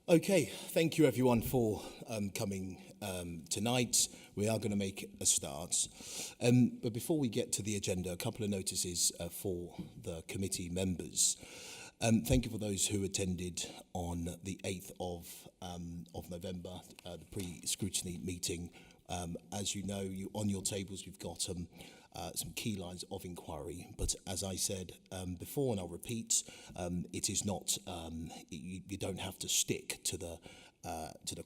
Okay, thank you everyone for coming tonight. We are going to make a start. But before we get to the agenda, a couple of notices for the committee members. Thank you for those who attended on the 8th of November, the pre-scrutiny meeting. As you know, on your tables we've got some key lines of inquiry, but as I said before, and I'll repeat, it is not, you don't have to stick to the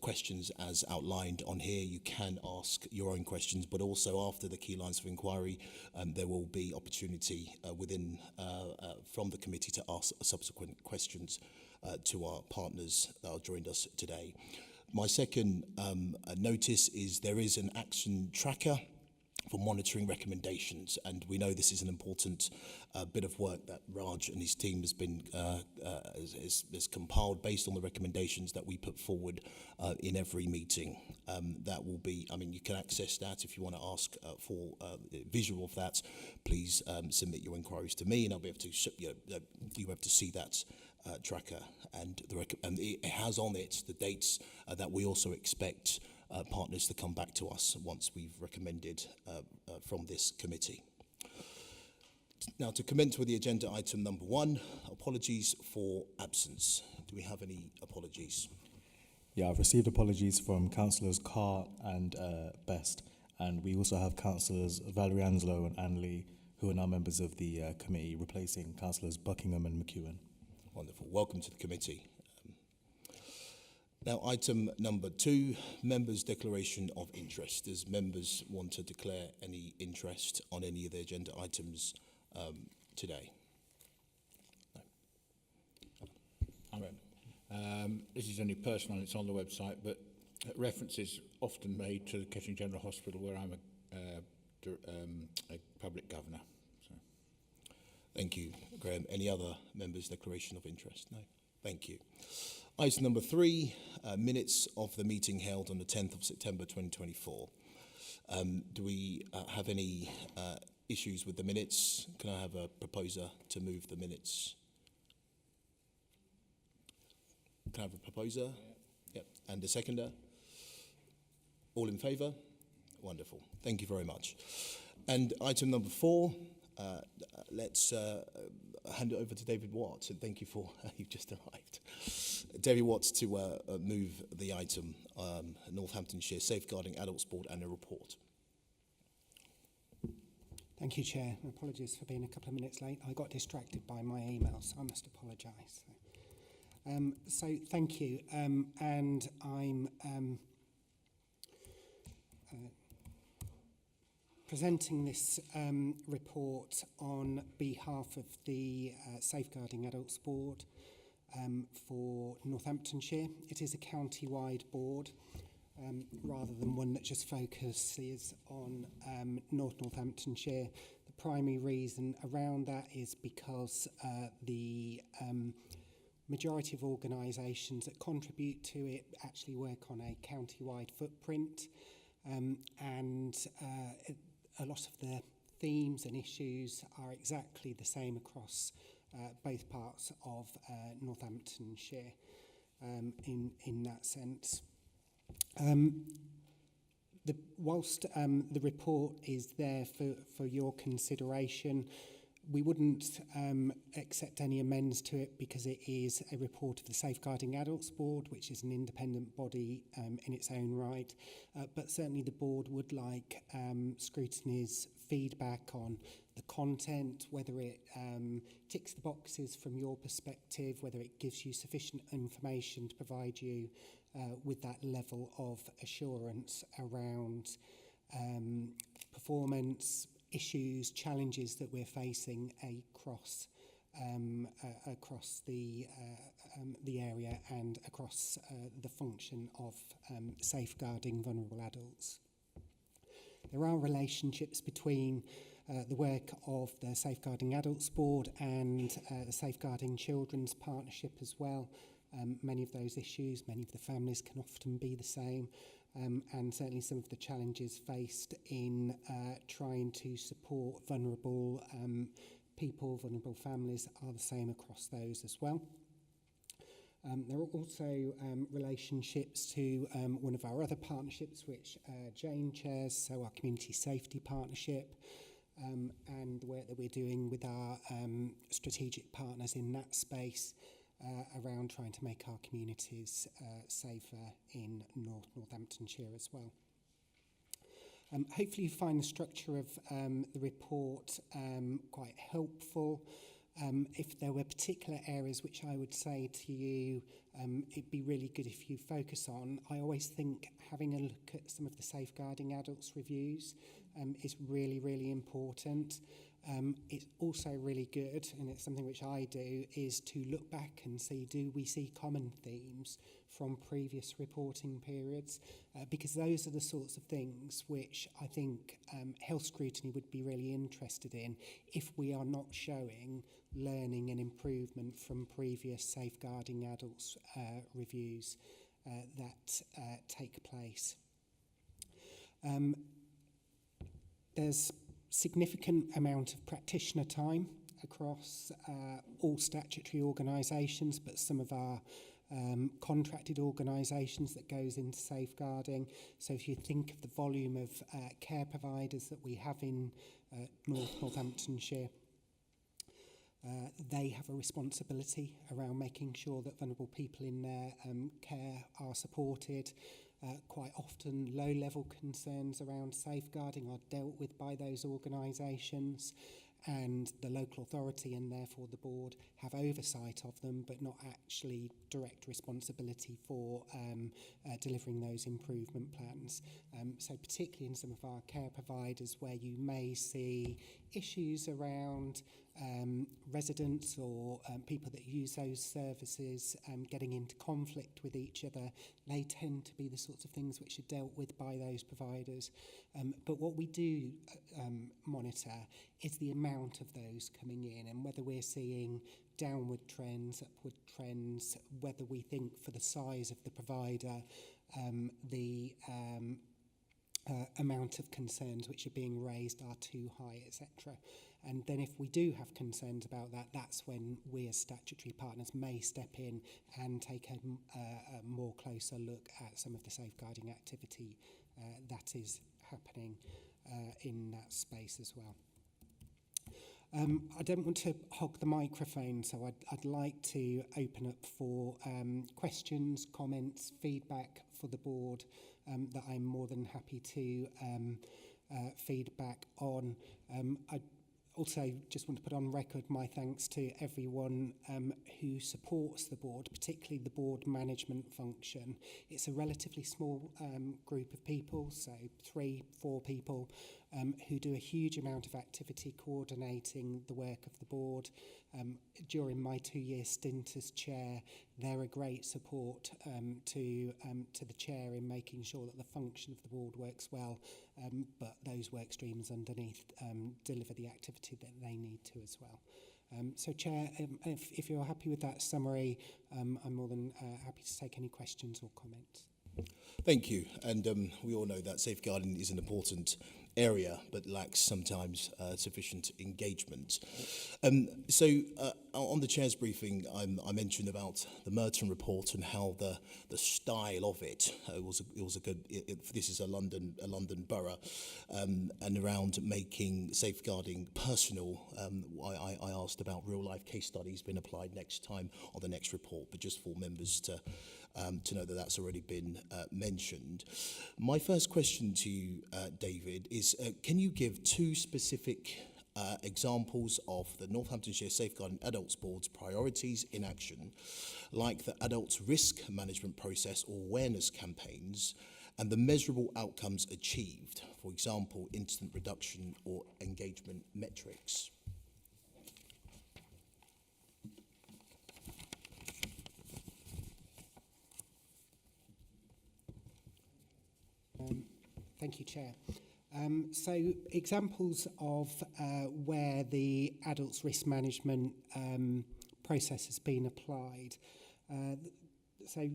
questions as outlined on here. You can ask your own questions, but also after the key lines of inquiry, there will be opportunity from the committee to ask subsequent questions to our partners that have joined us today. My second notice is there is an action tracker for monitoring recommendations, and we know this is an important bit of work that Raj and his team has been has compiled based on the recommendations that we put forward in every meeting. That will be, I mean, you can access that if you want to ask for visual of that. Please submit your inquiries to me, and I'll be able to you have to see that tracker, and it has on it the dates that we also expect partners to come back to us once we've recommended from this committee. Now, to commence with the agenda item number 1, apologies for absence. Do we have any apologies? Yeah, I've received apologies from Councillors Carr and Best, and we also have Councillors Valerie Anslow and Anne Lee, who are now members of the committee, replacing Councillors Buckingham and McEwen. Wonderful. Welcome to the committee. Now, item number 2, members' declaration of interest. Does members want to declare any interest on any of the agenda items today? No. This is only personal, it's on the website, but reference is often made to the Kettering General Hospital, where I'm a public governor. So. Thank you, Graham. Any other members' declaration of interest? No. Thank you. Item number 3, minutes of the meeting held on the 10th of September 2024. Do we have any issues with the minutes? Can I have a proposer to move the minutes? Can I have a proposer? Yep. And a seconder? All in favour? Wonderful. Thank you very much. And item number 4, let's hand it over to David Watts, and thank you for, you've just arrived. David Watts to move the item, Northamptonshire Safeguarding Adult Sport and a report. Thank you, Chair. Apologies for being a couple of minutes late. I got distracted by my email, so I must apologise. So thank you, and I'm presenting this report on behalf of the Safeguarding Adult Sport for Northamptonshire. It is a county-wide board rather than one that just focuses on North Northamptonshire. The primary reason around that is because the majority of organisations that contribute to it actually work on a county-wide footprint, and a lot of the themes and issues are exactly the same across both parts of Northamptonshire in that sense. Whilst the report is there for your consideration, we wouldn't accept any amends to it because it is a report of the Safeguarding Adults Board, which is an independent body in its own right. But certainly the board would like Scrutiny's feedback on the content, whether it ticks the boxes from your perspective, whether it gives you sufficient information to provide you with that level of assurance around performance, issues, challenges that we're facing across the area and across the function of safeguarding vulnerable adults. There are relationships between the work of the Safeguarding Adults Board and the Safeguarding Children's Partnership as well. Many of those issues, many of the families can often be the same. And certainly some of the challenges faced in trying to support vulnerable people, vulnerable families are the same across those as well. There are also relationships to one of our other partnerships, which Jane chairs, so our Community Safety Partnership, and the work that we're doing with our strategic partners in that space around trying to make our communities safer in Northamptonshire as well. Hopefully you find the structure of the report quite helpful. If there were particular areas which I would say to you it'd be really good if you focus on, I always think having a look at some of the Safeguarding Adults reviews is really, really important. It's also really good, and it's something which I do, is to look back and see, do we see common themes from previous reporting periods? Because those are the sorts of things which I think Health Scrutiny would be really interested in if we are not showing learning and improvement from previous Safeguarding Adults reviews that take place. There's significant amount of practitioner time across all statutory organisations, but some of our contracted organisations that goes into safeguarding. So if you think of the volume of care providers that we have in Northamptonshire, they have a responsibility around making sure that vulnerable people in their care are supported. Quite often low-level concerns around safeguarding are dealt with by those organisations, and the local authority and therefore the board have oversight of them but not actually direct responsibility for delivering those improvement plans. So particularly in some of our care providers where you may see issues around residents or people that use those services getting into conflict with each other, they tend to be the sorts of things which are dealt with by those providers. But what we do monitor is the amount of those coming in and whether we're seeing downward trends, upward trends, whether we think for the size of the provider the amount of concerns which are being raised are too high, etc. And then if we do have concerns about that, that's when we as statutory partners may step in and take a more closer look at some of the safeguarding activity that is happening in that space as well. I don't want to hog the microphone, so I'd like to open up for questions, comments, feedback for the board that I'm more than happy to feedback on. I also just want to put on record my thanks to everyone who supports the board, particularly the board management function. It's a relatively small group of people, so 3-4 people, who do a huge amount of activity coordinating the work of the board. During my 2-year stint as chair, they're a great support to the chair in making sure that the function of the board works well, but those work streams underneath deliver the activity that they need to as well. So Chair, if you're happy with that summary, I'm more than happy to take any questions or comments. Thank you. And we all know that safeguarding is an important area, but lacks sometimes sufficient engagement. So on the chair's briefing, I mentioned about the Merton report and how the style of it was a good. This is a London borough, and around making safeguarding personal. I asked about real life case studies being applied next time on the next report, but just for members to know that that's already been mentioned. My first question to you, David, is can you give 2 specific examples of the Northamptonshire Safeguarding Adults Board's priorities in action, like the adults risk management process or awareness campaigns, and the measurable outcomes achieved, for example, incident reduction or engagement metrics? Thank you, Chair. So examples of where the adults risk management process has been applied. So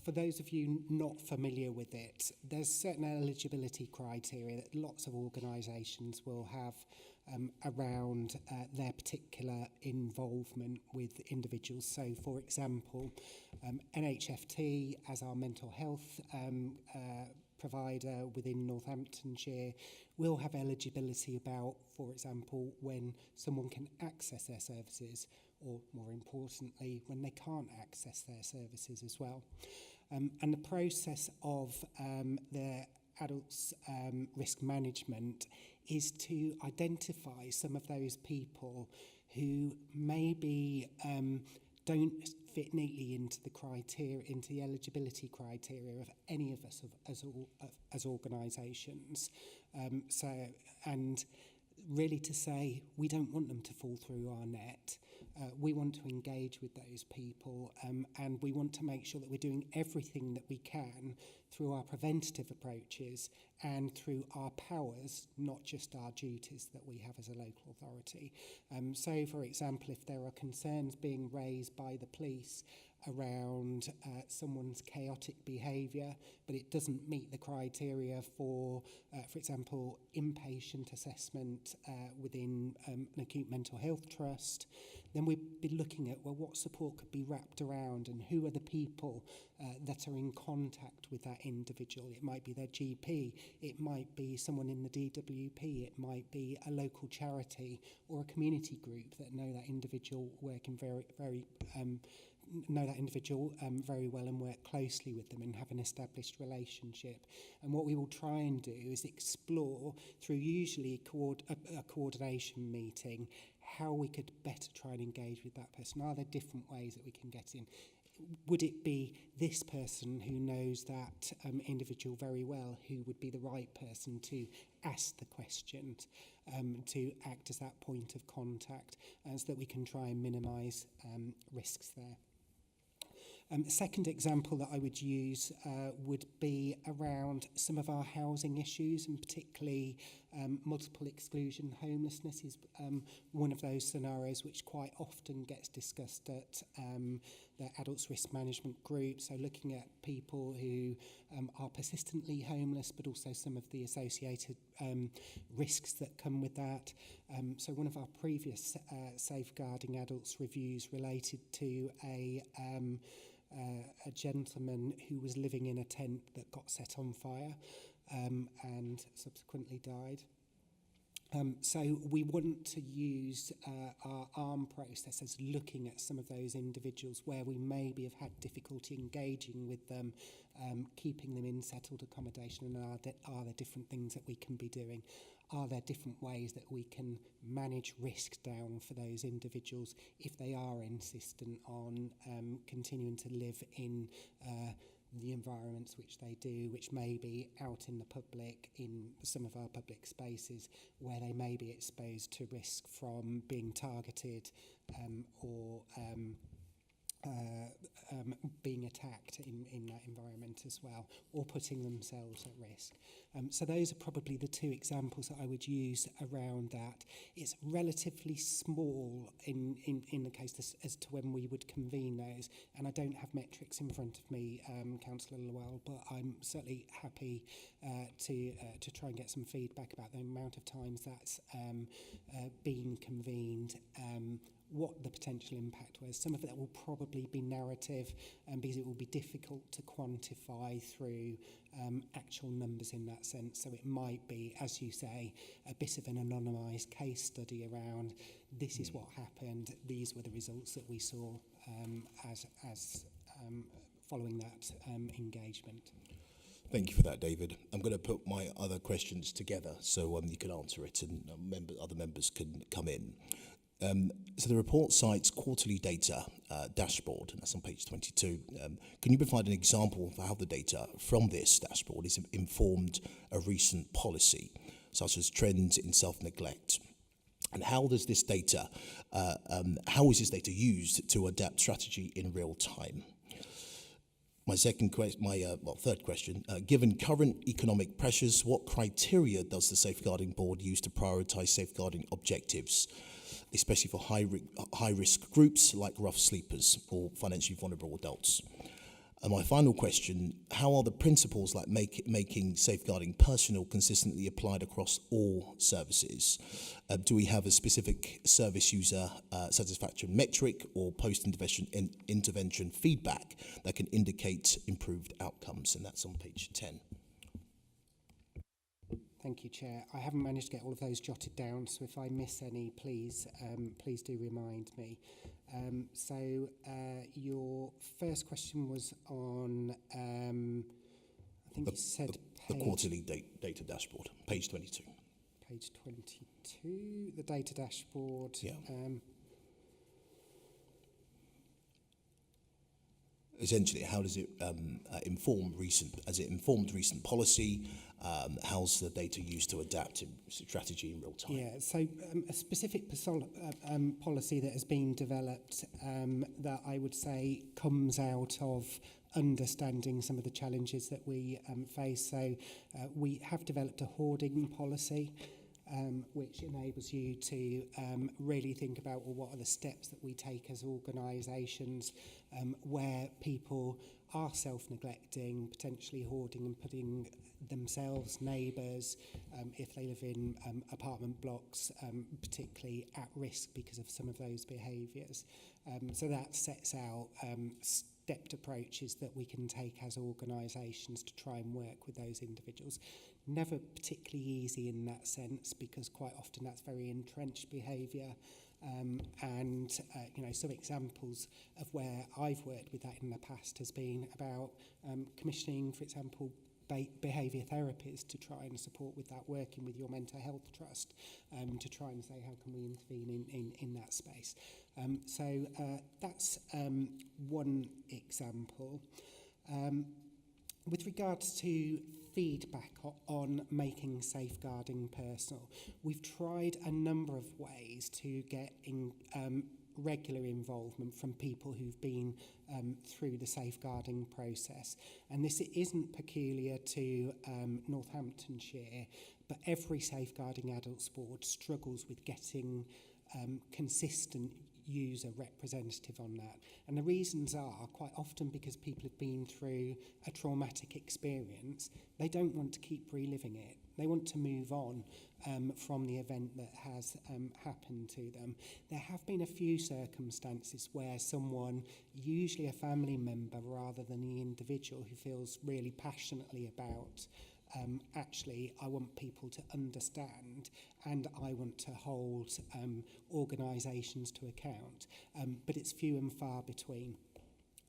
for those of you not familiar with it, there's certain eligibility criteria that lots of organisations will have around their particular involvement with individuals. So, for example, NHFT, as our mental health provider within Northamptonshire, will have eligibility about, for example, when someone can access their services, or more importantly, when they can't access their services as well. And the process of the adults' risk management is to identify some of those people who maybe don't fit neatly into the criteria, into the eligibility criteria of any of us as organisations. And really to say we don't want them to fall through our net. We want to engage with those people, and we want to make sure that we're doing everything that we can through our preventative approaches and through our powers, not just our duties that we have as a local authority. So, for example, if there are concerns being raised by the police around someone's chaotic behaviour, but it doesn't meet the criteria for example, inpatient assessment within an acute mental health trust, then we'd be looking at, well, what support could be wrapped around and who are the people that are in contact with that individual. It might be their GP, it might be someone in the DWP, it might be a local charity or a community group that know that individual working very well and work closely with them and have an established relationship. And what we will try and do is explore through usually a coordination meeting how we could better try and engage with that person. Are there different ways that we can get in? Would it be this person who knows that individual very well who would be the right person to ask the questions, to act as that point of contact, so that we can try and minimise risks there? A second example that I would use would be around some of our housing issues, and particularly multiple exclusion homelessness is one of those scenarios which quite often gets discussed at the adults risk management group. So looking at people who are persistently homeless, but also some of the associated risks that come with that. So one of our previous safeguarding adults reviews related to a gentleman who was living in a tent that got set on fire and subsequently died. So we want to use our ARM process as looking at some of those individuals where we maybe have had difficulty engaging with them, keeping them in settled accommodation, and are there different things that we can be doing? Are there different ways that we can manage risk down for those individuals if they are insistent on continuing to live in the environments which they do, which may be out in the public, in some of our public spaces, where they may be exposed to risk from being targeted or being attacked in that environment as well, or putting themselves at risk. So those are probably the two examples that I would use around that. It's relatively small in the case as to when we would convene those, and I don't have metrics in front of me, Councillor Llewell, but I'm certainly happy to try and get some feedback about the amount of times that's been convened, what the potential impact was. Some of that will probably be narrative because it will be difficult to quantify through actual numbers in that sense. So it might be, as you say, a bit of an anonymised case study around this is what happened, these were the results that we saw as following that engagement. Thank you for that, David. I'm going to put my other questions together so you can answer it and other members can come in. So the report cites quarterly data dashboard, and that's on page 22. Can you provide an example of how the data from this dashboard is informed a recent policy, such as trends in self-neglect? And how does this data, how is this data used to adapt strategy in real time? My third question, given current economic pressures, what criteria does the Safeguarding Board use to prioritise safeguarding objectives, especially for high-risk groups like rough sleepers or financially vulnerable adults? And my final question, how are the principles like making safeguarding personal consistently applied across all services? Do we have a specific service user satisfaction metric or post-intervention feedback that can indicate improved outcomes? And that's on page 10. Thank you, Chair. I haven't managed to get all of those jotted down, so if I miss any, please do remind me. Your first question was on, I think you said The quarterly data dashboard, page 22. Page 22, the data dashboard. Yeah. Essentially, how does it informed recent policy? How's the data used to adapt in strategy in real time? Yeah, so a specific policy that has been developed that I would say comes out of understanding some of the challenges that we face. So we have developed a hoarding policy, which enables you to really think about, well, what are the steps that we take as organisations where people are self-neglecting, potentially hoarding and putting themselves, neighbours, if they live in apartment blocks, particularly at risk because of some of those behaviours. So that sets out stepped approaches that we can take as organisations to try and work with those individuals. Never particularly easy in that sense, because quite often that's very entrenched behaviour. Some examples of where I've worked with that in the past has been about commissioning, for example, behaviour therapies to try and support with that, working with your mental health trust to try and say how can we intervene in that space. That's one example. With regards to feedback on making safeguarding personal, we've tried a number of ways to get regular involvement from people who've been through the safeguarding process. And this isn't peculiar to Northamptonshire, but every safeguarding adults board struggles with getting consistent user representative on that. And the reasons are quite often because people have been through a traumatic experience. They don't want to keep reliving it. They want to move on from the event that has happened to them. There have been a few circumstances where someone, usually a family member rather than the individual, who feels really passionately about actually, I want people to understand and I want to hold organisations to account, but it's few and far between.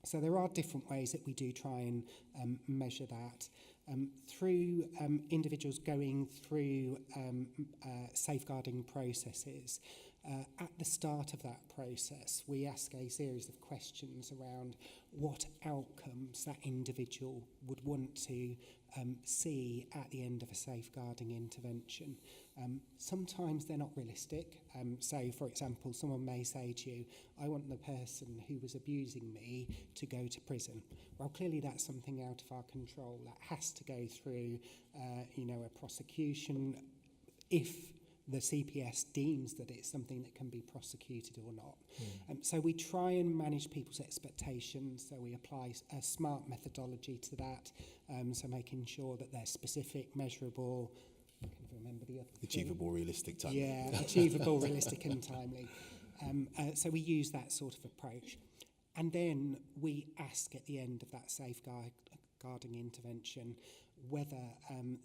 So there are different ways that we do try and measure that. Through individuals going through safeguarding processes, at the start of that process, we ask a series of questions around what outcomes that individual would want to see at the end of a safeguarding intervention. Sometimes they're not realistic. So, for example, someone may say to you, I want the person who was abusing me to go to prison. Well, clearly that's something out of our control. That has to go through, a prosecution if the CPS deems that it's something that can be prosecuted or not. So we try and manage people's expectations. So we apply a smart methodology to that. So making sure that they're specific, measurable, I can't remember the other Achievable, realistic, timely. Yeah, achievable, realistic and timely. So we use that sort of approach. And then we ask at the end of that safeguarding intervention whether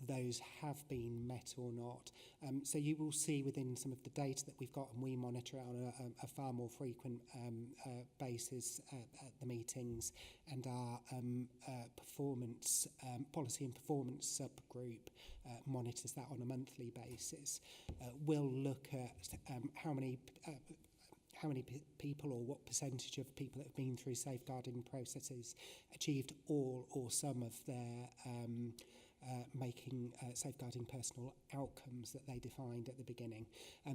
those have been met or not. So you will see within some of the data that we've got, and we monitor it on a far more frequent basis at the meetings, and our performance policy and performance subgroup monitors that on a monthly basis. We'll look at how many people, or what percentage of people that have been through safeguarding processes achieved all or some of their making safeguarding personal outcomes that they defined at the beginning.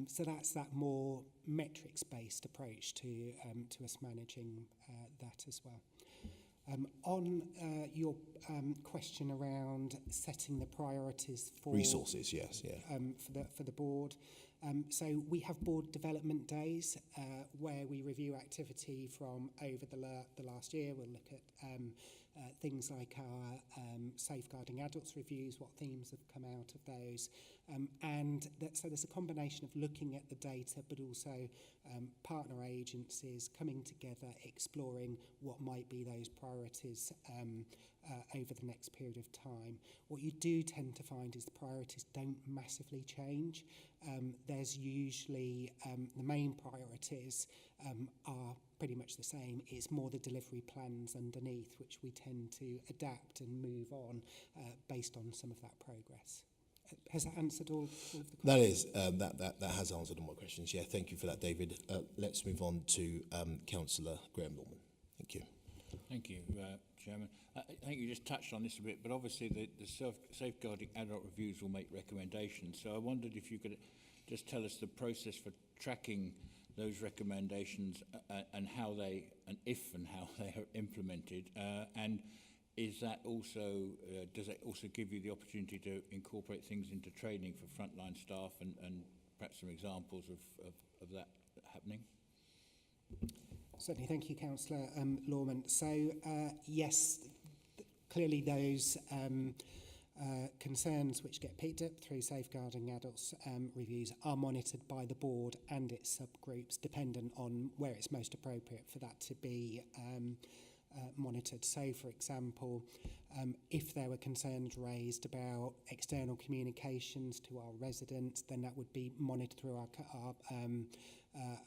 So that's that more metrics-based approach to us managing that as well. On your question around setting the priorities for Resources, yes, yeah. For the board. So we have board development days where we review activity from over the last year. We'll look at things like our safeguarding adults reviews, what themes have come out of those. So there's a combination of looking at the data, but also partner agencies coming together, exploring what might be those priorities over the next period of time. What you do tend to find is the priorities don't massively change. There's usually the main priorities are pretty much the same. It's more the delivery plans underneath which we tend to adapt and move on based on some of that progress. Has that answered all of the questions? That is, that has answered all my questions. Yeah, thank you for that, David. Let's move on to Councillor Graham Norman. Thank you. Thank you, Chairman. I think you just touched on this a bit, but obviously the safeguarding adult reviews will make recommendations. So I wondered if you could just tell us the process for tracking those recommendations and how they, and if and how they are implemented, and is that also, does it also give you the opportunity to incorporate things into training for frontline staff and perhaps some examples of that happening? Certainly, thank you, Councillor Lorman. So, yes, clearly those concerns which get picked up through safeguarding adults reviews are monitored by the board and its subgroups, dependent on where it's most appropriate for that to be monitored. So, for example, if there were concerns raised about external communications to our residents, then that would be monitored through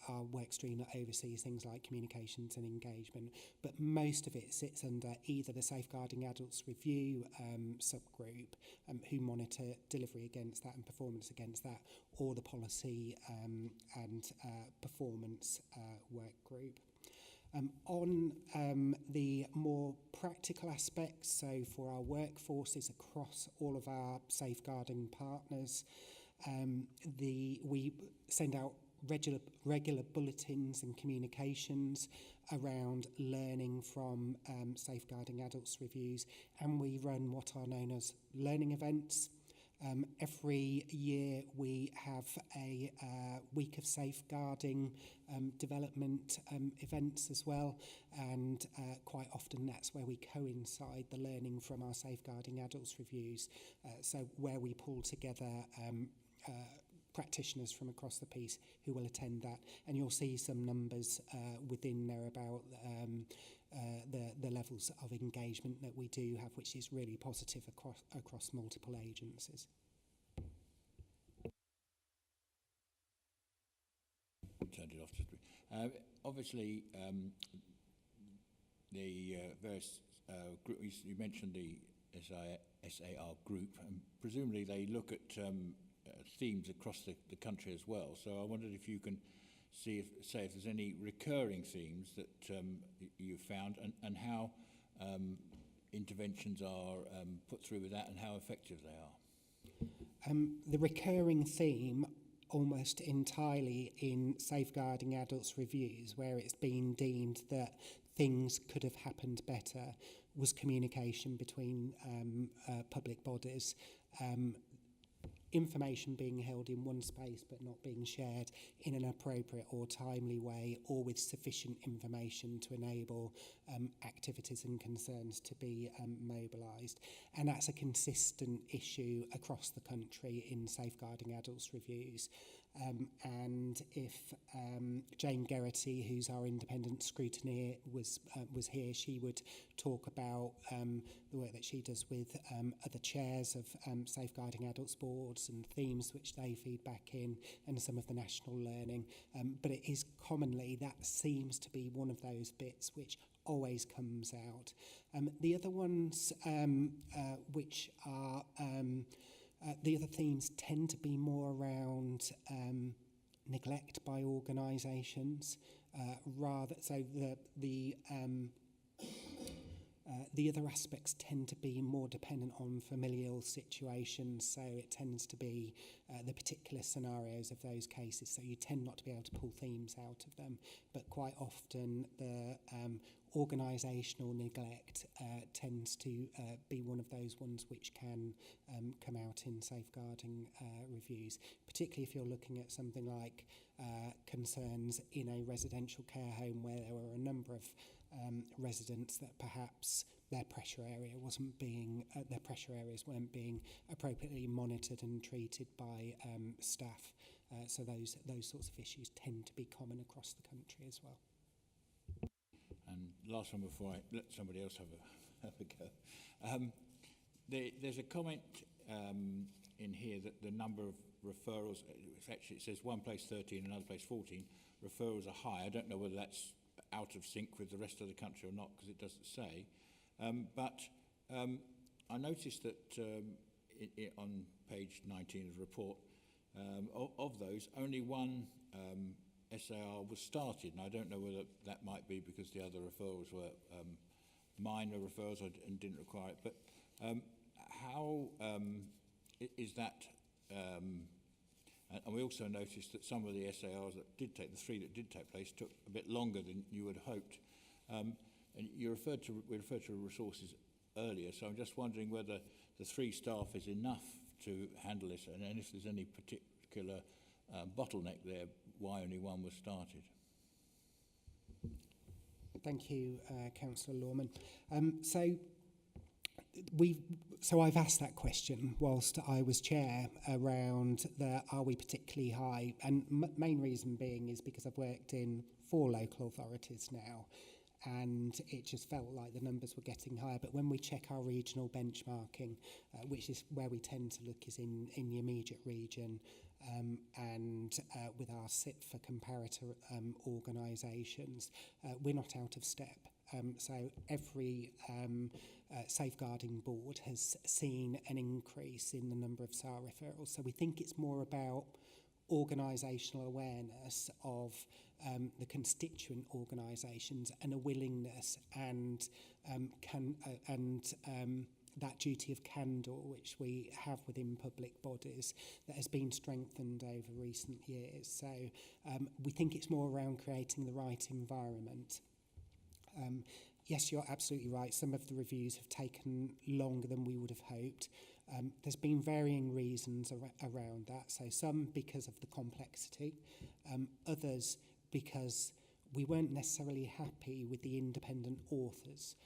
our work stream that oversees things like communications and engagement. But most of it sits under either the Safeguarding Adults Review subgroup, who monitor delivery against that and performance against that, or the policy and performance work group. On the more practical aspects, so for our workforces across all of our safeguarding partners, we send out regular bulletins and communications around learning from safeguarding adults reviews, and we run what are known as learning events. Every year we have a week of safeguarding development events as well, and quite often that's where we coincide the learning from our safeguarding adults reviews, so where we pull together practitioners from across the piece who will attend that, and you'll see some numbers within there about the levels of engagement that we do have, which is really positive across multiple agencies. Turned it off just a bit. Obviously, the various groups, you mentioned the SAR group, and presumably they look at themes across the country as well. So I wondered if you can say if there's any recurring themes that you've found, and how interventions are put through with that and how effective they are. The recurring theme almost entirely in safeguarding adults reviews, where it's been deemed that things could have happened better, was communication between public bodies. Information being held in one space but not being shared in an appropriate or timely way, or with sufficient information to enable activities and concerns to be mobilised. And that's a consistent issue across the country in safeguarding adults reviews. And if Jane Geraghty, who's our independent scrutineer, was here, she would talk about the work that she does with other chairs of safeguarding adults boards and themes which they feed back in, and some of the national learning. But it is commonly, that seems to be one of those bits which always comes out. The other ones which are the other themes tend to be more around neglect by organisations, rather. So the other aspects tend to be more dependent on familial situations. So it tends to be the particular scenarios of those cases. So you tend not to be able to pull themes out of them, but quite often the organisational neglect tends to be one of those ones which can come out in safeguarding reviews, particularly if you're looking at something like concerns in a residential care home where there were a number of residents that perhaps their pressure area wasn't being their pressure areas weren't being appropriately monitored and treated by staff. So those sorts of issues tend to be common across the country as well. And last one before I let somebody else have a go. There's a comment in here that the number of referrals, actually it says one place 13, another place 14, referrals are high. I don't know whether that's out of sync with the rest of the country or not, because it doesn't say. But I noticed that on page 19 of the report, of those, only one SAR was started, and I don't know whether that might be because the other referrals were minor referrals and didn't require it. But how is that? And we also noticed that some of the SARs that did take, the three that did take place, took a bit longer than you had hoped. And we referred to resources earlier, so I'm just wondering whether the 3 staff is enough to handle this, and if there's any particular bottleneck there, why only one was started. Thank you, Councillor Lawman. So I've asked that question whilst I was chair around are we particularly high, and main reason being is because I've worked in 4 local authorities now, and it just felt like the numbers were getting higher. But when we check our regional benchmarking, which is where we tend to look, is in the immediate region, and with our SIP for comparator organisations, we're not out of step. So every safeguarding board has seen an increase in the number of SAR referrals. So we think it's more about organisational awareness of the constituent organisations and a willingness and that duty of candour which we have within public bodies that has been strengthened over recent years. So we think it's more around creating the right environment. Yes, you're absolutely right. Some of the reviews have taken longer than we would have hoped. There's been varying reasons around that. So some because of the complexity, others because we weren't necessarily happy with the independent authors'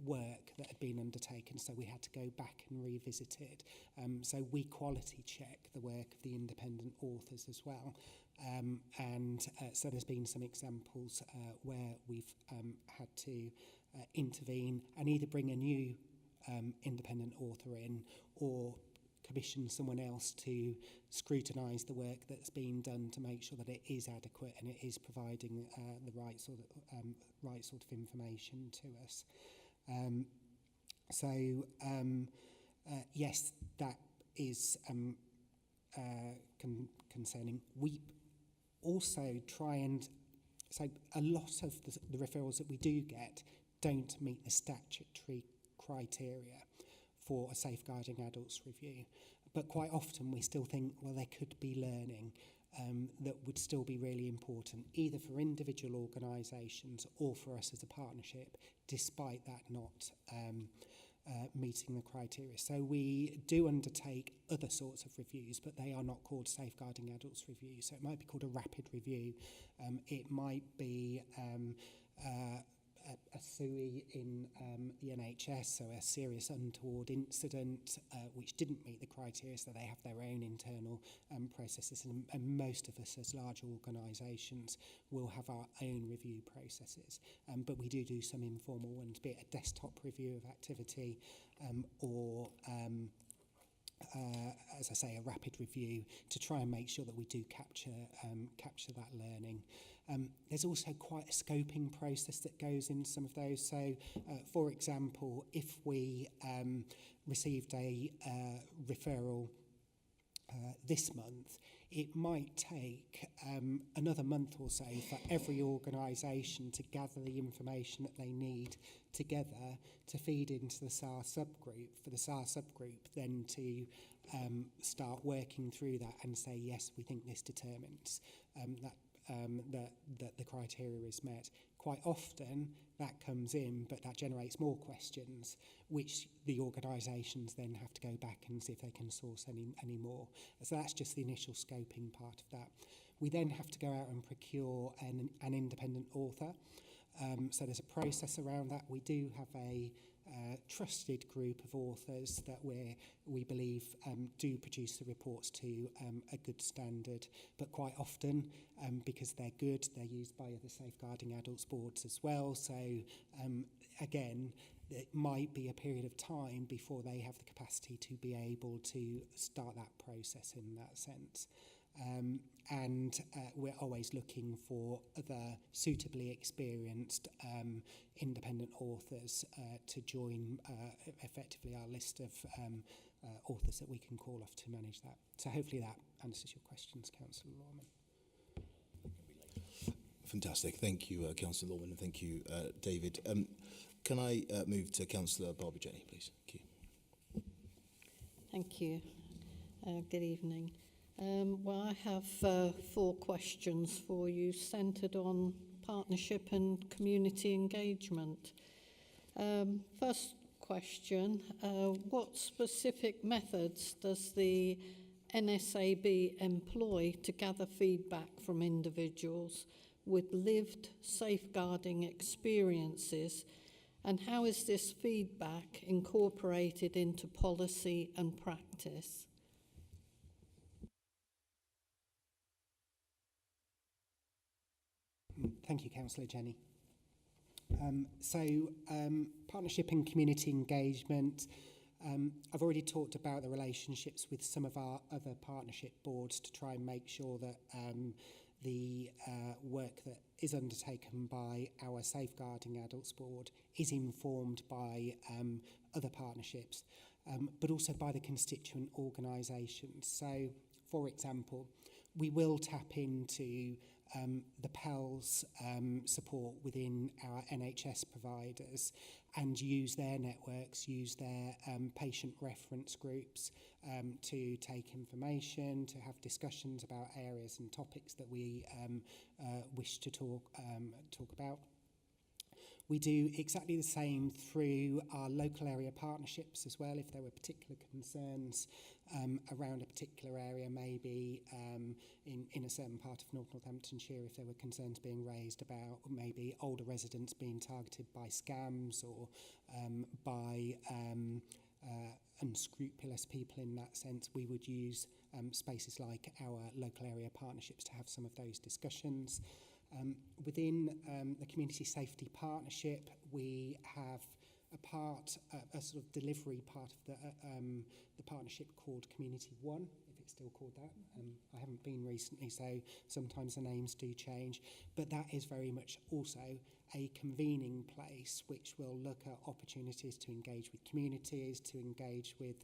work that had been undertaken, so we had to go back and revisit it. So we quality check the work of the independent authors as well. So there's been some examples where we've had to intervene and either bring a new independent author in or commission someone else to scrutinise the work that's been done to make sure that it is adequate and it is providing the right sort of information to us. Yes, that is concerning. We also try and so a lot of the referrals that we do get don't meet the statutory criteria for a safeguarding adults review, but quite often we still think, well, there could be learning that would still be really important, either for individual organisations or for us as a partnership, despite that not meeting the criteria. So we do undertake other sorts of reviews, but they are not called safeguarding adults reviews. So it might be called a rapid review. It might be a SUI in the NHS, so a serious untoward incident which didn't meet the criteria, so they have their own internal processes, and most of us as large organisations will have our own review processes, but we do some informal ones, be it a desktop review of activity or as I say, a rapid review to try and make sure that we do capture that learning. There's also quite a scoping process that goes into some of those. So, for example, if we received a referral this month, it might take another month or so for every organisation to gather the information that they need together to feed into the SAR subgroup, for the SAR subgroup then to start working through that and say, yes, we think this determines that the criteria is met. Quite often that comes in, but that generates more questions, which the organisations then have to go back and see if they can source any more. So that's just the initial scoping part of that. We then have to go out and procure an independent author. So there's a process around that. We do have a trusted group of authors that we believe do produce the reports to a good standard, but quite often, because they're good, they're used by other safeguarding adults boards as well. So again, it might be a period of time before they have the capacity to be able to start that process in that sense. And we're always looking for other suitably experienced independent authors to join effectively our list of authors that we can call off to manage that. So hopefully that answers your questions, Councillor Lorman. Fantastic. Thank you, Councillor Lorman, and thank you, David. Can I move to Councillor Barbara Jenny, please? Thank you. Thank you. Good evening. Well, I have 4 questions for you centred on partnership and community engagement. First question, what specific methods does the NSAB employ to gather feedback from individuals with lived safeguarding experiences, and how is this feedback incorporated into policy and practice? Thank you, Councillor Jenny. Partnership and community engagement. I've already talked about the relationships with some of our other partnership boards to try and make sure that the work that is undertaken by our Safeguarding Adults Board is informed by other partnerships, but also by the constituent organisations. So, for example, we will tap into the PELS support within our NHS providers and use their networks, use their patient reference groups to take information, to have discussions about areas and topics that we wish to talk about. We do exactly the same through our local area partnerships as well. If there were particular concerns around a particular area, maybe in a certain part of Northamptonshire, if there were concerns being raised about maybe older residents being targeted by scams or by unscrupulous people in that sense, we would use spaces like our local area partnerships to have some of those discussions. Within the Community Safety Partnership, we have a sort of delivery part of the partnership called Community One, if it's still called that. I haven't been recently, so sometimes the names do change. But that is very much also a convening place which will look at opportunities to engage with communities, to engage with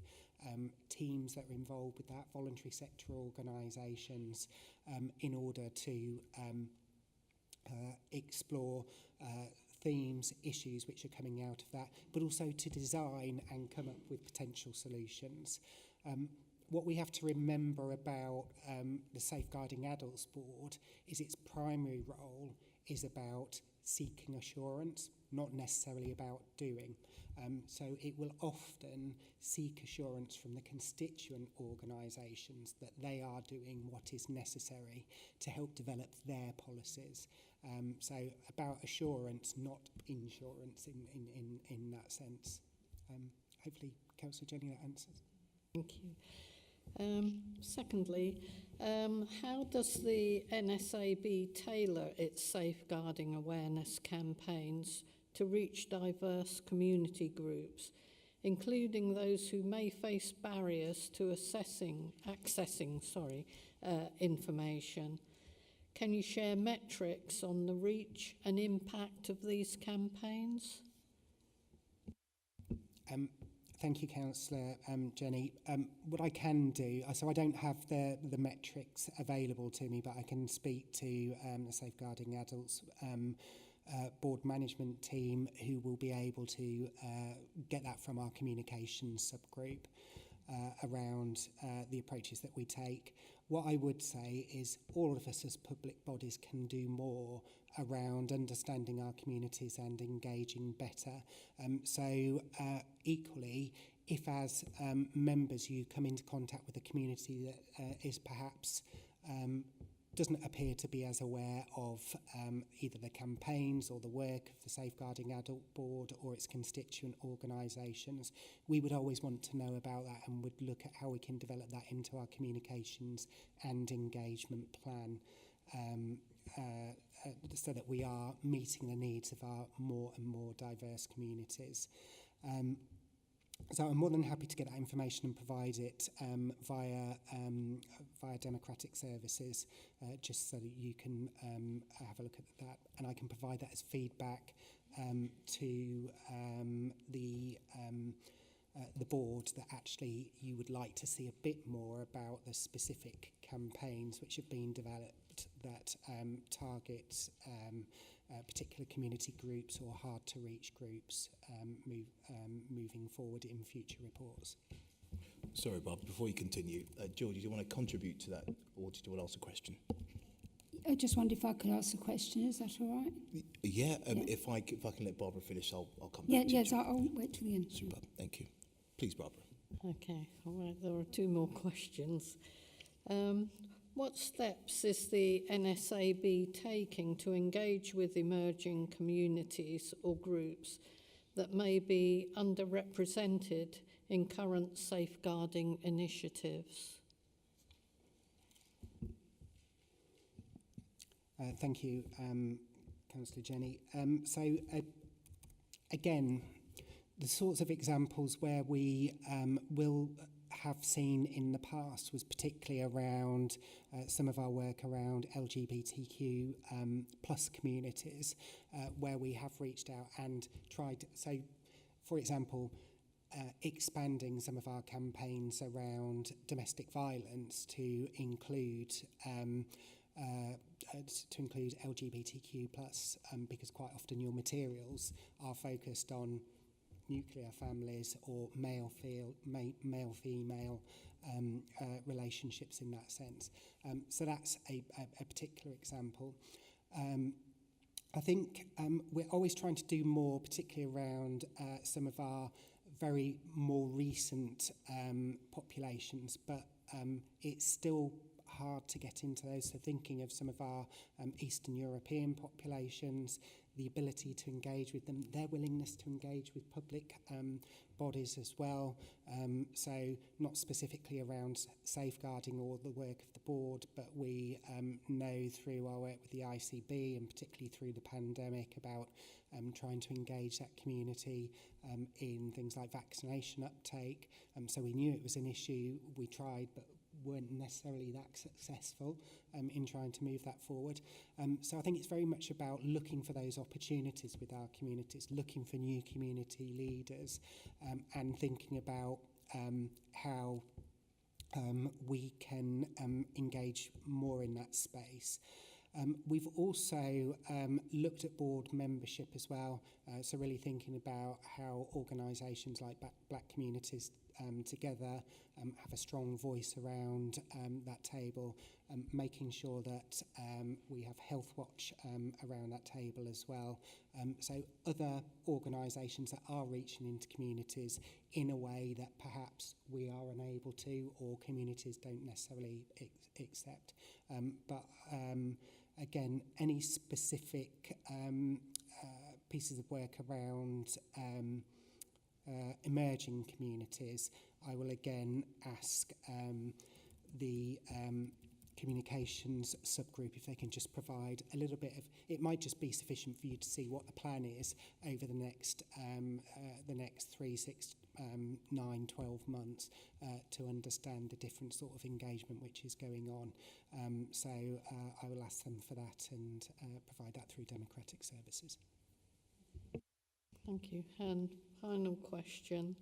teams that are involved with that, voluntary sector organisations, in order to explore themes, issues which are coming out of that, but also to design and come up with potential solutions. What we have to remember about the Safeguarding Adults Board is its primary role is about seeking assurance, not necessarily about doing. So it will often seek assurance from the constituent organisations that they are doing what is necessary to help develop their policies. So about assurance, not insurance in that sense. Hopefully, Councillor Jenny, that answers. Thank you. Secondly, how does the NSAB tailor its safeguarding awareness campaigns to reach diverse community groups, including those who may face barriers to accessing information? Can you share metrics on the reach and impact of these campaigns? Thank you, Councillor Jenny. What I can do, so I don't have the metrics available to me, but I can speak to the Safeguarding Adults board management team, who will be able to get that from our communications subgroup around the approaches that we take. What I would say is all of us as public bodies can do more around understanding our communities and engaging better. Equally, if as members you come into contact with a community that is perhaps doesn't appear to be as aware of either the campaigns or the work of the Safeguarding Adult Board or its constituent organisations. We would always want to know about that and would look at how we can develop that into our communications and engagement plan, so that we are meeting the needs of our more and more diverse communities. So I'm more than happy to get that information and provide it via Democratic Services, just so that you can have a look at that, and I can provide that as feedback to the board, that actually you would like to see a bit more about the specific campaigns which have been developed that target particular community groups or hard to reach groups moving forward in future reports. Sorry, Bob, before you continue, George, do you want to contribute to that, or did you want to ask a question? I just wondered if I could ask a question. Is that all right? Yeah, Yeah. If I can let Barbara finish, I'll come Yeah, back to you. yes, I'll wait till the end. Super, thank you. Please, Barbara. Okay, all right, there are two more questions. What steps is the NSAB taking to engage with emerging communities or groups that may be underrepresented in current safeguarding initiatives? Thank you, Councillor Jenny. Again, the sorts of examples where we will have seen in the past was particularly around some of our work around LGBTQ plus communities, where we have reached out and tried. So, for example, expanding some of our campaigns around domestic violence to include LGBTQ plus, because quite often your materials are focused on nuclear families or male-female relationships in that sense. So that's a particular example. I think we're always trying to do more, particularly around some of our very more recent populations, but it's still hard to get into those. So thinking of some of our Eastern European populations, the ability to engage with them, their willingness to engage with public bodies as well. So not specifically around safeguarding or the work of the board, but we know through our work with the ICB and particularly through the pandemic about trying to engage that community in things like vaccination uptake. So we knew it was an issue. We tried, but weren't necessarily that successful in trying to move that forward. So I think it's very much about looking for those opportunities with our communities, looking for new community leaders, and thinking about how we can engage more in that space. We've also looked at board membership as well, so really thinking about how organisations like Black Communities together have a strong voice around that table, making sure that we have Health Watch around that table as well. So other organisations that are reaching into communities in a way that perhaps we are unable to, or communities don't necessarily accept. Again, any specific pieces of work around emerging communities, I will again ask the communications subgroup if they can just provide a little bit of, it might just be sufficient for you to see what the plan is over the next 3, 6, 9, 12 months to understand the different sort of engagement which is going on. So I will ask them for that and provide that through Democratic Services. Thank you. And final question.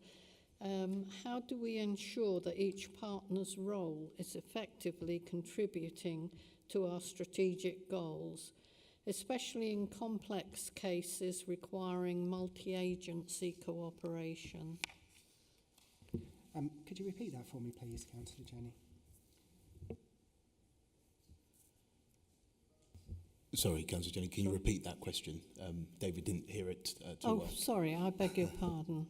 How do we ensure that each partner's role is effectively contributing to our strategic goals, especially in complex cases requiring multi-agency cooperation? Could you repeat that for me, please, Councillor Jenny? Sorry, Councillor Jenny, can you repeat that question? David didn't hear it too well. Sorry, I beg your pardon.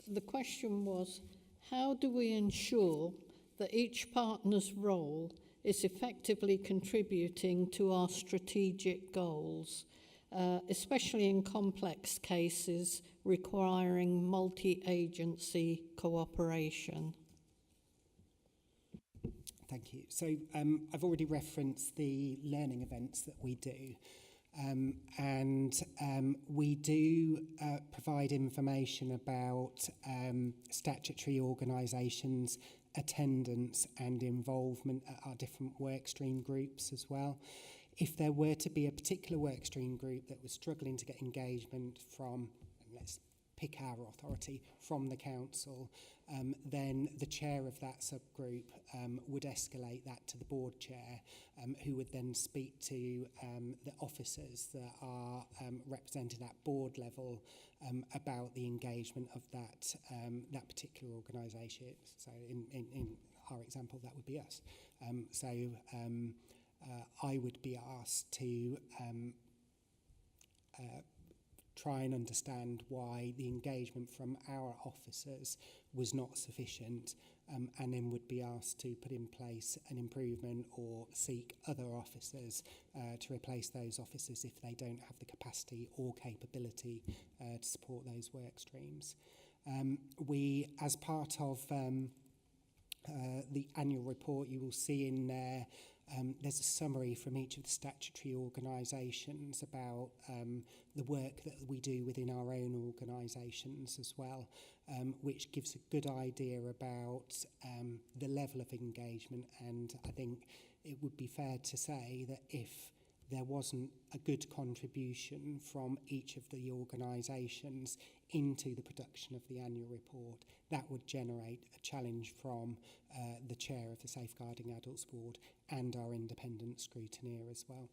The question was, how do we ensure that each partner's role is effectively contributing to our strategic goals, especially in complex cases requiring multi-agency cooperation? Thank you. So I've already referenced the learning events that we do. We do provide information about statutory organisations' attendance and involvement at our different workstream groups as well. If there were to be a particular workstream group that was struggling to get engagement from, let's pick our authority, from the council, then the chair of that subgroup would escalate that to the board chair, who would then speak to the officers that are represented at board level about the engagement of that particular organisation. So in our example, that would be us. I would be asked to try and understand why the engagement from our officers was not sufficient, and then would be asked to put in place an improvement or seek other officers to replace those officers if they don't have the capacity or capability to support those work streams. We, as part of the annual report, you will see in there there's a summary from each of the statutory organisations about the work that we do within our own organisations as well, which gives a good idea about the level of engagement. And I think it would be fair to say that if there wasn't a good contribution from each of the organisations into the production of the annual report, that would generate a challenge from the chair of the Safeguarding Adults Board and our independent scrutineer as well.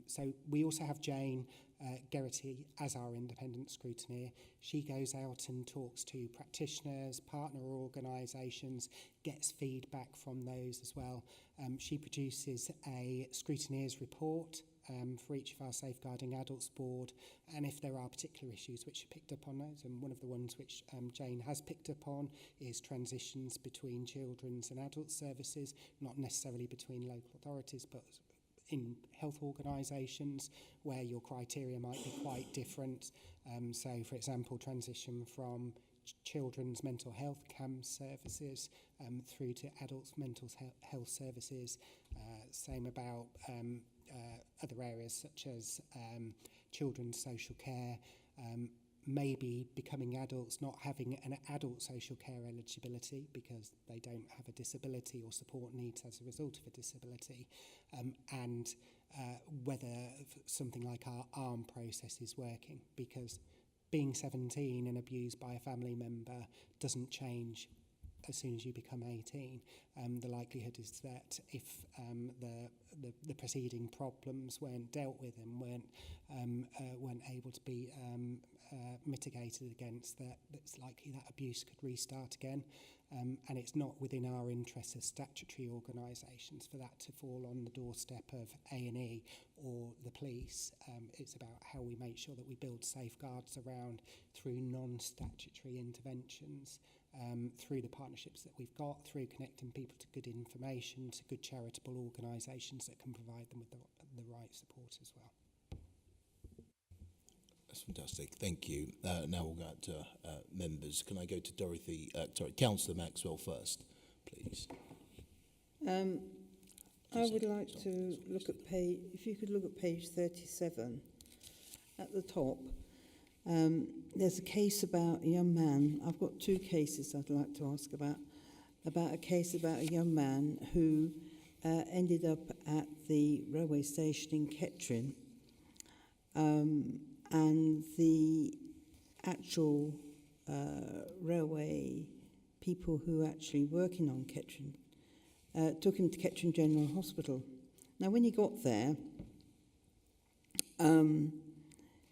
So we also have Jane Geraghty as our independent scrutineer. She goes out and talks to practitioners, partner organisations, gets feedback from those as well. She produces a scrutineer's report for each of our Safeguarding Adults Board, and if there are particular issues which are picked up on those, and one of the ones which Jane has picked up on is transitions between children's and adult services, not necessarily between local authorities, but in health organisations where your criteria might be quite different. So, for example, transition from children's mental health CAMS services through to adults' mental health services. Same about other areas such as children's social care, maybe becoming adults, not having an adult social care eligibility because they don't have a disability or support needs as a result of a disability, and whether something like our ARM process is working, because being 17 and abused by a family member doesn't change as soon as you become 18. The likelihood is that if the preceding problems weren't dealt with and weren't able to be mitigated against, that it's likely that abuse could restart again. And it's not within our interests as statutory organisations for that to fall on the doorstep of A&E or the police. It's about how we make sure that we build safeguards around through non-statutory interventions, through the partnerships that we've got, through connecting people to good information, to good charitable organisations that can provide them with the right support as well. That's fantastic. Thank you. Now we'll go to members. Can I go to Councillor Maxwell first, please? I would like to look at if you could look at page 37 at the top. There's a case about a young man. I've got two cases I'd like to ask about a case about a young man who ended up at the railway station in Kettering, and the actual railway people who are actually working on Kettering took him to Kettering General Hospital. Now, when he got there,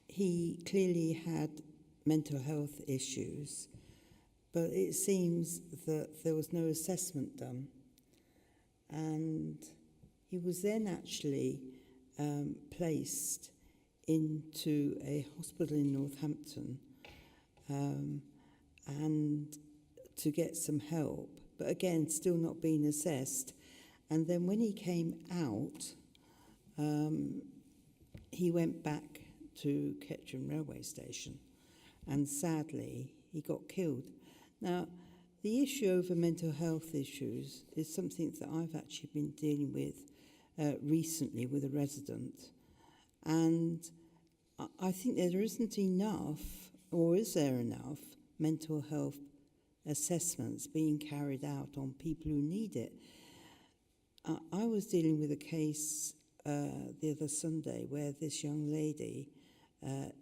he clearly had mental health issues, but it seems that there was no assessment done. And he was then actually placed into a hospital in Northampton and to get some help, but again, still not being assessed. And then when he came out, he went back to Ketchum railway station, and sadly he got killed. Now, the issue over mental health issues is something that I've actually been dealing with recently with a resident, and I think there isn't enough, or is there enough, mental health assessments being carried out on people who need it. I was dealing with a case the other Sunday where this young lady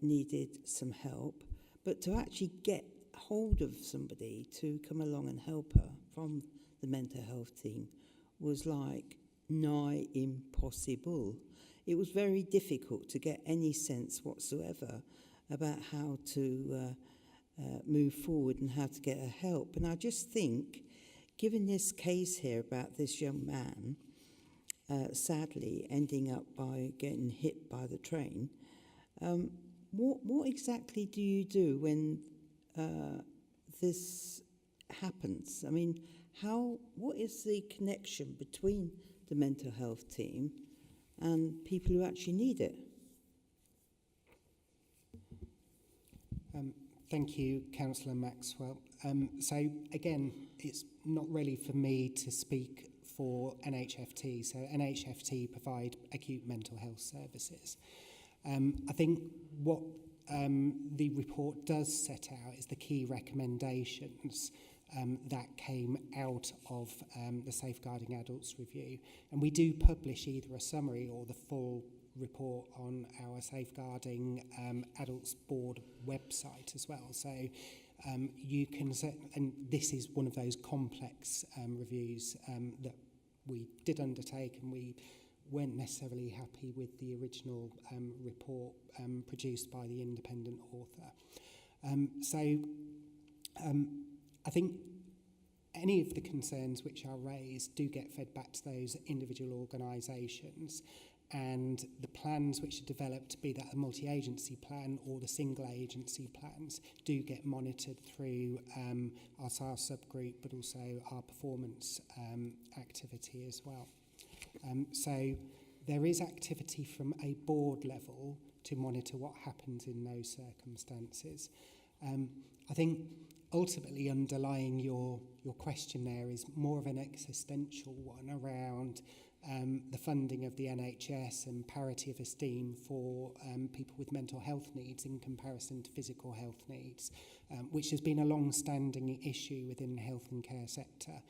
needed some help, but to actually get hold of somebody to come along and help her from the mental health team was like nigh impossible. It was very difficult to get any sense whatsoever about how to move forward and how to get her help. And I just think, given this case here about this young man sadly ending up by getting hit by the train, what exactly do you do when this happens? I mean, what is the connection between the mental health team and people who actually need it? Thank you, Councillor Maxwell. So again, it's not really for me to speak for NHFT. So NHFT provide acute mental health services. I think what the report does set out is the key recommendations that came out of the Safeguarding Adults Review. And we do publish either a summary or the full report on our Safeguarding Adults Board website as well. So you can, and this is one of those complex reviews that we did undertake, and we weren't necessarily happy with the original report produced by the independent author. I think any of the concerns which are raised do get fed back to those individual organisations, and the plans which are developed, be that a multi-agency plan or the single agency plans, do get monitored through our SAR subgroup, but also our performance activity as well. So there is activity from a board level to monitor what happens in those circumstances. I think ultimately underlying your question there is more of an existential one around the funding of the NHS and parity of esteem for people with mental health needs in comparison to physical health needs, which has been a long-standing issue within the health and care sector,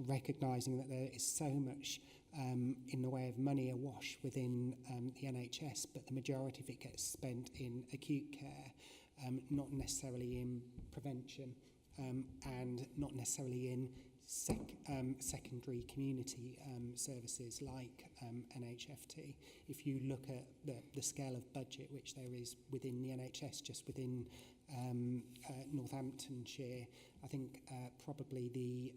recognising that there is so much in the way of money awash within the NHS, but the majority of it gets spent in acute care, not necessarily in prevention, and not necessarily in secondary community services like NHFT. If you look at the scale of budget which there is within the NHS, just within Northamptonshire, I think probably the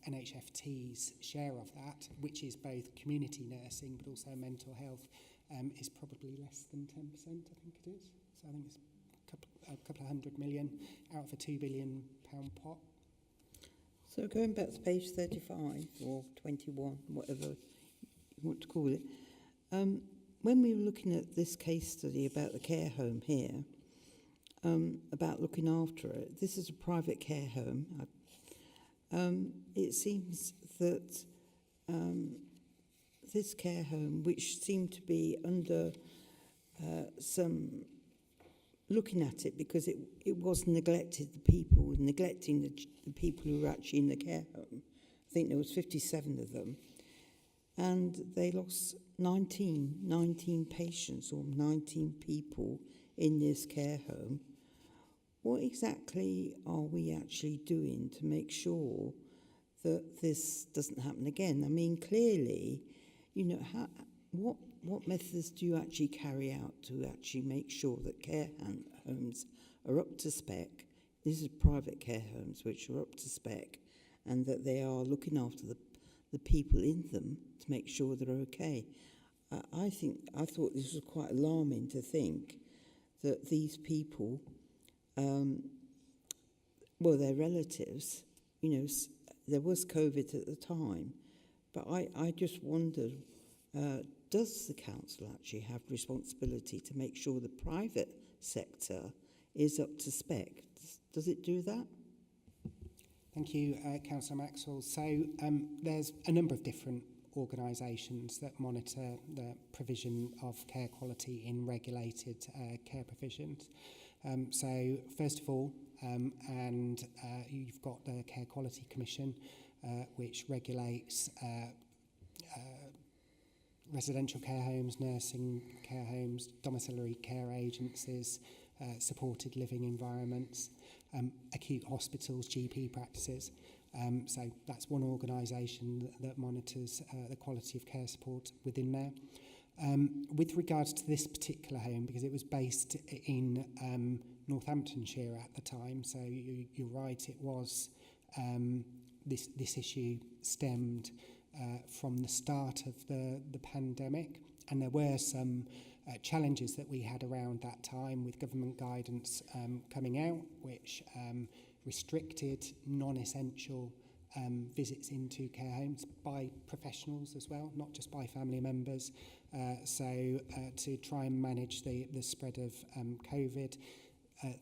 NHFT's share of that, which is both community nursing but also mental health, is probably less than 10%, I think it is. So I think it's a couple of £100 million out of a £2 billion pot. So going back to page 35 or 21, whatever you want to call it, when we were looking at this case study about the care home here, about looking after it, this is a private care home. It seems that this care home, which seemed to be under some looking at it because it was neglecting the people who were actually in the care home. I think there was 57 of them. And they lost 19 patients or 19 people in this care home. What exactly are we actually doing to make sure that this doesn't happen again? I mean, clearly, you know, what methods do you actually carry out to actually make sure that care homes are up to spec? This is private care homes which are up to spec, and that they are looking after the people in them to make sure they're okay. I thought this was quite alarming to think that these people, their relatives, you know, there was COVID at the time, But I just wondered, does the council actually have responsibility to make sure the private sector is up to spec? Does it do that? Thank you, Councillor Maxwell. So there's a number of different organisations that monitor the provision of care quality in regulated care provisions. So first of all, you've got the Care Quality Commission, which regulates residential care homes, nursing care homes, domiciliary care agencies, supported living environments, acute hospitals, GP practices. So that's one organisation that monitors the quality of care support within there. With regards to this particular home, because it was based in Northamptonshire at the time, so you're right, it was this issue stemmed from the start of the pandemic, and there were some challenges that we had around that time with government guidance coming out, which restricted non-essential visits into care homes by professionals as well, not just by family members. So to try and manage the spread of COVID,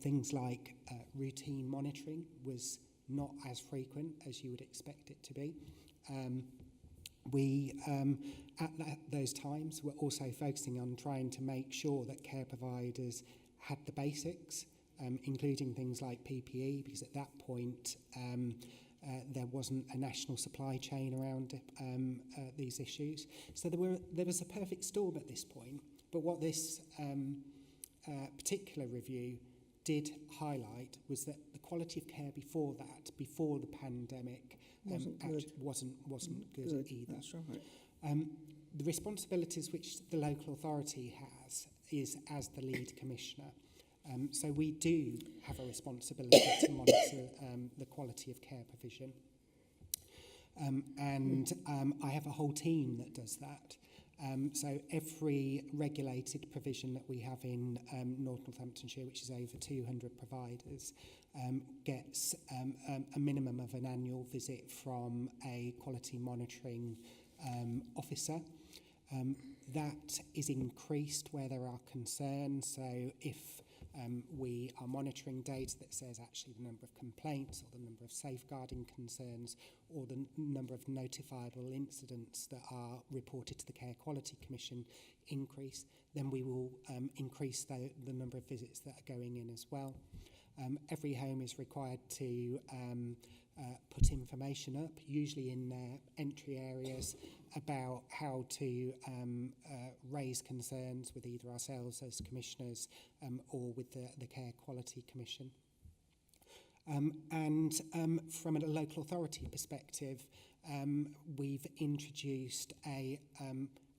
things like routine monitoring was not as frequent as you would expect it to be. We, at those times, were also focusing on trying to make sure that care providers had the basics, including things like PPE, because at that point there wasn't a national supply chain around these issues. So there was a perfect storm at this point. But what this particular review did highlight was that the quality of care before that, before the pandemic, wasn't good either. That's right. The responsibilities which the local authority has is as the lead commissioner. So we do have a responsibility to monitor the quality of care provision. I have a whole team that does that. So every regulated provision that we have in North Northamptonshire, which is over 200 providers, gets a minimum of an annual visit from a quality monitoring officer. That is increased where there are concerns. So if we are monitoring data that says actually the number of complaints or the number of safeguarding concerns or the number of notifiable incidents that are reported to the Care Quality Commission increase, then we will increase the number of visits that are going in as well. Every home is required to put information up, usually in their entry areas, about how to raise concerns with either ourselves as commissioners or with the Care Quality Commission. From a local authority perspective, we've introduced a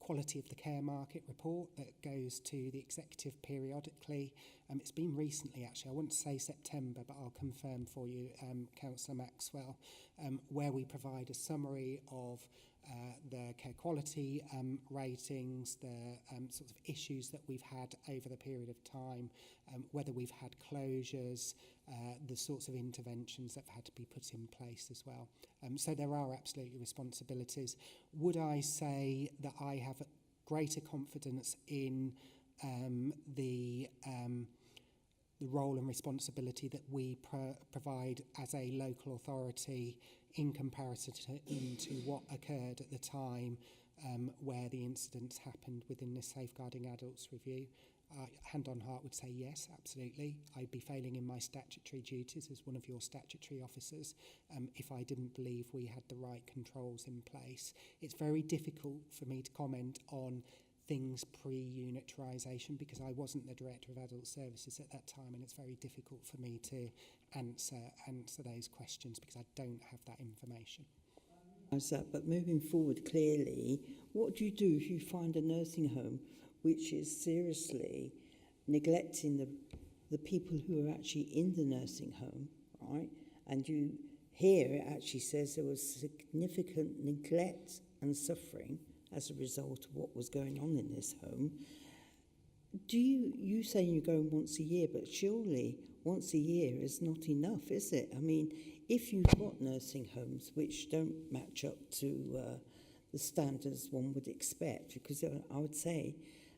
quality of the care market report that goes to the executive periodically. It's been recently, actually. I want to say September, but I'll confirm for you, Councillor Maxwell, where we provide a summary of the care quality ratings, the sorts of issues that we've had over the period of time, whether we've had closures, the sorts of interventions that have had to be put in place as well. So there are absolutely responsibilities. Would I say that I have greater confidence in the role and responsibility that we provide as a local authority in comparison to what occurred at the time where the incidents happened within the Safeguarding Adults Review? Hand on heart would say yes, absolutely. I'd be failing in my statutory duties as one of your statutory officers if I didn't believe we had the right controls in place. It's very difficult for me to comment on things pre-unitarisation because I wasn't the Director of Adult Services at that time, and it's very difficult for me to answer those questions because I don't have that information. But moving forward, clearly, what do you do if you find a nursing home which is seriously neglecting the people who are actually in the nursing home, right? And you hear it actually says there was significant neglect and suffering as a result of what was going on in this home. Do you say you're going once a year, but surely once a year is not enough, is it? I mean, if you've got nursing homes which don't match up to the standards one would expect. Because I would say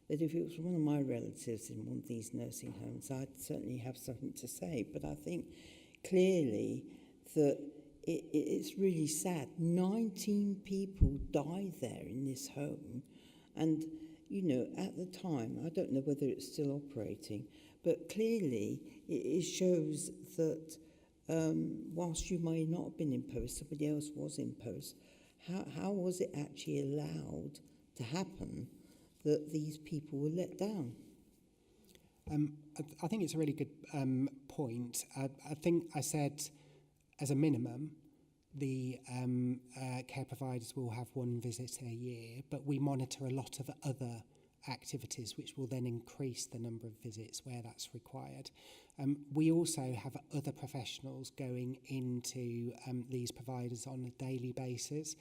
that if it was one of my relatives in one of these nursing homes, I'd certainly have something to say. But I think clearly that it's really sad. 19 people died there in this home. And, you know, at the time, I don't know whether it's still operating, but clearly it shows that whilst you may not have been imposed, somebody else was imposed. How was it actually allowed to happen that these people were let down? I think it's a really good point. I think I said, as a minimum, the care providers will have one visit a year, but we monitor a lot of other activities which will then increase the number of visits where that's required. We also have other professionals going into these providers on a daily basis.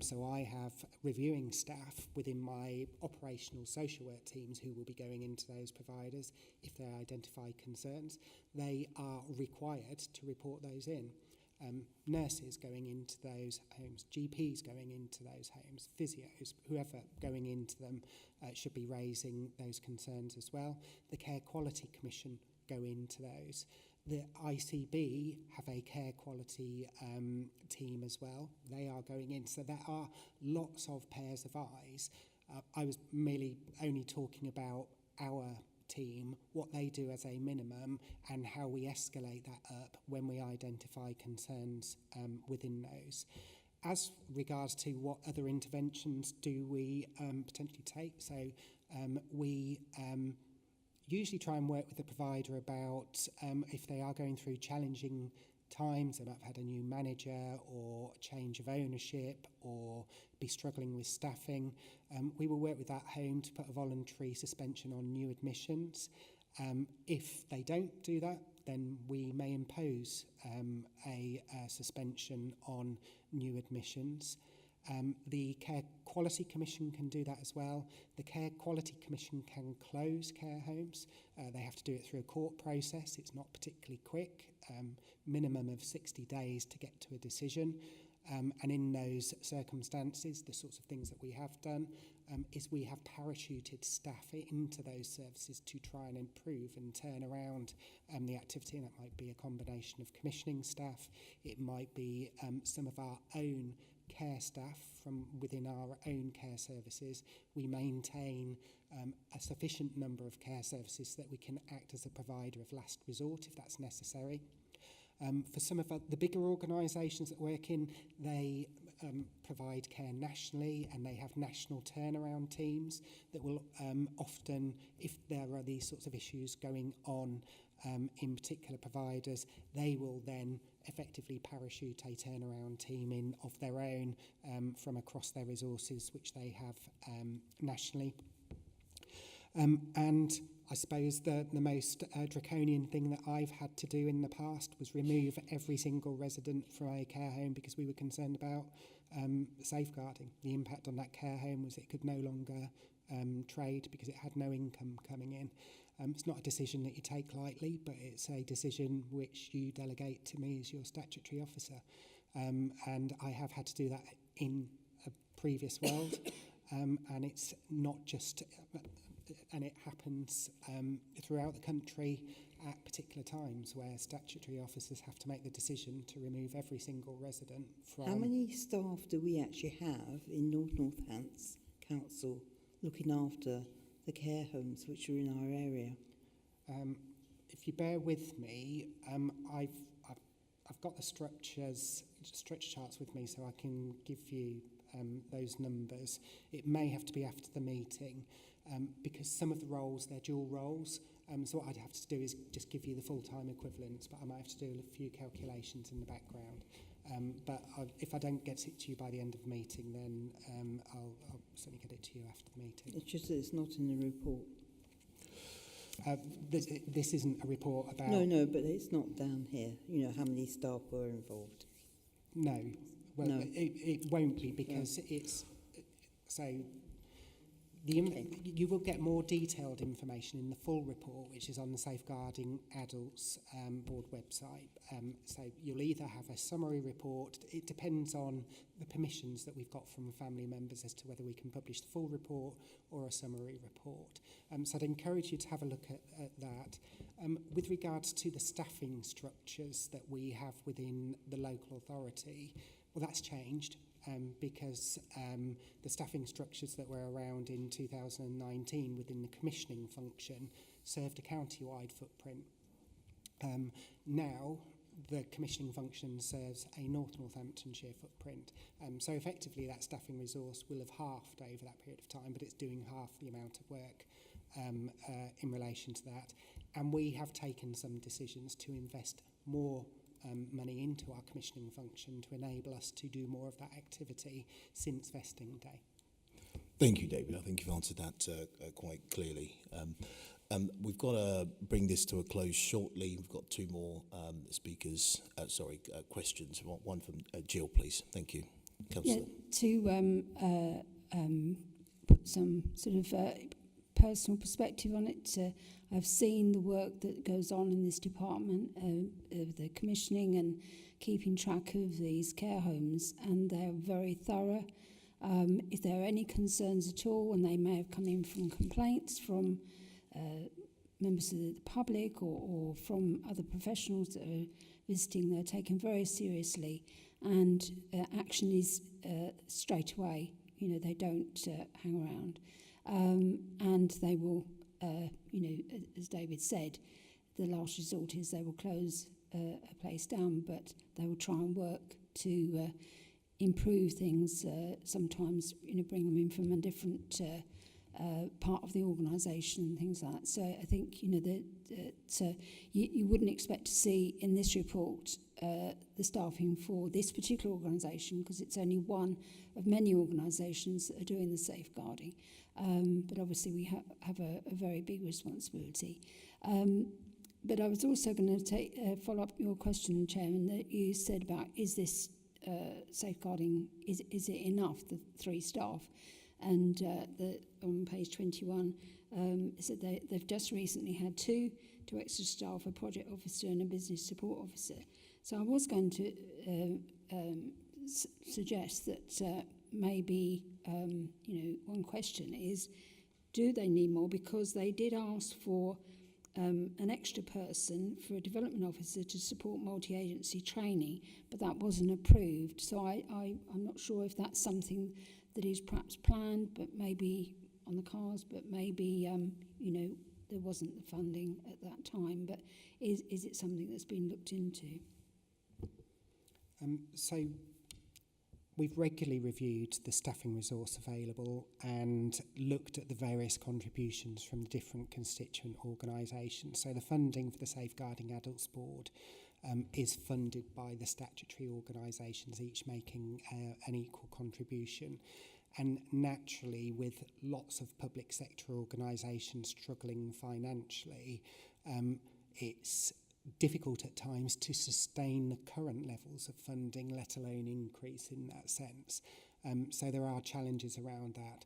So I have reviewing staff within my operational social work teams who will be going into those providers if they identify concerns. They are required to report those in. Nurses going into those homes, GPs going into those homes, physios, whoever going into them should be raising those concerns as well. The Care Quality Commission go into those. The ICB have a care quality team as well. They are going in. So there are lots of pairs of eyes. I was merely only talking about our team, what they do as a minimum, and how we escalate that up when we identify concerns within those. As regards to what other interventions do we potentially take, so we usually try and work with the provider about if they are going through challenging times, they might have had a new manager or change of ownership or be struggling with staffing. We will work with that home to put a voluntary suspension on new admissions. If they don't do that, then we may impose a suspension on new admissions. The Care Quality Commission can do that as well. The Care Quality Commission can close care homes. They have to do it through a court process. It's not particularly quick, minimum of 60 days to get to a decision. And in those circumstances, the sorts of things that we have done is we have parachuted staff into those services to try and improve and turn around the activity. And that might be a combination of commissioning staff. It might be some of our own care staff from within our own care services. We maintain a sufficient number of care services so that we can act as a provider of last resort if that's necessary. For some of the bigger organisations that work in, they provide care nationally, and they have national turnaround teams that will often, if there are these sorts of issues going on in particular providers, they will then effectively parachute a turnaround team in of their own from across their resources, which they have nationally. And I suppose the most draconian thing that I've had to do in the past was remove every single resident from a care home because we were concerned about safeguarding. The impact on that care home was it could no longer trade because it had no income coming in. It's not a decision that you take lightly, but it's a decision which you delegate to me as your statutory officer. And I have had to do that in a previous world. And it's not just... and it happens throughout the country at particular times where statutory officers have to make the decision to remove every single resident from... How many staff do we actually have in Northants Council looking after the care homes which are in our area? If you bear with me, I've got the structure charts with me so I can give you those numbers. It may have to be after the meeting. Because some of the roles, they're dual roles. So what I'd have to do is just give you the full-time equivalents, but I might have to do a few calculations in the background. But if I don't get it to you by the end of the meeting, then I'll certainly get it to you after the meeting. It's just that it's not in the report. This isn't a report about... No, but it's not down here. You know, how many staff were involved? No. Well, No. It won't be because it's... So... You will get more detailed information in the full report, which is on the Safeguarding Adults board website. So you'll either have a summary report. It depends on the permissions that we've got from family members as to whether we can publish the full report or a summary report. So I'd encourage you to have a look at that. With regards to the staffing structures that we have within the local authority, well, that's changed. Because the staffing structures that were around in 2019 within the commissioning function served a county-wide footprint. Now, the commissioning function serves a Northamptonshire footprint. So effectively, that staffing resource will have halved over that period of time, but it's doing half the amount of work in relation to that. And we have taken some decisions to invest more money into our commissioning function to enable us to do more of that activity since vesting day. Thank you, David. I think you've answered that quite clearly. We've got to bring this to a close shortly. We've got two more questions. One from Jill, please. Thank you. Councillor. Yeah, to put some sort of personal perspective on it, I've seen the work that goes on in this department of the commissioning and keeping track of these care homes, and they're very thorough. If there are any concerns at all, and they may have come in from complaints from members of the public or from other professionals that are visiting, they're taken very seriously, and action is straight away. You know, they don't hang around, and they will. As David said, the last resort is they will close a place down, but they will try and work to improve things. Sometimes, bring them in from a different part of the organisation and things like that. So I think, that you wouldn't expect to see in this report the staffing for this particular organisation, because it's only one of many organisations that are doing the safeguarding. But obviously we have a very big responsibility. But I was also going to follow up your question, Chairman, that you said about, is this safeguarding, is it enough, the 3 staff? And on page 21, it said they've just recently had 2 extra staff, a project officer and a business support officer. So I was going to suggest that maybe, one question is, do they need more? Because they did ask for an extra person for a development officer to support multi-agency training, but that wasn't approved. So I'm not sure if that's something that is perhaps planned, but maybe on the cards, but maybe, there wasn't the funding at that time. But is it something that's been looked into? So we've regularly reviewed the staffing resource available and looked at the various contributions from the different constituent organisations. So the funding for the Safeguarding Adults Board is funded by the statutory organisations, each making an equal contribution. And naturally, with lots of public sector organisations struggling financially, it's difficult at times to sustain the current levels of funding, let alone increase in that sense. So there are challenges around that.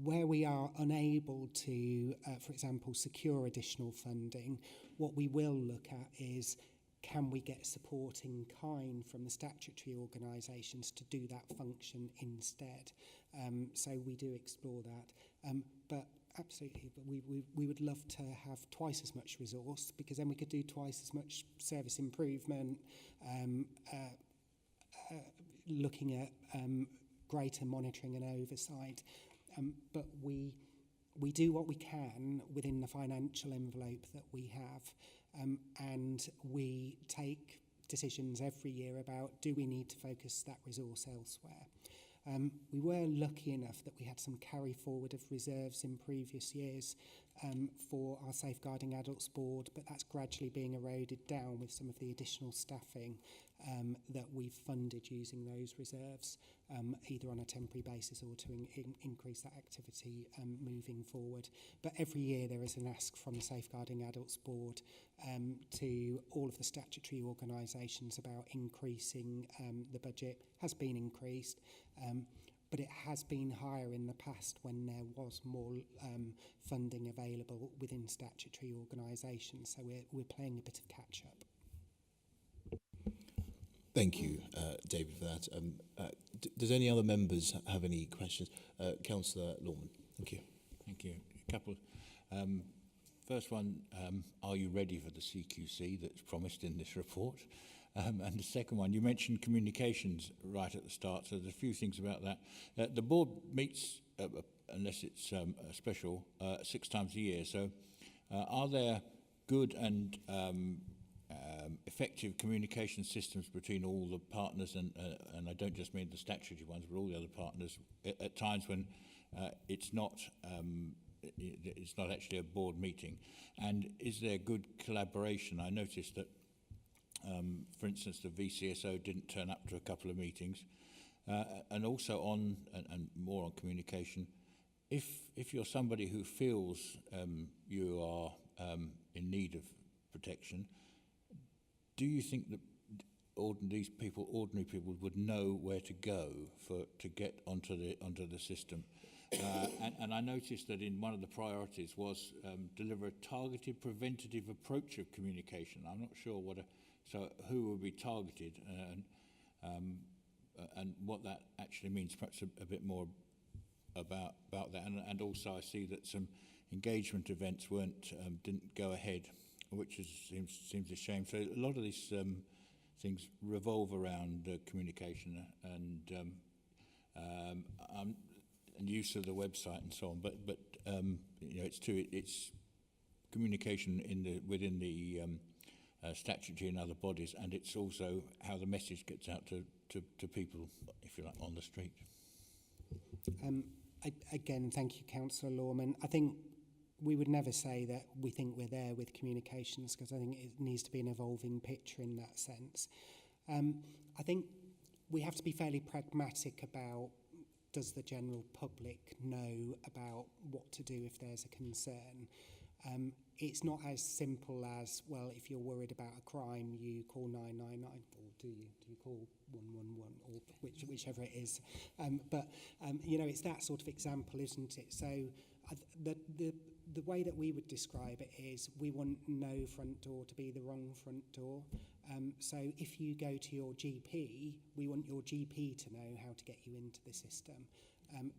Where we are unable to, for example, secure additional funding, what we will look at is, can we get support in kind from the statutory organisations to do that function instead? So we do explore that. But absolutely, but we would love to have twice as much resource, because then we could do twice as much service improvement, looking at greater monitoring and oversight. But we do what we can within the financial envelope that we have, and we take decisions every year about, do we need to focus that resource elsewhere? We were lucky enough that we had some carry forward of reserves in previous years for our Safeguarding Adults Board, but that's gradually being eroded down with some of the additional staffing that we've funded using those reserves, either on a temporary basis or to increase that activity moving forward. But every year there is an ask from the Safeguarding Adults Board to all of the statutory organisations about increasing the budget. Has been increased. but it has been higher in the past when there was more funding available within statutory organisations. So we're playing a bit of catch-up. Thank you, David, for that. Does any other members have any questions? Councillor Lorman, thank you. Thank you. A couple. First one, are you ready for the CQC that's promised in this report? And the second one, you mentioned communications right at the start, so there's a few things about that. The board meets, unless it's special, 6 times a year. So are there good and effective communication systems between all the partners, and I don't just mean the statutory ones, but all the other partners, at times when it's not actually a board meeting? And is there good collaboration? I noticed that, for instance, the VCSO didn't turn up to a couple of meetings. And also on, and more on communication, if you're somebody who feels you are in need of protection, do you think that ordinary people would know where to go to get onto the system? And I noticed that in one of the priorities was deliver a targeted preventative approach of communication. I'm not sure so who will be targeted and what that actually means, perhaps a bit more about that. And also I see that some engagement events didn't go ahead, which seems a shame. So a lot of these things revolve around communication and use of the website and so on. But you know, it's communication within the statutory and other bodies, and it's also how the message gets out to people, if you like, on the street. Again, thank you, Councillor Lorman. I think we would never say that we think we're there with communications, because I think it needs to be an evolving picture in that sense. I think we have to be fairly pragmatic about, does the general public know about what to do if there's a concern? It's not as simple as, well, if you're worried about a crime, you call 999, or do you call 111, or whichever it is. But you know, it's that sort of example, isn't it? So the way that we would describe it is, we want no front door to be the wrong front door. So if you go to your GP, we want your GP to know how to get you into the system.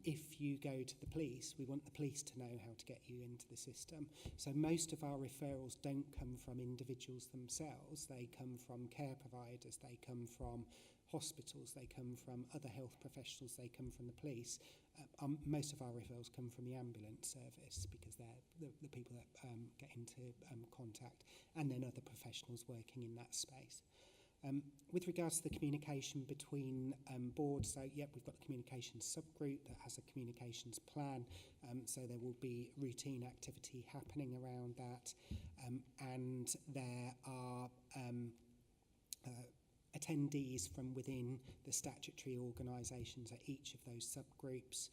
If you go to the police, we want the police to know how to get you into the system. So most of our referrals don't come from individuals themselves. They come from care providers, they come from hospitals, they come from other health professionals, they come from the police. Most of our referrals come from the ambulance service, because they're the people that get into contact, and then other professionals working in that space. With regards to the communication between boards, so yeah, we've got the communications subgroup that has a communications plan, so there will be routine activity happening around that, and there are attendees from within the statutory organisations at each of those subgroups.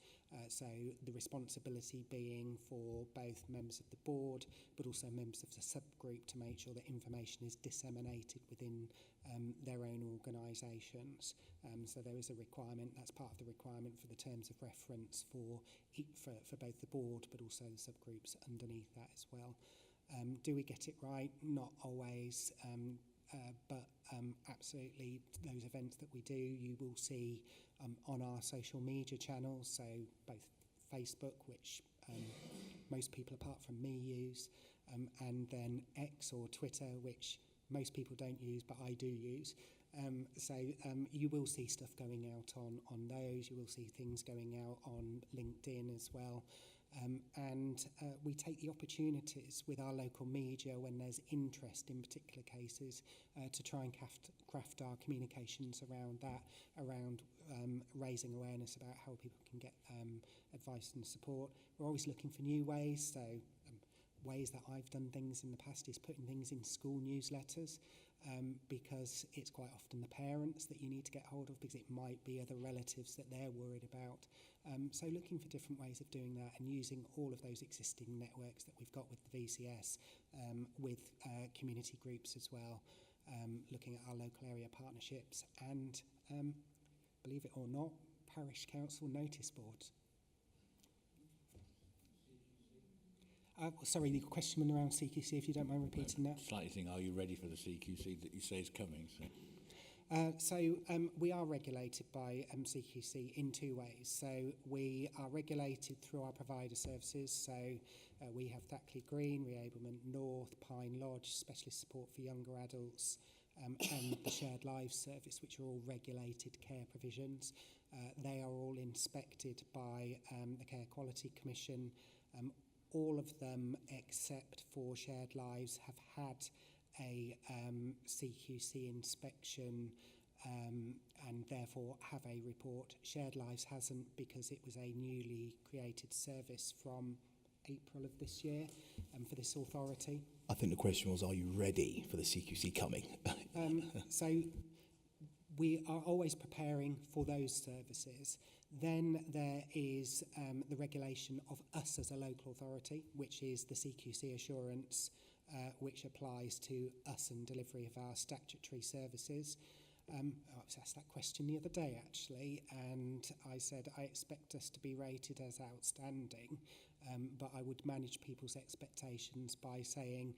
So the responsibility being for both members of the board, but also members of the subgroup, to make sure that information is disseminated within their own organisations. So there is a requirement, that's part of the requirement for the terms of reference for both the board, but also the subgroups underneath that as well. Do we get it right? Not always. But absolutely, those events that we do, you will see on our social media channels, so both Facebook, which most people apart from me use, and then X or Twitter, which most people don't use, but I do use. So you will see stuff going out on those, you will see things going out on LinkedIn as well. And we take the opportunities with our local media when there's interest in particular cases to try and craft our communications around that, around raising awareness about how people can get advice and support. We're always looking for new ways, so ways that I've done things in the past is putting things in school newsletters, because it's quite often the parents that you need to get hold of, because it might be other relatives that they're worried about. So looking for different ways of doing that, and using all of those existing networks that we've got with the VCS, with community groups as well, looking at our local area partnerships, and believe it or not, Parish Council Notice Board. Sorry, the question around CQC, if you don't mind repeating that. Slightly thing, are you ready for the CQC that you say is coming? We are regulated by CQC in two ways. So we are regulated through our provider services. So we have Thackley Green, Reablement North, Pine Lodge, specialist support for younger adults, and the Shared Lives Service, which are all regulated care provisions. They are all inspected by the Care Quality Commission. All of them, except for Shared Lives, have had a CQC inspection and therefore have a report. Shared Lives hasn't, because it was a newly created service from April of this year for this authority. I think the question was, are you ready for the CQC coming? So we are always preparing for those services. Then there is the regulation of us as a local authority, which is the CQC assurance, which applies to us and delivery of our statutory services. I was asked that question the other day, actually, and I said I expect us to be rated as outstanding, but I would manage people's expectations by saying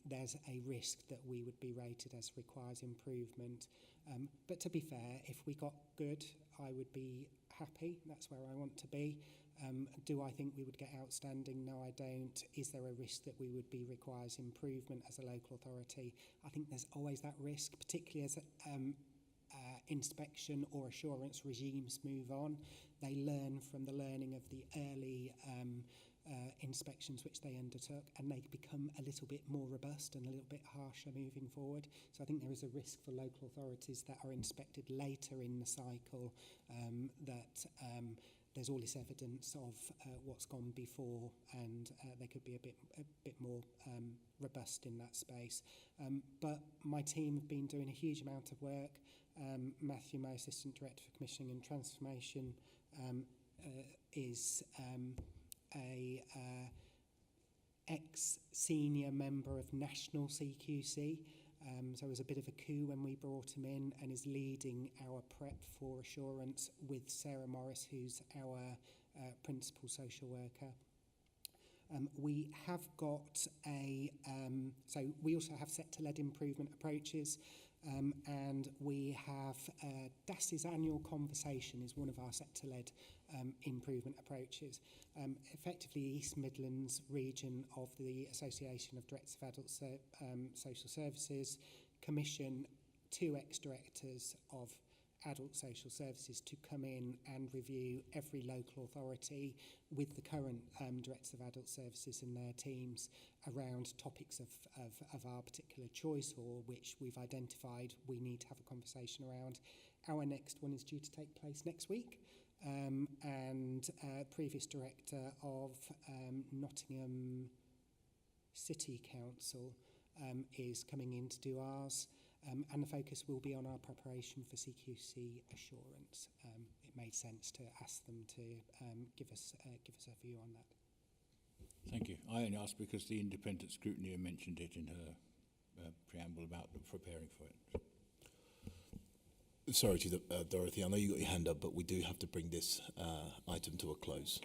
there's a risk that we would be rated as requires improvement. But to be fair, if we got good, I would be happy. That's where I want to be. Do I think we would get outstanding? No, I don't. Is there a risk that we would be requires improvement as a local authority? I think there's always that risk, particularly as inspection or assurance regimes move on. They learn from the learning of the early inspections which they undertook, and they become a little bit more robust and a little bit harsher moving forward. So I think there is a risk for local authorities that are inspected later in the cycle that there's all this evidence of what's gone before, and they could be a bit more robust in that space. But my team have been doing a huge amount of work. Matthew, my Assistant Director for Commissioning and Transformation, is a ex-senior member of National CQC. So it was a bit of a coup when we brought him in, and is leading our prep for assurance with Sarah Morris, who's our principal social worker. We have got so we also have sector-led improvement approaches, and we have DAS's annual conversation is one of our sector-led improvement approaches. Effectively, East Midlands region of the Association of Directors of Adult Social Services commission 2 ex-directors of adult social services to come in and review every local authority with the current directors of adult services and their teams around topics of our particular choice, or which we've identified we need to have a conversation around. Our next one is due to take place next week, and previous director of Nottingham City Council is coming in to do ours. And the focus will be on our preparation for CQC assurance. It made sense to ask them to give us a view on that. Thank you. I only asked because the independent scrutiny mentioned it in her preamble about preparing for it. Sorry to Dorothy, I know you got your hand up, but we do have to bring this item to a close.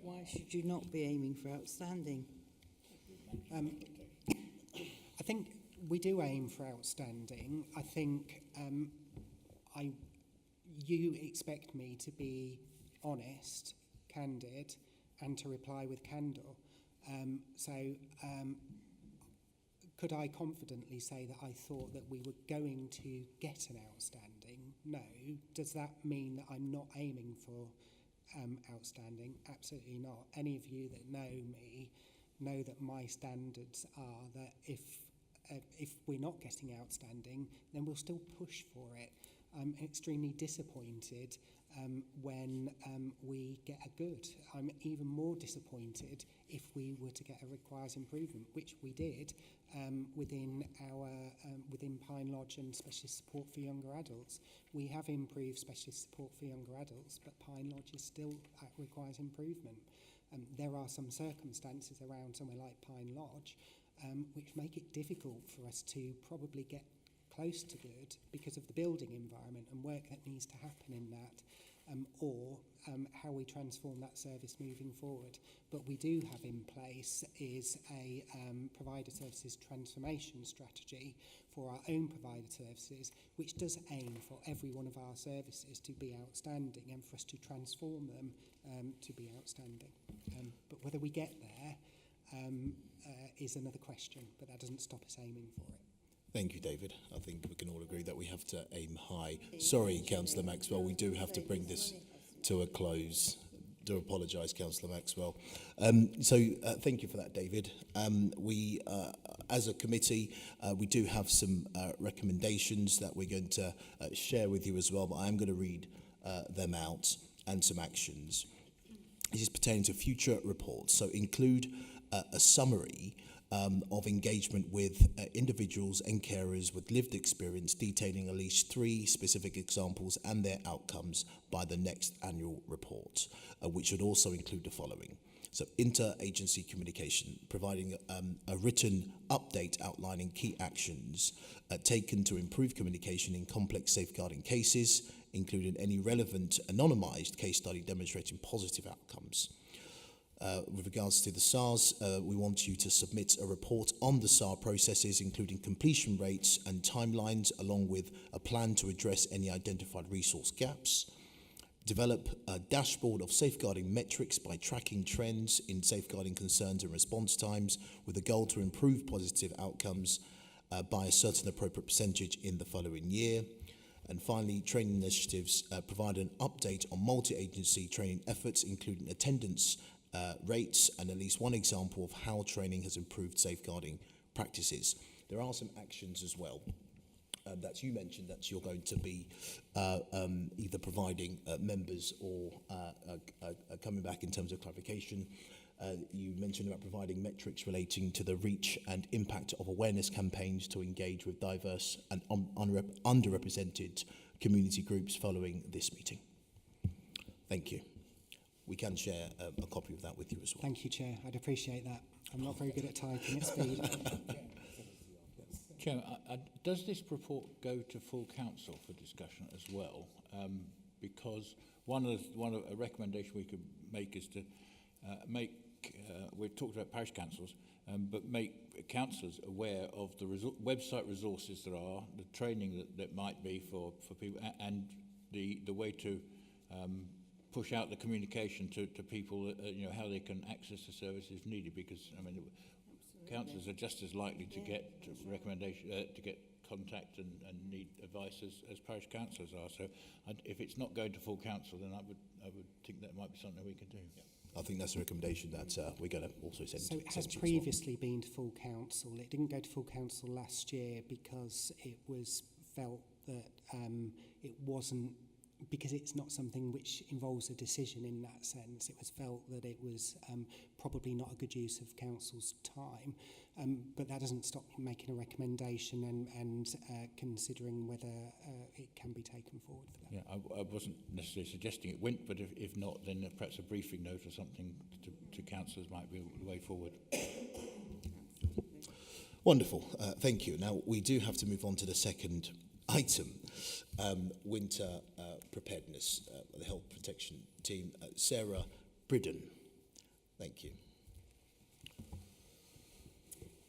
Why should you not be aiming for outstanding? I think we do aim for outstanding. I think you expect me to be honest, candid, and to reply with candour. Could I confidently say that I thought that we were going to get an outstanding? No. Does that mean that I'm not aiming for outstanding? Absolutely not. Any of you that know me know that my standards are that if we're not getting outstanding, then we'll still push for it. I'm extremely disappointed when we get a good. I'm even more disappointed if we were to get a requires improvement, which we did within Pine Lodge and specialist support for younger adults. We have improved specialist support for younger adults, but Pine Lodge is still requires improvement. There are some circumstances around somewhere like Pine Lodge which make it difficult for us to probably get close to good because of the building environment and work that needs to happen in that, or how we transform that service moving forward. But we do have in place is a provider services transformation strategy for our own provider services, which does aim for every one of our services to be outstanding and for us to transform them to be outstanding. But whether we get there is another question, but that doesn't stop us aiming for it. Thank you, David. I think we can all agree that we have to aim high. Sorry, Councillor Maxwell, we do have to bring this to a close. Do apologise, Councillor Maxwell. Thank you for that, David. We, as a committee, we do have some recommendations that we're going to share with you as well, but I'm going to read them out and some actions. This is pertaining to future reports, so include a summary of engagement with individuals and carers with lived experience, detailing at least 3 specific examples and their outcomes by the next annual report, which should also include the following. So inter-agency communication, providing a written update outlining key actions taken to improve communication in complex safeguarding cases, including any relevant anonymised case study demonstrating positive outcomes. With regards to the SARS, we want you to submit a report on the SAR processes, including completion rates and timelines, along with a plan to address any identified resource gaps. Develop a dashboard of safeguarding metrics by tracking trends in safeguarding concerns and response times, with a goal to improve positive outcomes by a certain appropriate percentage in the following year. And finally, training initiatives, provide an update on multi-agency training efforts, including attendance rates and at least one example of how training has improved safeguarding practices. There are some actions as well that you mentioned that you're going to be either providing members or coming back in terms of clarification. You mentioned about providing metrics relating to the reach and impact of awareness campaigns to engage with diverse and underrepresented community groups following this meeting. Thank you. We can share a copy of that with you as well. Thank you, Chair. I'd appreciate that. I'm not very good at typing at speed. Chairman, does this report go to full council for discussion as well? Because one of a recommendation we could make is to we've talked about parish councils, but make councillors aware of the website resources there are, the training that might be for people, and the way to push out the communication to people, how they can access the service if needed, because, I mean, councillors are just as likely to get recommendation, to get contact and need advice as parish councillors are. So if it's not going to full council, then I would think that might be something we can do. Yeah. I think that's a recommendation that we're going to also send. So it has previously been to full council. It didn't go to full council last year because it was felt that it wasn't, because it's not something which involves a decision in that sense. It was felt that it was probably not a good use of council's time, but that doesn't stop me making a recommendation and considering whether it can be taken forward for that. Yeah, I wasn't necessarily suggesting it went, but if not, then perhaps a briefing note or something to councillors might be the way forward. Wonderful, thank you. Now, we do have to move on to the second item, winter preparedness, the health protection team. Sarah Bridden, thank you.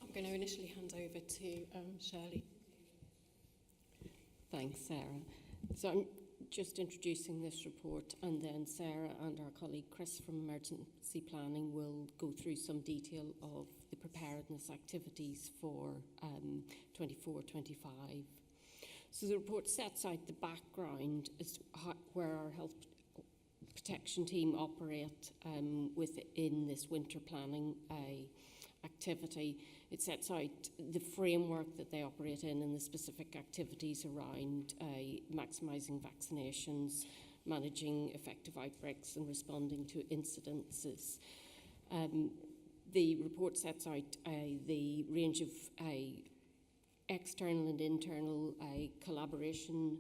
I'm going to initially hand over to Shirley. Thanks, Sarah. So I'm just introducing this report, and then Sarah and our colleague Chris from Emergency Planning will go through some detail of the preparedness activities for 24-25. So the report sets out the background as to where our health protection team operate within this winter planning activity. It sets out the framework that they operate in and the specific activities around maximising vaccinations, managing effective outbreaks and responding to incidences. The report sets out the range of external and internal collaboration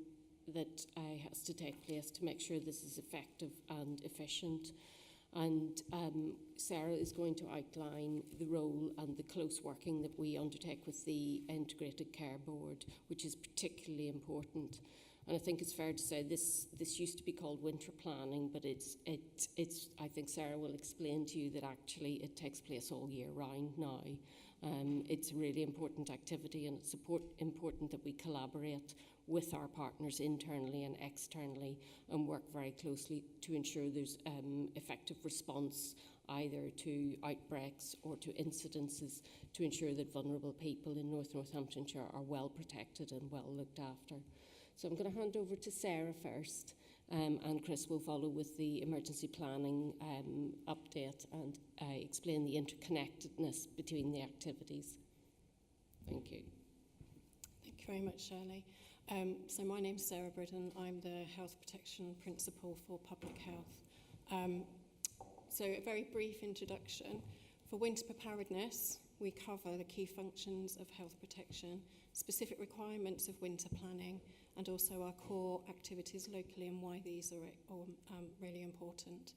that has to take place to make sure this is effective and efficient. And Sarah is going to outline the role and the close working that we undertake with the Integrated Care Board, which is particularly important. And I think it's fair to say this used to be called winter planning, but it's I think Sarah will explain to you that actually it takes place all year round now. It's a really important activity, and it's important that we collaborate with our partners internally and externally and work very closely to ensure there's effective response either to outbreaks or to incidences, to ensure that vulnerable people in North Northamptonshire are well protected and well looked after. So I'm going to hand over to Sarah first, and Chris will follow with the emergency planning update and explain the interconnectedness between the activities. Thank you. Thank you very much, Shirley. So my name's Sarah Bridden. I'm the Health Protection Principal for Public Health. So a very brief introduction. For winter preparedness, we cover the key functions of health protection, specific requirements of winter planning, and also our core activities locally and why these are really important.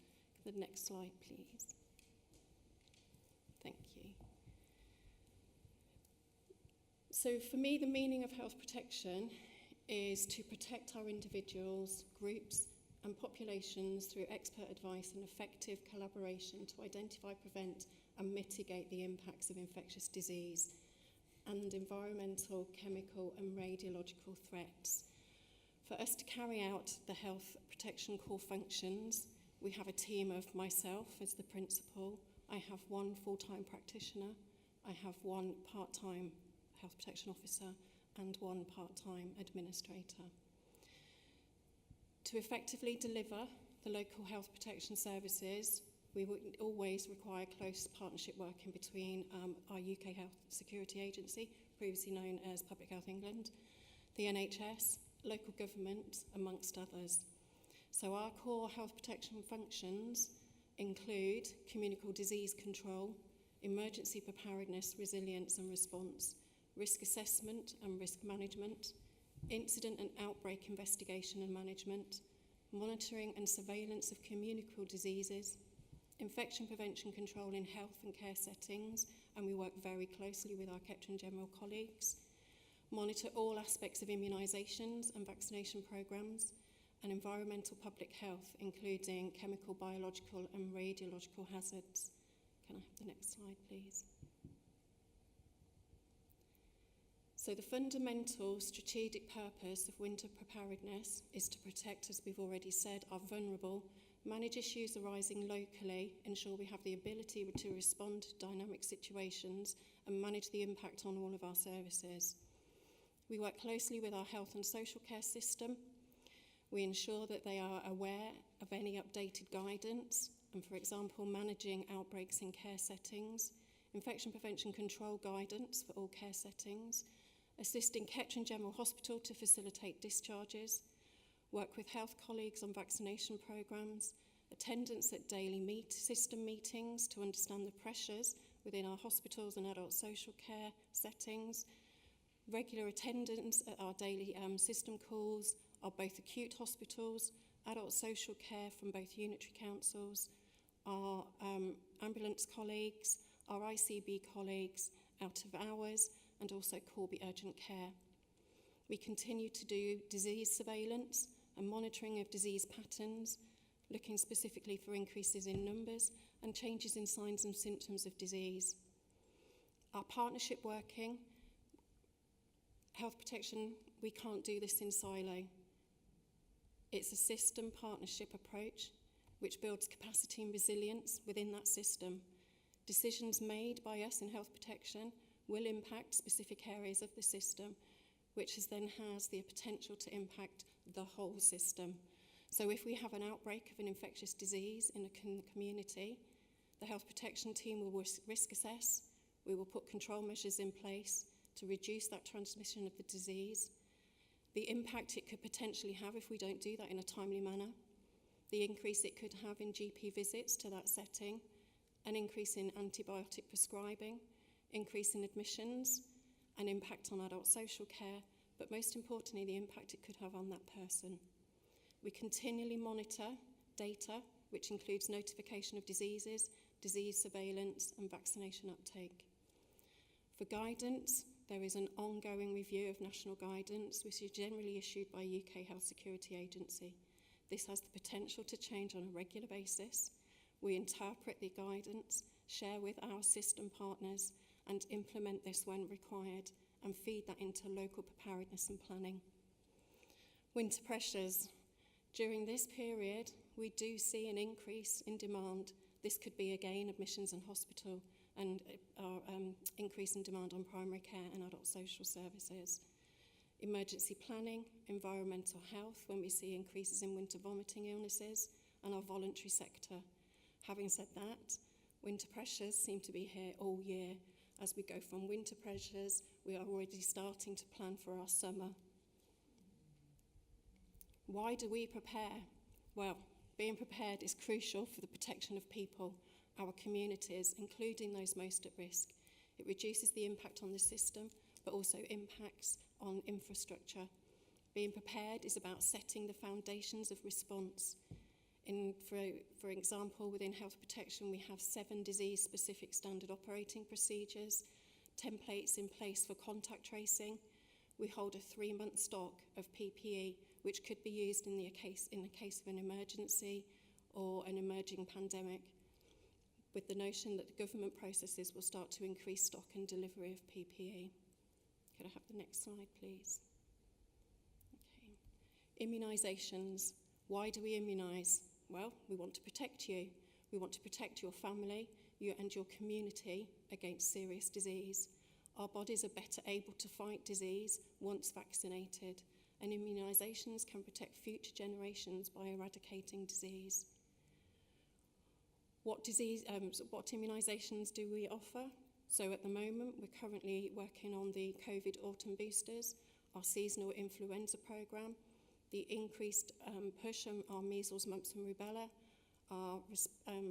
The next slide, please. Thank you. So for me, the meaning of health protection is to protect our individuals, groups, and populations through expert advice and effective collaboration to identify, prevent, and mitigate the impacts of infectious disease and environmental, chemical, and radiological threats. For us to carry out the health protection core functions, we have a team of myself as the principal. I have one full-time practitioner. I have one part-time health protection officer and one part-time administrator. To effectively deliver the local health protection services, we would always require close partnership working between our UK Health Security Agency, previously known as Public Health England, the NHS, local government, amongst others. So our core health protection functions include communicable disease control, emergency preparedness, resilience and response, risk assessment and risk management, incident and outbreak investigation and management, monitoring and surveillance of communicable diseases, infection prevention control in health and care settings, and we work very closely with our Captain General colleagues, monitor all aspects of immunisations and vaccination programmes, and environmental public health, including chemical, biological and radiological hazards. Can I have the next slide, please? So the fundamental strategic purpose of winter preparedness is to protect, as we've already said, our vulnerable, manage issues arising locally, ensure we have the ability to respond to dynamic situations and manage the impact on all of our services. We work closely with our health and social care system. We ensure that they are aware of any updated guidance and, for example, managing outbreaks in care settings, infection prevention control guidance for all care settings, assisting Kettering General Hospital to facilitate discharges, work with health colleagues on vaccination programmes, attendance at daily system meetings to understand the pressures within our hospitals and adult social care settings, regular attendance at our daily system calls, our both acute hospitals, adult social care from both unitary councils, our ambulance colleagues, our ICB colleagues, out of hours, and also Corby Urgent Care. We continue to do disease surveillance and monitoring of disease patterns, looking specifically for increases in numbers and changes in signs and symptoms of disease. Our partnership working, health protection, we can't do this in silo. It's a system partnership approach which builds capacity and resilience within that system. Decisions made by us in health protection will impact specific areas of the system, which then has the potential to impact the whole system. So if we have an outbreak of an infectious disease in a community, the health protection team will risk assess. We will put control measures in place to reduce that transmission of the disease, the impact it could potentially have if we don't do that in a timely manner, the increase it could have in GP visits to that setting, an increase in antibiotic prescribing, increase in admissions, an impact on adult social care, but most importantly, the impact it could have on that person. We continually monitor data which includes notification of diseases, disease surveillance and vaccination uptake. For guidance, there is an ongoing review of national guidance, which is generally issued by UK Health Security Agency. This has the potential to change on a regular basis. We interpret the guidance, share with our system partners, and implement this when required, and feed that into local preparedness and planning. Winter pressures. During this period, we do see an increase in demand. This could be, again, admissions in hospital and increase in demand on primary care and adult social services. Emergency planning, environmental health, when we see increases in winter vomiting illnesses, and our voluntary sector. Having said that, winter pressures seem to be here all year. As we go from winter pressures, we are already starting to plan for our summer. Why do we prepare? Well, being prepared is crucial for the protection of people, our communities, including those most at risk. It reduces the impact on the system, but also impacts on infrastructure. Being prepared is about setting the foundations of response. For example, within health protection, we have 7 disease-specific standard operating procedures, templates in place for contact tracing. We hold a 3-month stock of PPE, which could be used in the case of an emergency or an emerging pandemic, with the notion that the government processes will start to increase stock and delivery of PPE. Could I have the next slide, please? Okay. Immunisations. Why do we immunise? Well, we want to protect you. We want to protect your family and your community against serious disease. Our bodies are better able to fight disease once vaccinated, and immunisations can protect future generations by eradicating disease. What immunisations do we offer? So at the moment, we're currently working on the COVID autumn boosters, our seasonal influenza programme, the increased push on our measles, mumps and rubella, our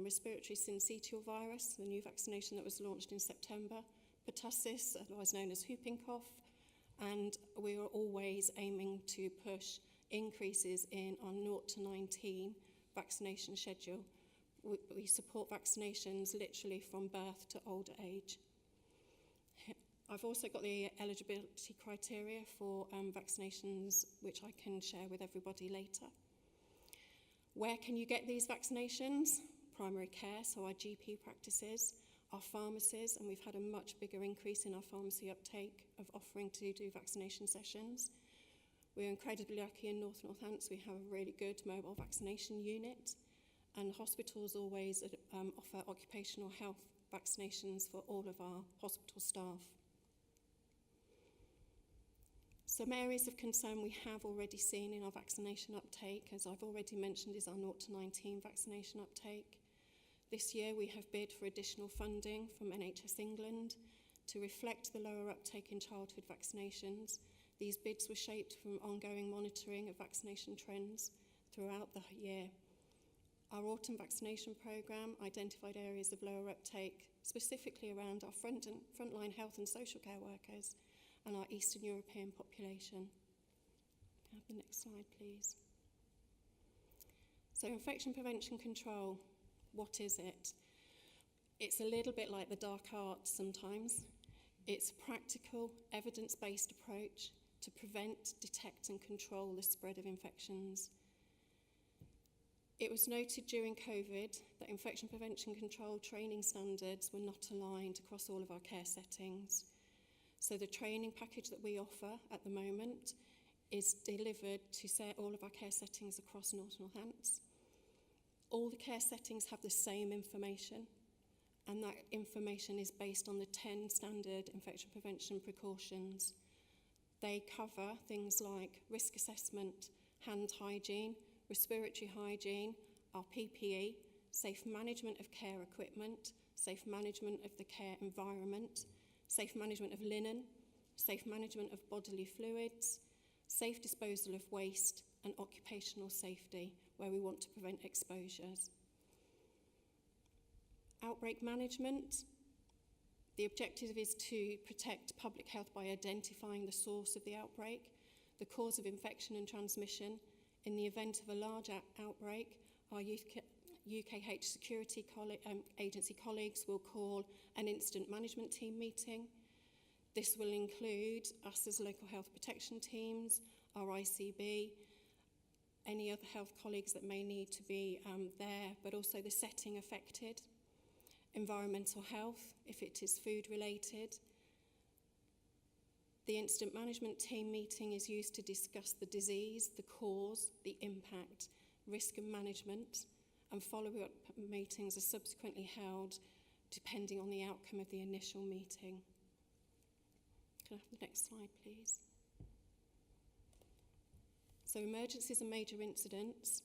respiratory syncytial virus, the new vaccination that was launched in September, pertussis, otherwise known as whooping cough, and we are always aiming to push increases in our 0 to 19 vaccination schedule. We support vaccinations literally from birth to older age. I've also got the eligibility criteria for vaccinations, which I can share with everybody later. Where can you get these vaccinations? Primary care, so our GP practices, our pharmacies, and we've had a much bigger increase in our pharmacy uptake of offering to do vaccination sessions. We're incredibly lucky in Northants. We have a really good mobile vaccination unit, and hospitals always offer occupational health vaccinations for all of our hospital staff. Some areas of concern we have already seen in our vaccination uptake, as I've already mentioned, is our 0 to 19 vaccination uptake. This year we have bid for additional funding from NHS England to reflect the lower uptake in childhood vaccinations. These bids were shaped from ongoing monitoring of vaccination trends throughout the year. Our autumn vaccination programme identified areas of lower uptake, specifically around our frontline health and social care workers and our Eastern European population. Can I have the next slide, please? So infection prevention control, what is it? It's a little bit like the dark arts sometimes. It's a practical, evidence-based approach to prevent, detect and control the spread of infections. It was noted during COVID that infection prevention control training standards were not aligned across all of our care settings. So the training package that we offer at the moment is delivered to all of our care settings across Northants. All the care settings have the same information, and that information is based on the 10 standard infection prevention precautions. They cover things like risk assessment, hand hygiene, respiratory hygiene, our PPE, safe management of care equipment, safe management of the care environment, safe management of linen, safe management of bodily fluids, safe disposal of waste, and occupational safety, where we want to prevent exposures. Outbreak management. The objective is to protect public health by identifying the source of the outbreak, the cause of infection and transmission. In the event of a large outbreak, our UKH Security Agency colleagues will call an incident management team meeting. This will include us as local health protection teams, our ICB, any other health colleagues that may need to be there, but also the setting affected, environmental health, if it is food related. The incident management team meeting is used to discuss the disease, the cause, the impact, risk and management, and follow-up meetings are subsequently held depending on the outcome of the initial meeting. Can I have the next slide, please? So emergencies and major incidents.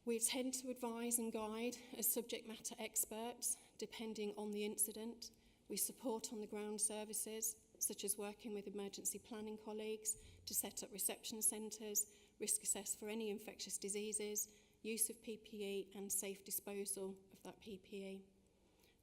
We tend to advise and guide as subject matter experts, depending on the incident. We support on the ground services, such as working with emergency planning colleagues to set up reception centres, risk assess for any infectious diseases, use of PPE and safe disposal of that PPE.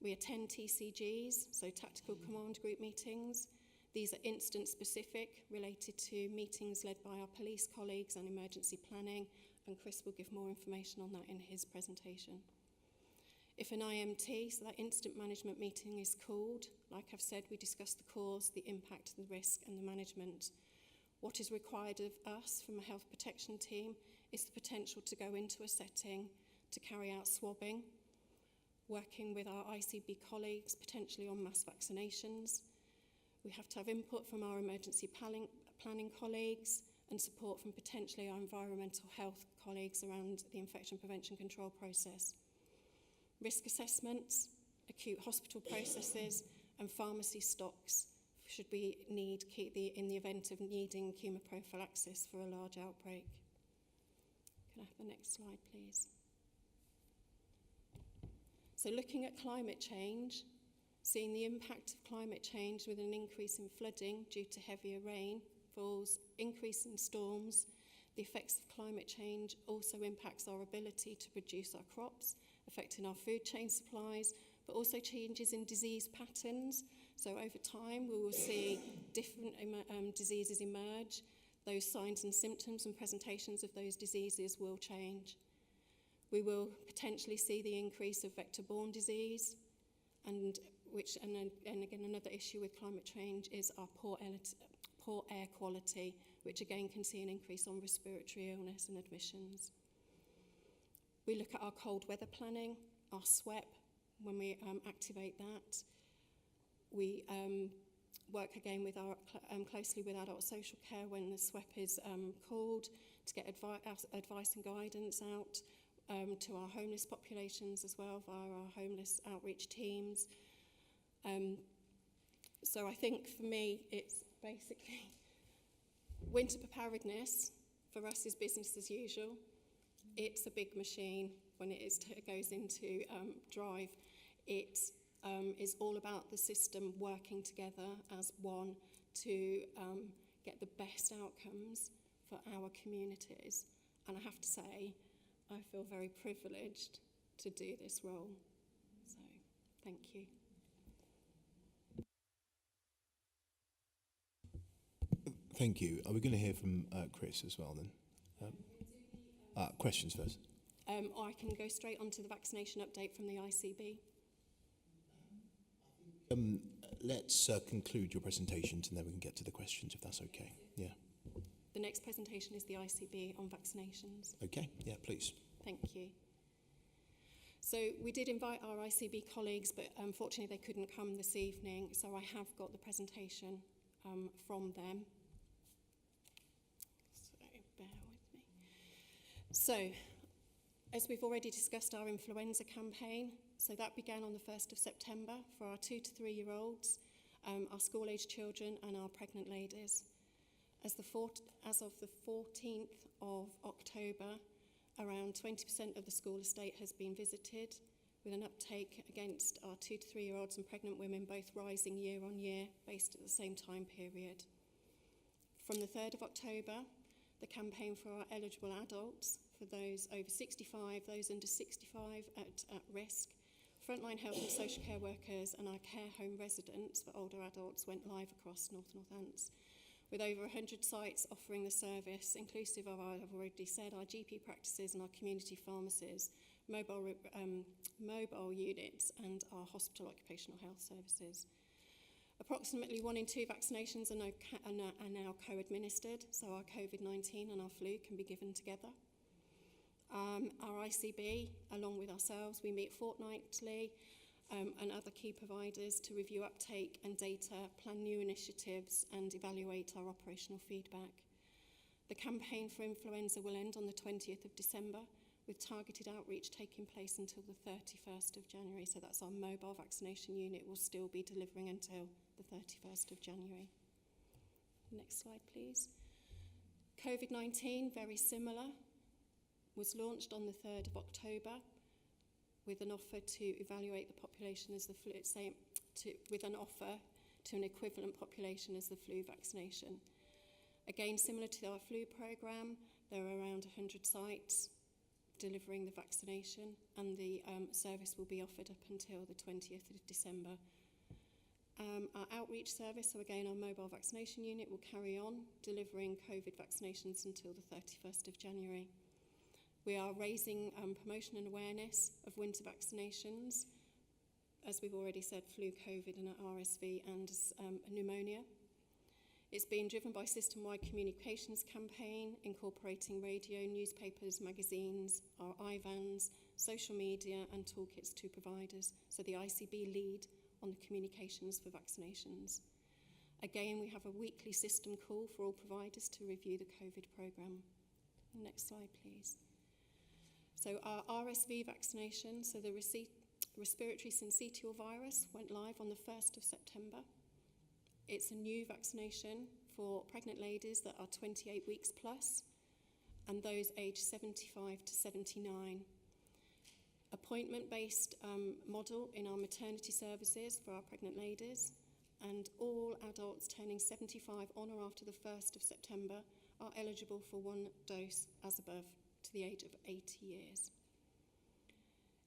We attend TCGs, so Tactical Command Group meetings. These are incident specific, related to meetings led by our police colleagues and emergency planning, and Chris will give more information on that in his presentation. If an IMT, so that incident management meeting, is called, like I've said, we discuss the cause, the impact, the risk and the management. What is required of us from a health protection team is the potential to go into a setting to carry out swabbing, working with our ICB colleagues, potentially on mass vaccinations. We have to have input from our emergency planning colleagues and support from potentially our environmental health colleagues around the infection prevention control process. Risk assessments, acute hospital processes and pharmacy stocks should we need in the event of needing chemoprophylaxis for a large outbreak. Can I have the next slide, please? So looking at climate change, seeing the impact of climate change with an increase in flooding due to heavier rainfalls, increase in storms, the effects of climate change also impacts our ability to produce our crops, affecting our food chain supplies, but also changes in disease patterns. So over time, we will see different diseases emerge. Those signs and symptoms and presentations of those diseases will change. We will potentially see the increase of vector-borne disease, and again, another issue with climate change is our poor air quality, which again can see an increase on respiratory illness and admissions. We look at our cold weather planning, our SWEP, when we activate that. We work again with closely with adult social care when the SWEP is called to get advice and guidance out to our homeless populations as well via our homeless outreach teams. So I think for me it's basically winter preparedness for us is business as usual. It's a big machine when it goes into drive. It is all about the system working together as one to get the best outcomes for our communities. And I have to say, I feel very privileged to do this role. So, thank you. Thank you. Are we going to hear from Chris as well then? Questions first. I can go straight on to the vaccination update from the ICB. Let's conclude your presentations and then we can get to the questions if that's okay. Yeah. The next presentation is the ICB on vaccinations. Okay. Yeah, please. Thank you. So we did invite our ICB colleagues, but unfortunately they couldn't come this evening, so I have got the presentation from them. So bear with me. So, as we've already discussed our influenza campaign, so that began on the 1st of September for our 2 to 3 year olds, our school-aged children and our pregnant ladies. As of the 14th of October, around 20% of the school estate has been visited, with an uptake against our 2 to 3 year olds and pregnant women both rising year on year based at the same time period. From the 3rd of October, the campaign for our eligible adults, for those over 65, those under 65 at risk, frontline health and social care workers and our care home residents for older adults went live across North Northants, with over 100 sites offering the service, inclusive of, I've already said, our GP practices and our community pharmacies mobile units and our hospital occupational health services. Approximately 1 in 2 vaccinations are now co-administered, so our COVID-19 and our flu can be given together. Our ICB, along with ourselves, we meet fortnightly and other key providers to review uptake and data, plan new initiatives and evaluate our operational feedback. The campaign for influenza will end on the 20th of December, with targeted outreach taking place until the 31st of January. So that's our mobile vaccination unit will still be delivering until the 31st of January. Next slide, please. COVID-19, very similar, was launched on the 3rd of October with an offer to evaluate the population as the flu, with an offer to an equivalent population as the flu vaccination. Again, similar to our flu programme, there are around 100 sites delivering the vaccination, and the service will be offered up until the 20th of December. Our outreach service, so again our mobile vaccination unit, will carry on delivering COVID vaccinations until the 31st of January. We are raising promotion and awareness of winter vaccinations, as we've already said, flu, COVID and RSV and pneumonia. It's being driven by system-wide communications campaign, incorporating radio, newspapers, magazines, our IVANs, social media and toolkits to providers. So the ICB lead on the communications for vaccinations. Again, we have a weekly system call for all providers to review the COVID programme. Next slide, please. So our RSV vaccination, so the respiratory syncytial virus, went live on the 1st of September. It's a new vaccination for pregnant ladies that are 28 weeks plus and those aged 75 to 79. Appointment-based model in our maternity services for our pregnant ladies, and all adults turning 75 on or after the 1st of September are eligible for 1 dose as above to the age of 80 years.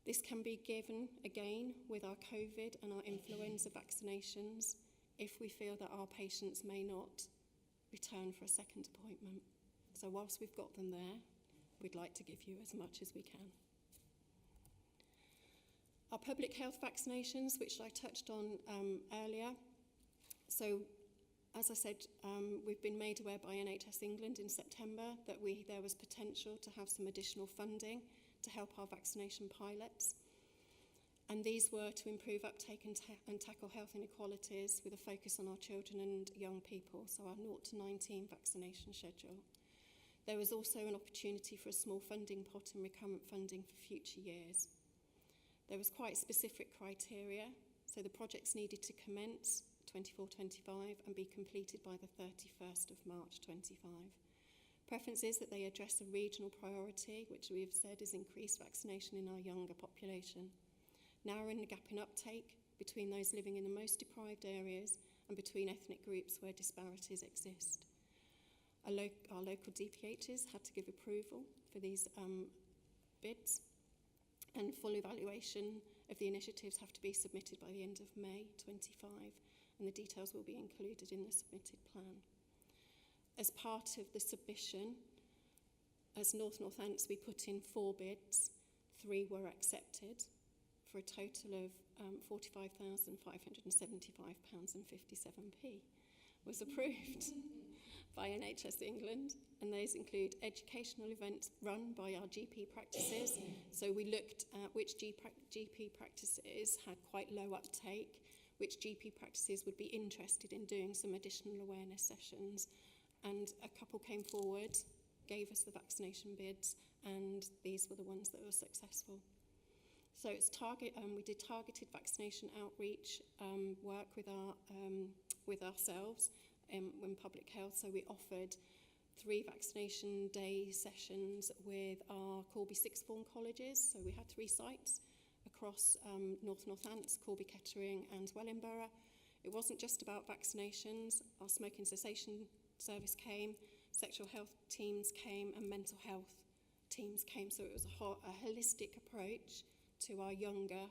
This can be given again with our COVID and our influenza vaccinations if we feel that our patients may not return for a second appointment. So whilst we've got them there, we'd like to give you as much as we can. Our public health vaccinations, which I touched on earlier. So, as I said, we've been made aware by NHS England in September that there was potential to have some additional funding to help our vaccination pilots. And these were to improve uptake and tackle health inequalities with a focus on our children and young people, so our 0 to 19 vaccination schedule. There was also an opportunity for a small funding pot and recurrent funding for future years. There was quite specific criteria, so the projects needed to commence 24-25 and be completed by the 31st of March 25. Preference is that they address a regional priority, which we have said is increased vaccination in our younger population, narrowing the gap in uptake between those living in the most deprived areas and between ethnic groups where disparities exist. Our local DPHs had to give approval for these bids, and full evaluation of the initiatives have to be submitted by the end of May 25, and the details will be included in the submitted plan. As part of the submission, as North Northants, we put in 4 bids, 3 were accepted, for a total of £45,575.57 was approved by NHS England, and those include educational events run by our GP practices. So we looked at which GP practices had quite low uptake, which GP practices would be interested in doing some additional awareness sessions, and a couple came forward, gave us the vaccination bids, and these were the ones that were successful. So it's we did targeted vaccination outreach work with ourselves in public health. So we offered 3 vaccination day sessions with our Corby sixth form colleges. So we had 3 sites across North Northants, Corby, Kettering and Wellingborough. It wasn't just about vaccinations. Our smoking cessation service came, sexual health teams came and mental health teams came. So it was a holistic approach to our younger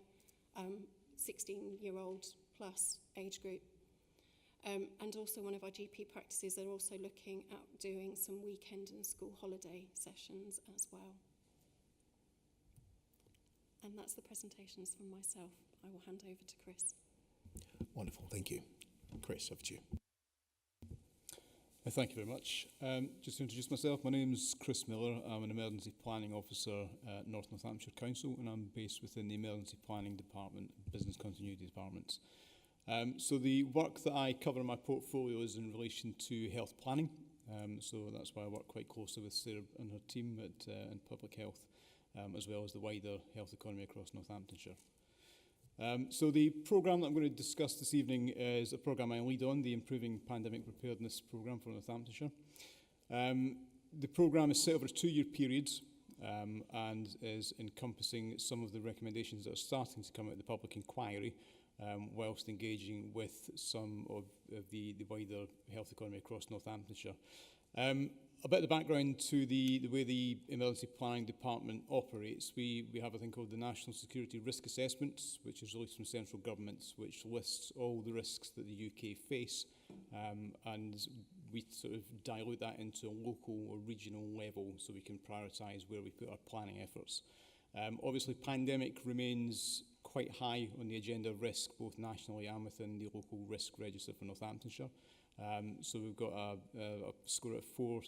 16-year-old plus age group. And also one of our GP practices are also looking at doing some weekend and school holiday sessions as well. And that's the presentations from myself. I will hand over to Chris. Wonderful, thank you. Chris, over to you. Thank you very much. Just to introduce myself, my name is Chris Miller. I'm an Emergency Planning Officer at North Northamptonshire Council, and I'm based within the Emergency Planning Department, Business Continuity Department. So the work that I cover in my portfolio is in relation to health planning. So that's why I work quite closely with Sarah and her team in public health, as well as the wider health economy across Northamptonshire. So the programme that I'm going to discuss this evening is a programme I lead on, the Improving Pandemic Preparedness Programme for Northamptonshire. The programme is set over a 2-year period and is encompassing some of the recommendations that are starting to come out of the public inquiry, whilst engaging with some of the wider health economy across Northamptonshire. A bit of the background to the way the Emergency Planning Department operates. We have a thing called the National Security Risk Assessment, which is released from central government, which lists all the risks that the UK face, and we sort of dilute that into a local or regional level so we can prioritise where we put our planning efforts. Obviously, pandemic remains quite high on the agenda of risk, both nationally and within the local risk register for Northamptonshire. So we've got a score of 4,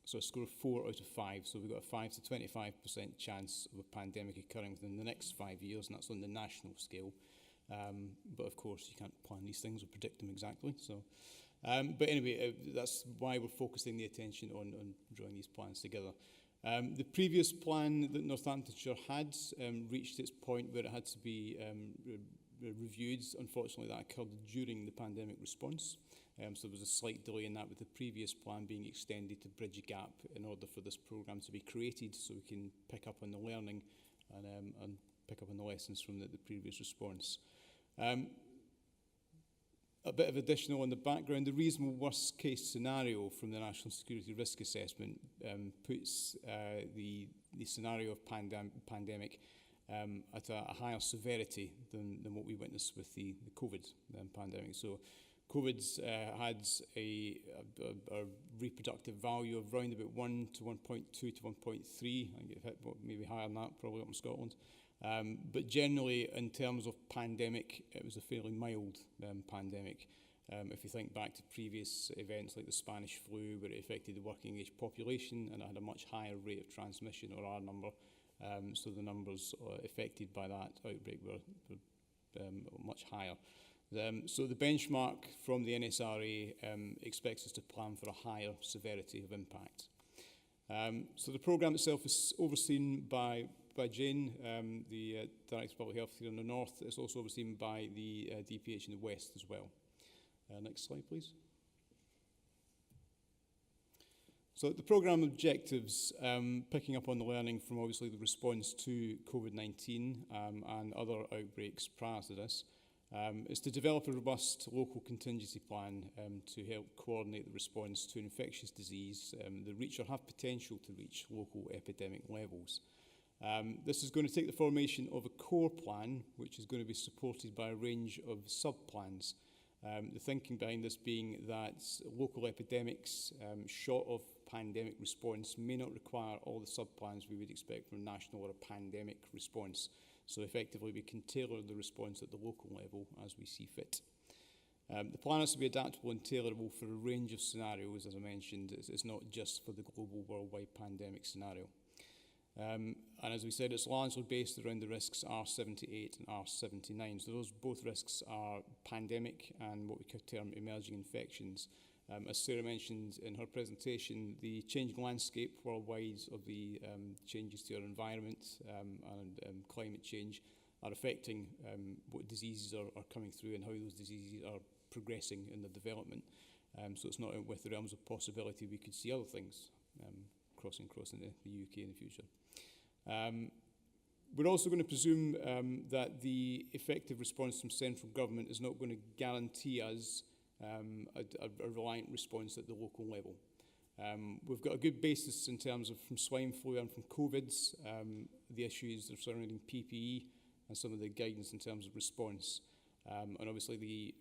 so a score of 4 out of 5. So we've got a 5 to 25% chance of a pandemic occurring within the next 5 years, and that's on the national scale. But of course, you can't plan these things or predict them exactly. So, but anyway, that's why we're focusing the attention on drawing these plans together. The previous plan that Northamptonshire had reached its point where it had to be reviewed. Unfortunately, that occurred during the pandemic response. So there was a slight delay in that, with the previous plan being extended to bridge a gap in order for this programme to be created so we can pick up on the learning and pick up on the lessons from the previous response. A bit of additional on the background, the reasonable worst case scenario from the National Security Risk Assessment puts the scenario of pandemic at a higher severity than what we witnessed with the COVID pandemic. So COVID's had a reproductive value of around about 1 to 1.2 to 1.3. I think it hit maybe higher than that, probably up in Scotland. But generally, in terms of pandemic, it was a fairly mild pandemic. If you think back to previous events like the Spanish flu, where it affected the working age population and it had a much higher rate of transmission, or R number, so the numbers affected by that outbreak were much higher. So the benchmark from the NSRA expects us to plan for a higher severity of impact. So the programme itself is overseen by Jane, the Director of Public Health here in the North. It's also overseen by the DPH in the West as well. Next slide, please. So the programme objectives, picking up on the learning from obviously the response to COVID-19 and other outbreaks prior to this, is to develop a robust local contingency plan to help coordinate the response to infectious disease that reach or have potential to reach local epidemic levels. This is going to take the formation of a core plan, which is going to be supported by a range of sub-plans. The thinking behind this being that local epidemics, short of pandemic response, may not require all the sub-plans we would expect from a national or a pandemic response. So effectively, we can tailor the response at the local level as we see fit. The plan has to be adaptable and tailorable for a range of scenarios, as I mentioned. It's not just for the global worldwide pandemic scenario. And as we said, it's largely based around the risks R78 and R79. So those both risks are pandemic and what we could term emerging infections. As Sarah mentioned in her presentation, the changing landscape worldwide of the changes to our environment and climate change are affecting what diseases are coming through and how those diseases are progressing in their development. So it's not out with the realms of possibility we could see other things crossing into the UK in the future. We're also going to presume that the effective response from central government is not going to guarantee us a reliant response at the local level. We've got a good basis in terms of from swine flu and from COVIDs, the issues surrounding PPE and some of the guidance in terms of response. And obviously the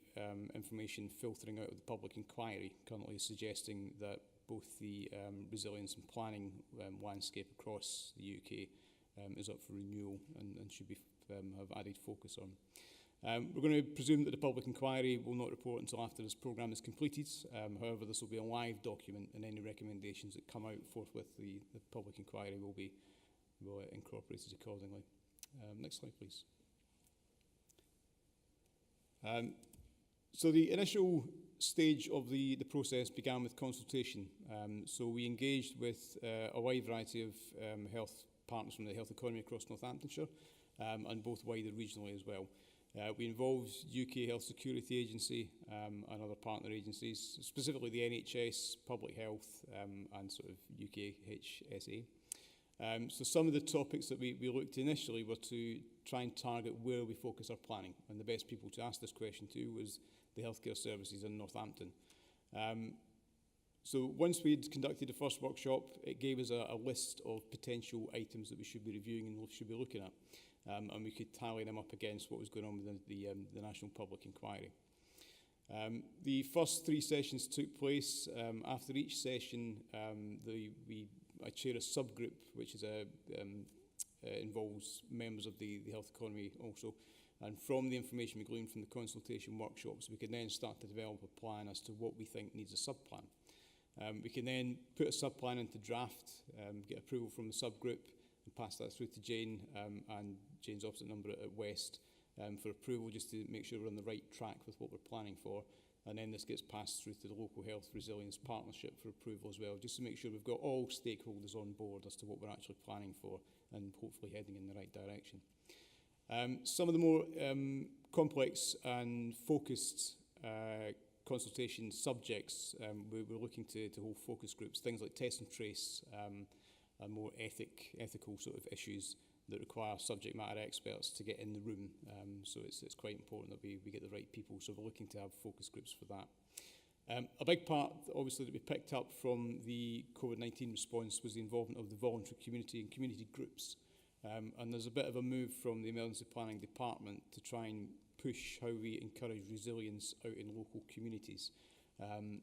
information filtering out of the public inquiry currently is suggesting that both the resilience and planning landscape across the UK is up for renewal and should be have added focus on. We're going to presume that the public inquiry will not report until after this programme is completed. However, this will be a live document, and any recommendations that come out forthwith the public inquiry will be incorporated accordingly. Next slide, please. So the initial stage of the process began with consultation. So we engaged with a wide variety of health partners from the health economy across Northamptonshire, and both wider regionally as well. We involved UK Health Security Agency and other partner agencies, specifically the NHS, Public Health and sort of UK HSA. So some of the topics that we looked initially were to try and target where we focus our planning. And the best people to ask this question to was the healthcare services in Northampton. So once we'd conducted the first workshop, it gave us a list of potential items that we should be reviewing and should be looking at. And we could tally them up against what was going on with the National Public Inquiry. The first 3 sessions took place. After each session, I chair a subgroup, which is involves members of the health economy also. And from the information we gleaned from the consultation workshops, we can then start to develop a plan as to what we think needs a sub-plan. We can then put a sub-plan into draft, get approval from the subgroup, and pass that through to Jane and Jane's opposite number at West for approval, just to make sure we're on the right track with what we're planning for. And then this gets passed through to the Local Health Resilience Partnership for approval as well, just to make sure we've got all stakeholders on board as to what we're actually planning for and hopefully heading in the right direction. Some of the more complex and focused consultation subjects, we're looking to hold focus groups, things like test and trace, and more ethical sort of issues that require subject matter experts to get in the room. So it's quite important that we get the right people. So we're looking to have focus groups for that. A big part, obviously, that we picked up from the COVID-19 response was the involvement of the voluntary community and community groups. And there's a bit of a move from the Emergency Planning Department to try and push how we encourage resilience out in local communities. And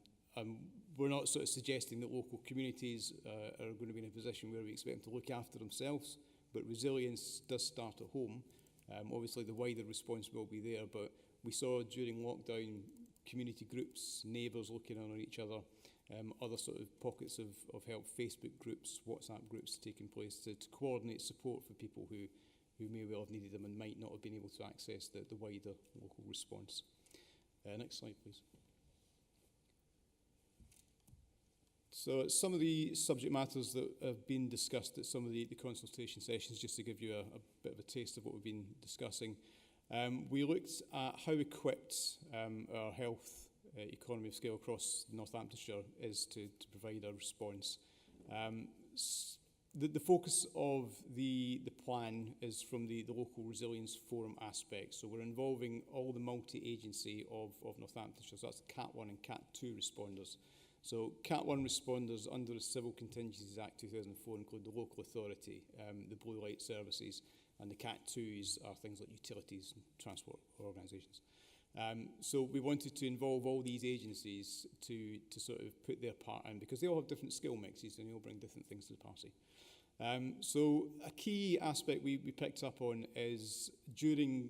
we're not sort of suggesting that local communities are going to be in a position where we expect them to look after themselves, but resilience does start at home. Obviously, the wider response will be there, but we saw during lockdown community groups, neighbours looking on each other, other sort of pockets of help, Facebook groups, WhatsApp groups taking place to coordinate support for people who may well have needed them and might not have been able to access the wider local response. Next slide, please. So some of the subject matters that have been discussed at some of the consultation sessions, just to give you a bit of a taste of what we've been discussing. We looked at how equipped our health economy of scale across Northamptonshire is to provide a response. The focus of the plan is from the local resilience forum aspect. So we're involving all the multi-agency of Northamptonshire. So that's Cat 1 and Cat 2 responders. So Cat 1 responders under the Civil Contingencies Act 2004 include the local authority, the blue light services, and the Cat 2s are things like utilities and transport organisations. So we wanted to involve all these agencies to sort of put their part in, because they all have different skill mixes and they all bring different things to the party. So a key aspect we picked up on is during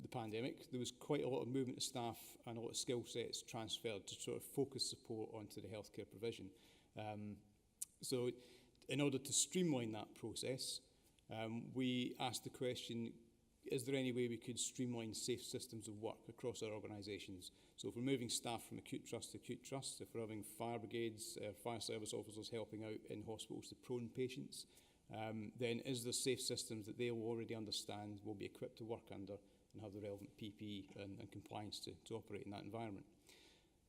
the pandemic, there was quite a lot of movement of staff and a lot of skill sets transferred to sort of focus support onto the healthcare provision. So in order to streamline that process, we asked the question, is there any way we could streamline safe systems of work across our organisations? So if we're moving staff from acute trust to acute trust, if we're having fire brigades, fire service officers helping out in hospitals to prone patients, then is there safe systems that they will already understand, will be equipped to work under, and have the relevant PPE and compliance to operate in that environment.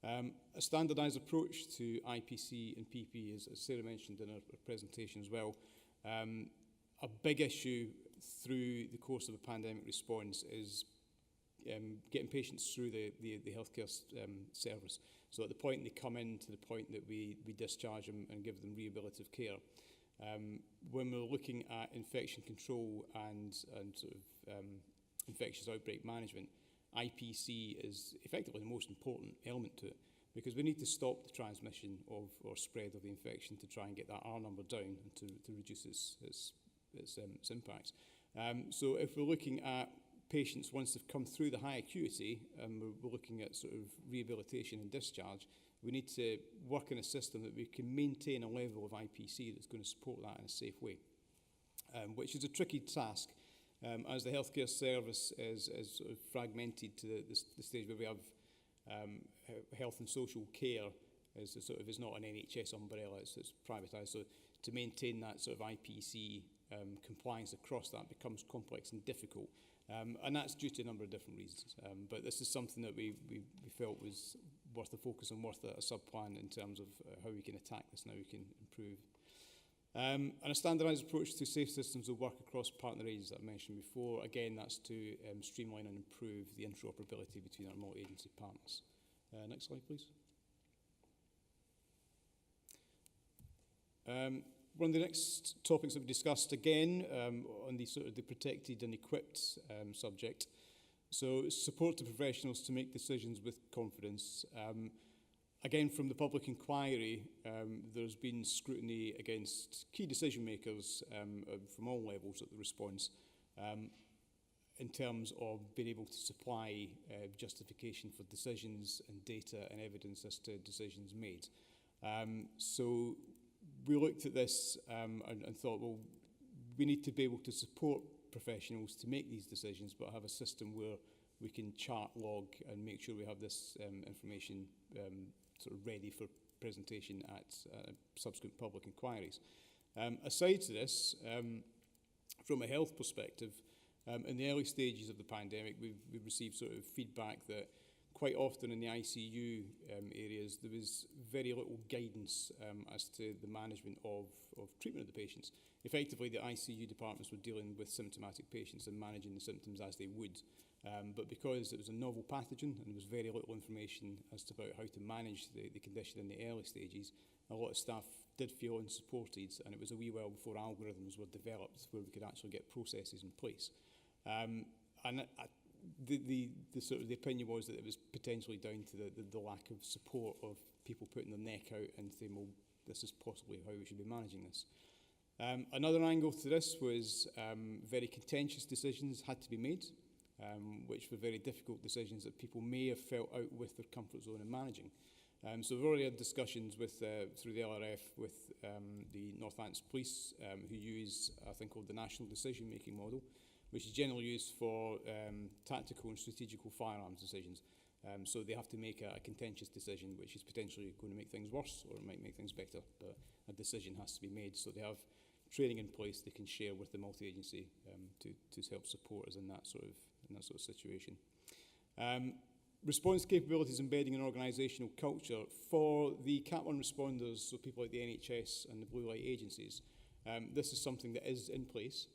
A standardised approach to IPC and PPE, as Sarah mentioned in her presentation as well. A big issue through the course of a pandemic response is getting patients through the healthcare service. So at the point they come in to the point that we discharge them and give them rehabilitative care. When we're looking at infection control and sort of infectious outbreak management, IPC is effectively the most important element to it, because we need to stop the transmission of or spread of the infection to try and get that R number down and to reduce its its impacts. So if we're looking at patients once they've come through the high acuity, and we're looking at sort of rehabilitation and discharge, we need to work in a system that we can maintain a level of IPC that's going to support that in a safe way, which is a tricky task, as the healthcare service is sort of fragmented to the stage where we have health and social care is sort of is not an NHS umbrella, it's privatised. So to maintain that sort of IPC compliance across that becomes complex and difficult. And that's due to a number of different reasons. But this is something that we felt was worth the focus and worth a sub-plan in terms of how we can attack this and how we can improve. And a standardised approach to safe systems will work across partner agencies that I mentioned before. Again, that's to streamline and improve the interoperability between our multi-agency partners. Next slide, please. One of the next topics that we discussed again on the sort of the protected and equipped subject. So support to professionals to make decisions with confidence. Again, from the public inquiry, there's been scrutiny against key decision makers from all levels of the response in terms of being able to supply justification for decisions and data and evidence as to decisions made. So we looked at this and thought, well, we need to be able to support professionals to make these decisions, but have a system where we can chart, log, and make sure we have this information sort of ready for presentation at subsequent public inquiries. Aside to this, from a health perspective, in the early stages of the pandemic, we've received sort of feedback that quite often in the ICU areas, there was very little guidance as to the management of treatment of the patients. Effectively, the ICU departments were dealing with symptomatic patients and managing the symptoms as they would. But because it was a novel pathogen and there was very little information as to about how to manage the condition in the early stages, a lot of staff did feel unsupported, and it was a wee while before algorithms were developed where we could actually get processes in place. The sort of the opinion was that it was potentially down to the lack of support of people putting their neck out and saying, well, this is possibly how we should be managing this. Another angle to this was very contentious decisions had to be made, which were very difficult decisions that people may have felt out with their comfort zone in managing. So we've already had discussions with through the LRF with the Northampton Police, who use a thing called the National Decision Making Model, which is generally used for tactical and strategical firearms decisions. So they have to make a contentious decision, which is potentially going to make things worse or it might make things better, but a decision has to be made. So they have training in place they can share with the multi-agency to help support us in that sort of situation. Response capabilities embedding an organisational culture for the Cat 1 responders, so people like the NHS and the blue light agencies. This is something that is in place.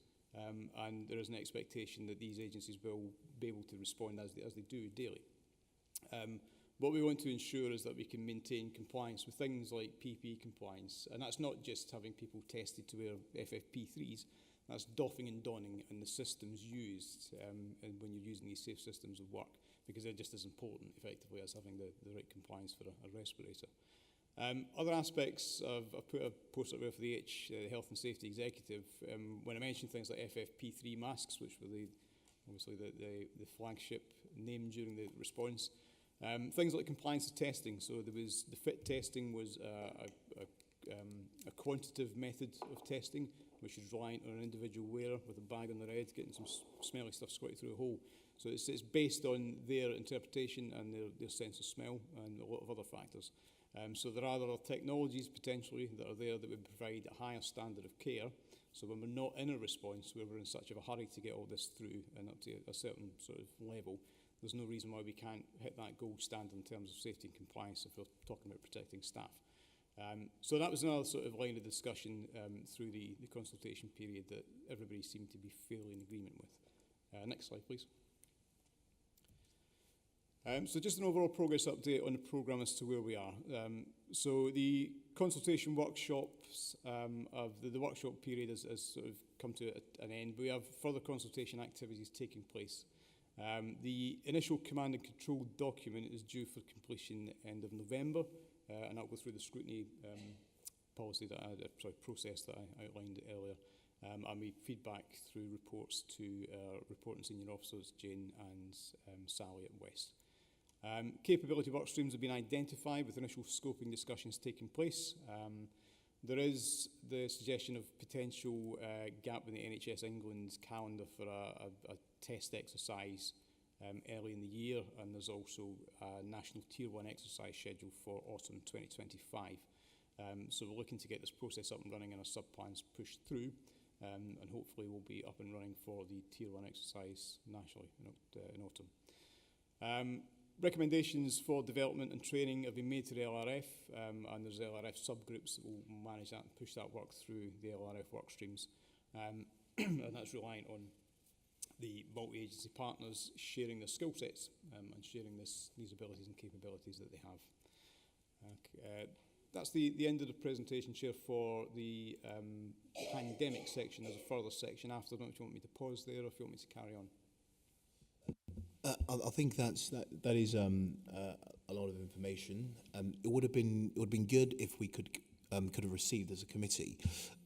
And there is an expectation that these agencies will be able to respond as they do daily. What we want to ensure is that we can maintain compliance with things like PPE compliance, and that's not just having people tested to wear FFP3s, that's doffing and donning and the systems used and when you're using these safe systems of work, because they're just as important effectively as having the right compliance for a respirator. Other aspects of, I've put a post up there for the Health and Safety Executive. When I mentioned things like FFP3 masks, which were obviously the flagship name during the response, things like compliance to testing. So there was the FIT testing was a quantitative method of testing, which is reliant on an individual wearer with a bag on their head, getting some smelly stuff squirted through a hole. So it's based on their interpretation and their sense of smell and a lot of other factors. So there are other technologies potentially that are there that would provide a higher standard of care. So when we're not in a response where we're in such of a hurry to get all this through and up to a certain sort of level, there's no reason why we can't hit that gold standard in terms of safety and compliance if we're talking about protecting staff. So that was another sort of line of discussion through the consultation period that everybody seemed to be fairly in agreement with. Next slide, please. So just an overall progress update on the programme as to where we are. So the consultation workshops of the workshop period has sort of come to an end. We have further consultation activities taking place. The initial command and control document is due for completion end of November, and I'll go through the scrutiny process that I outlined earlier. and we feed back through reports to reporting senior officers, Jane and Sally at West. Capability work streams have been identified with initial scoping discussions taking place. There is the suggestion of potential gap in the NHS England's calendar for a test exercise early in the year, and there's also a national Tier 1 exercise scheduled for autumn 2025. So we're looking to get this process up and running and our sub-plans pushed through, and hopefully we'll be up and running for the Tier 1 exercise nationally in autumn. Recommendations for development and training have been made to the LRF, and there's LRF subgroups that will manage that and push that work through the LRF work streams. And that's reliant on the multi-agency partners sharing their skill sets and sharing these abilities and capabilities that they have. That's the end of the presentation, Chair, for the pandemic section. There's a further section after. I don't know if you want me to pause there or if you want me to carry on. I think that is a lot of information. It would have been good if we could have received as a committee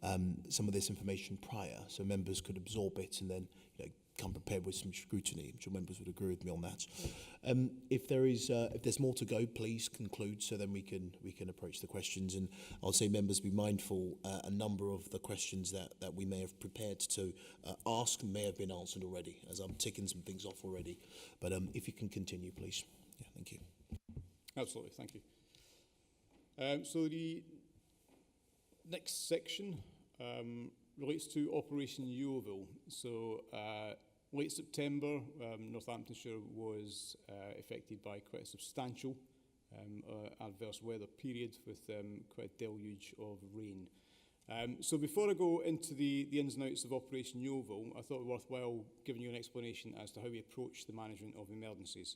some of this information prior, so members could absorb it and then come prepared with some scrutiny. I'm sure members would agree with me on that. If there's more to go, please conclude so then we can approach the questions. And I'll say members be mindful a number of the questions that we may have prepared to ask may have been answered already, as I'm ticking some things off already. But if you can continue, please. Yeah, thank you. Absolutely, thank you. So the next section relates to Operation Yeovil. So late September, Northamptonshire was affected by quite a substantial adverse weather period with quite a deluge of rain. So before I go into the ins and outs of Operation Yeovil, I thought it worthwhile giving you an explanation as to how we approach the management of emergencies.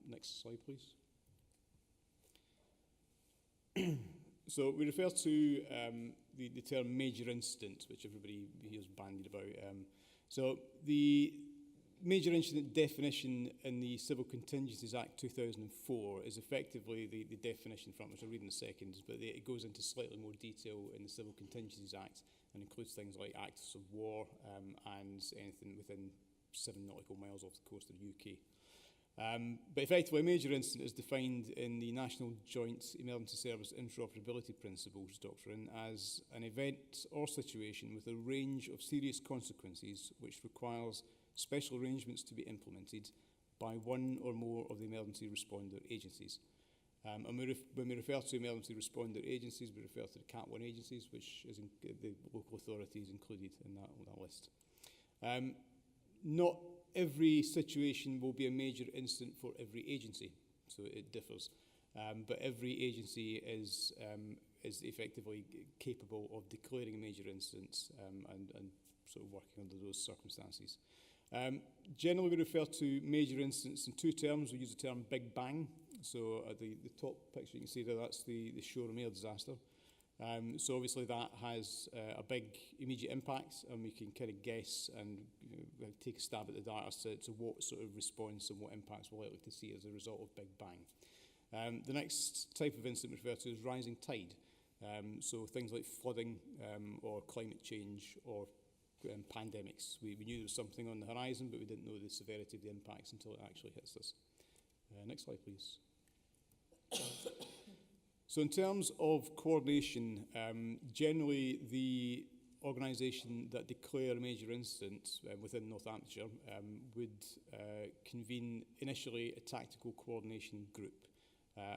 Next slide, please. So we refer to the term major incident, which everybody here's bandied about. So the major incident definition in the Civil Contingencies Act 2004 is effectively the definition from which I'll read in a second, but it goes into slightly more detail in the Civil Contingencies Act and includes things like acts of war and anything within 7 nautical miles off the coast of the UK. But effectively, a major incident is defined in the National Joint Emergency Service Interoperability Principles doctrine as an event or situation with a range of serious consequences which requires special arrangements to be implemented by one or more of the emergency responder agencies. And when we refer to emergency responder agencies, we refer to the Cat 1 agencies, which is the local authorities included in that list. Not every situation will be a major incident for every agency, so it differs. But every agency is effectively capable of declaring a major incident and sort of working under those circumstances. Generally, we refer to major incidents in two terms. We use the term Big Bang. So at the top picture, you can see that's the Shoreham Air disaster. So obviously that has a big immediate impact, and we can kind of guess and take a stab at the data to what sort of response and what impacts we're likely to see as a result of Big Bang. The next type of incident we refer to is rising tide. So things like flooding or climate change or pandemics. We knew there was something on the horizon, but we didn't know the severity of the impacts until it actually hits us. Next slide, please. So in terms of coordination, generally the organisation that declare a major incident within Northamptonshire would convene initially a tactical coordination group,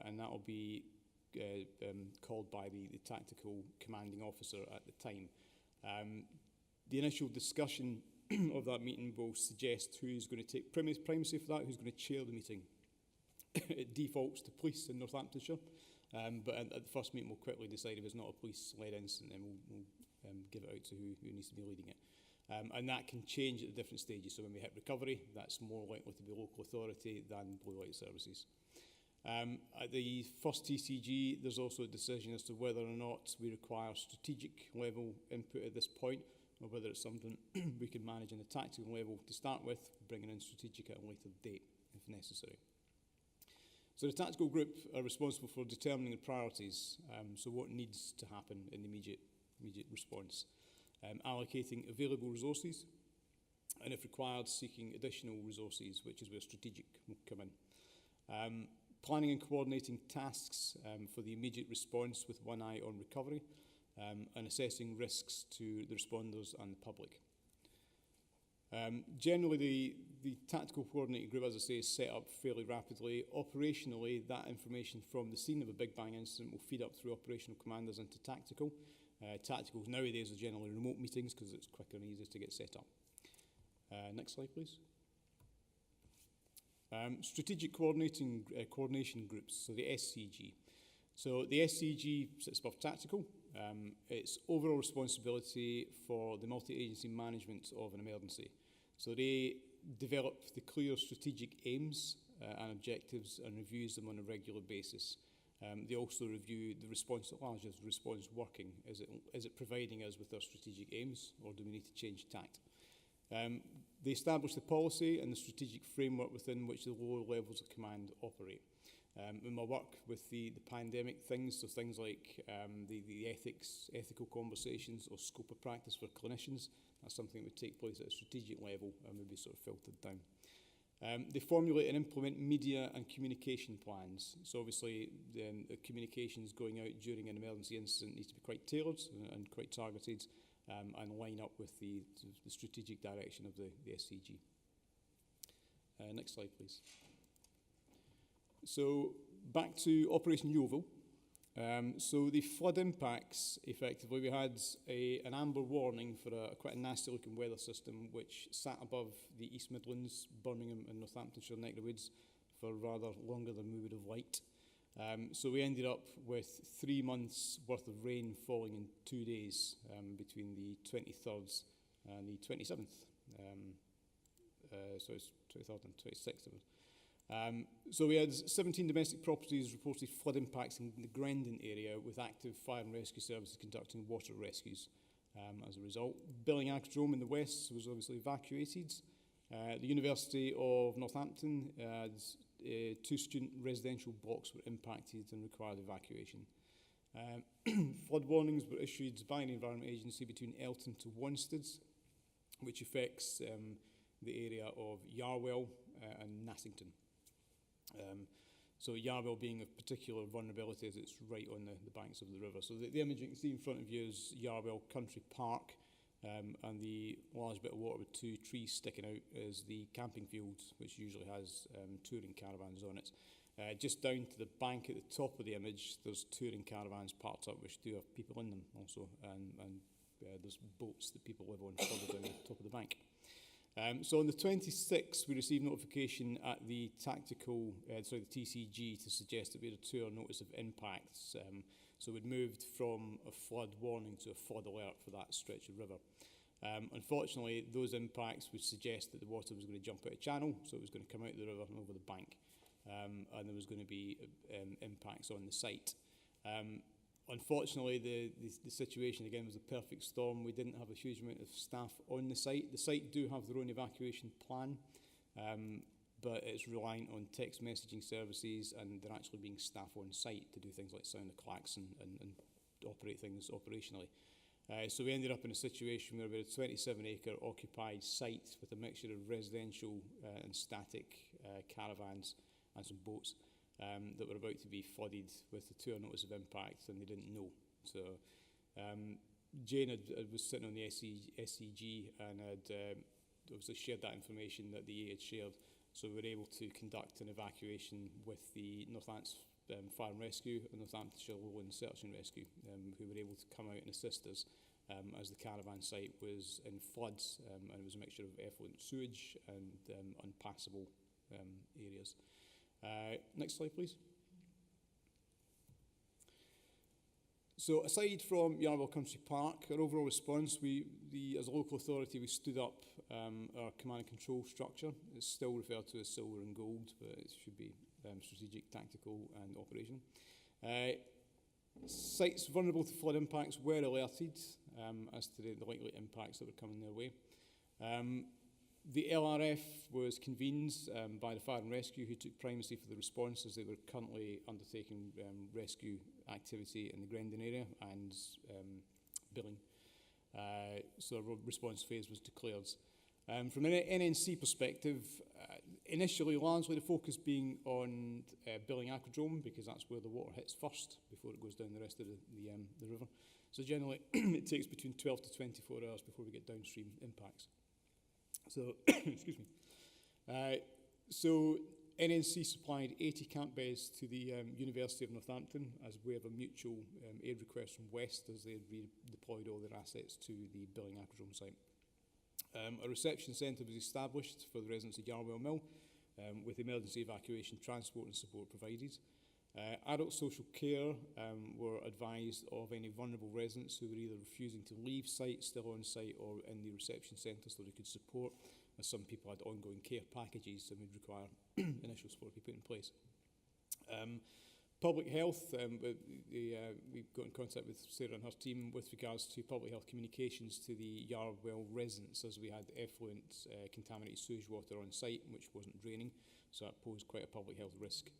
and that will be called by the tactical commanding officer at the time. The initial discussion of that meeting will suggest who's going to take primacy for that, who's going to chair the meeting. It defaults to police in Northamptonshire, but at the first meeting we'll quickly decide if it's not a police-led incident, and we'll give it out to who needs to be leading it. And that can change at the different stages. So when we hit recovery, that's more likely to be local authority than blue light services. At the first TCG, there's also a decision as to whether or not we require strategic level input at this point, or whether it's something we can manage on the tactical level to start with, bringing in strategic at a later date if necessary. So the tactical group are responsible for determining the priorities, so what needs to happen in the immediate response. allocating available resources, and if required, seeking additional resources, which is where strategic will come in. Planning and coordinating tasks for the immediate response with one eye on recovery, and assessing risks to the responders and the public. Generally, the tactical coordinating group, as I say, is set up fairly rapidly. Operationally, that information from the scene of a Big Bang incident will feed up through operational commanders into tactical. Tactical nowadays are generally remote meetings because it's quicker and easier to get set up. Next slide, please. Strategic coordination groups, so the SCG. So the SCG sits above tactical. It's overall responsibility for the multi-agency management of an emergency. So they develop the clear strategic aims and objectives and reviews them on a regular basis. They also review the response at large. Is the response working? Is it providing us with our strategic aims, or do we need to change tact? They establish the policy and the strategic framework within which the lower levels of command operate. In my work with the pandemic things, so things like the ethical conversations or scope of practice for clinicians, that's something that would take place at a strategic level and would be sort of filtered down. They formulate and implement media and communication plans. So obviously the communications going out during an emergency incident needs to be quite tailored and quite targeted and line up with the strategic direction of the SCG. Next slide, please. So back to Operation Yeovil. So the flood impacts, effectively, we had an amber warning for quite a nasty looking weather system which sat above the East Midlands, Birmingham and Northamptonshire neck of the woods for rather longer than we would have liked. So we ended up with 3 months worth of rain falling in 2 days between the 23rd and the 27th. So it's 23rd and 26th of it. So we had 17 domestic properties reported flood impacts in the Grendon area, with active fire and rescue services conducting water rescues. As a result, Billing-Agdrome in the west was obviously evacuated. The University of Northampton had 2 student residential blocks were impacted and required evacuation. Flood warnings were issued by the Environment Agency between Elton to Wanstead, which affects the area of Yarwell and Nassington. So Yarwell being of particular vulnerability as it's right on the banks of the river. So the image you can see in front of you is Yarwell Country Park, and the large bit of water with 2 trees sticking out is the camping field, which usually has touring caravans on it. Just down to the bank at the top of the image, there's touring caravans parked up which do have people in them also, and there's boats that people live on further down the top of the bank. So on the 26th, we received notification at the the TCG to suggest that we had a 2-hour notice of impacts. So we'd moved from a flood warning to a flood alert for that stretch of river. Unfortunately, those impacts would suggest that the water was going to jump out of channel, so it was going to come out of the river and over the bank. And there was going to be impacts on the site. Unfortunately, the situation again was a perfect storm. We didn't have a huge amount of staff on the site. The site do have their own evacuation plan, but it's reliant on text messaging services, and they're actually being staff on site to do things like sound the clacks and operate things operationally. So we ended up in a situation where we had a 27-acre occupied site with a mixture of residential and static caravans and some boats. That were about to be flooded with a 2-hour notice of impact, and they didn't know. So Jane was sitting on the SCG and had obviously shared that information that the EA had shared. So we were able to conduct an evacuation with the Northants Fire and Rescue and Northamptonshire Lowland Search and Rescue, who were able to come out and assist us as the caravan site was in floods, and it was a mixture of effluent sewage and unpassable areas. Next slide, please. So aside from Yarwell Country Park, our overall response, as a local authority, we stood up our command and control structure. It's still referred to as silver and gold, but it should be strategic, tactical and operational. Sites vulnerable to flood impacts were alerted as to the likely impacts that were coming their way. The LRF was convened by the Fire and Rescue, who took primacy for the response as they were currently undertaking rescue activity in the Grendon area and Billing. So a response phase was declared. From an NNC perspective, initially largely the focus being on Billing Aquadrome, because that's where the water hits first before it goes down the rest of the river. So generally it takes between 12 to 24 hours before we get downstream impacts. So, excuse me. So NNC supplied 80 camp beds to the University of Northampton as way of a mutual aid request from West as they had redeployed all their assets to the Billing Aquadrome site. A reception centre was established for the residents of Yarwell Mill with emergency evacuation transport and support provided. Adult social care were advised of any vulnerable residents who were either refusing to leave site, still on site, or in the reception centre so they could support, as some people had ongoing care packages that would require initial support to be put in place. Public health, we got in contact with Sarah and her team with regards to public health communications to the Yarwell residents, as we had effluent contaminated sewage water on site which wasn't draining, so that posed quite a public health risk.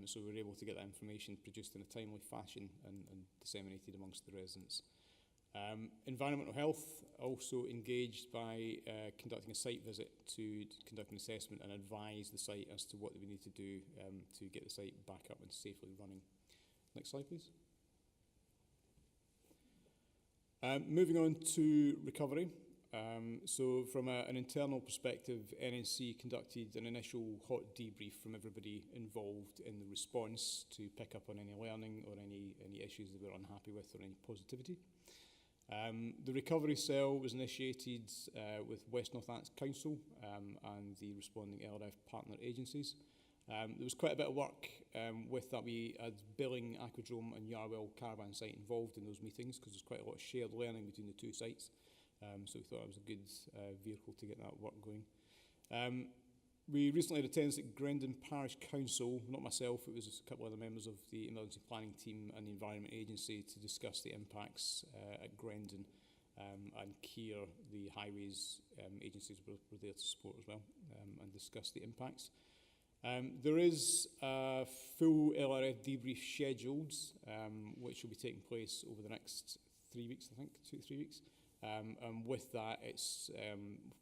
So we were able to get that information produced in a timely fashion and disseminated amongst the residents. Environmental health also engaged by conducting a site visit to conduct an assessment and advise the site as to what we need to do to get the site back up and safely running. Next slide, please. Moving on to recovery. So from an internal perspective, NNC conducted an initial hot debrief from everybody involved in the response to pick up on any learning or any issues that we were unhappy with or any positivity. The recovery cell was initiated with West Northants Council and the responding LRF partner agencies. There was quite a bit of work with that. We had Billing, Aquadrome and Yarwell Caravan site involved in those meetings because there's quite a lot of shared learning between the two sites. So we thought it was a good vehicle to get that work going. We recently had attendance at Grendon Parish Council, not myself, it was a couple of other members of the emergency planning team and the Environment Agency to discuss the impacts at Grendon and Keir, the highways agencies were there to support as well and discuss the impacts. There is a full LRF debrief scheduled, which will be taking place over the next 3 weeks, I think, 2 to 3 weeks. And with that, it's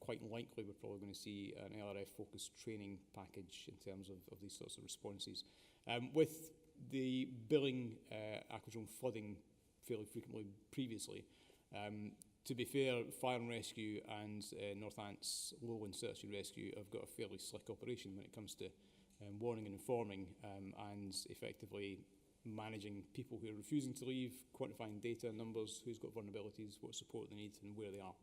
quite likely we're probably going to see an LRF-focused training package in terms of these sorts of responses. With the Billing Aquadrome flooding fairly frequently previously, to be fair, Fire and Rescue and Northants Lowland Search and Rescue have got a fairly slick operation when it comes to warning and informing and effectively managing people who are refusing to leave, quantifying data, numbers, who's got vulnerabilities, what support they need and where they are.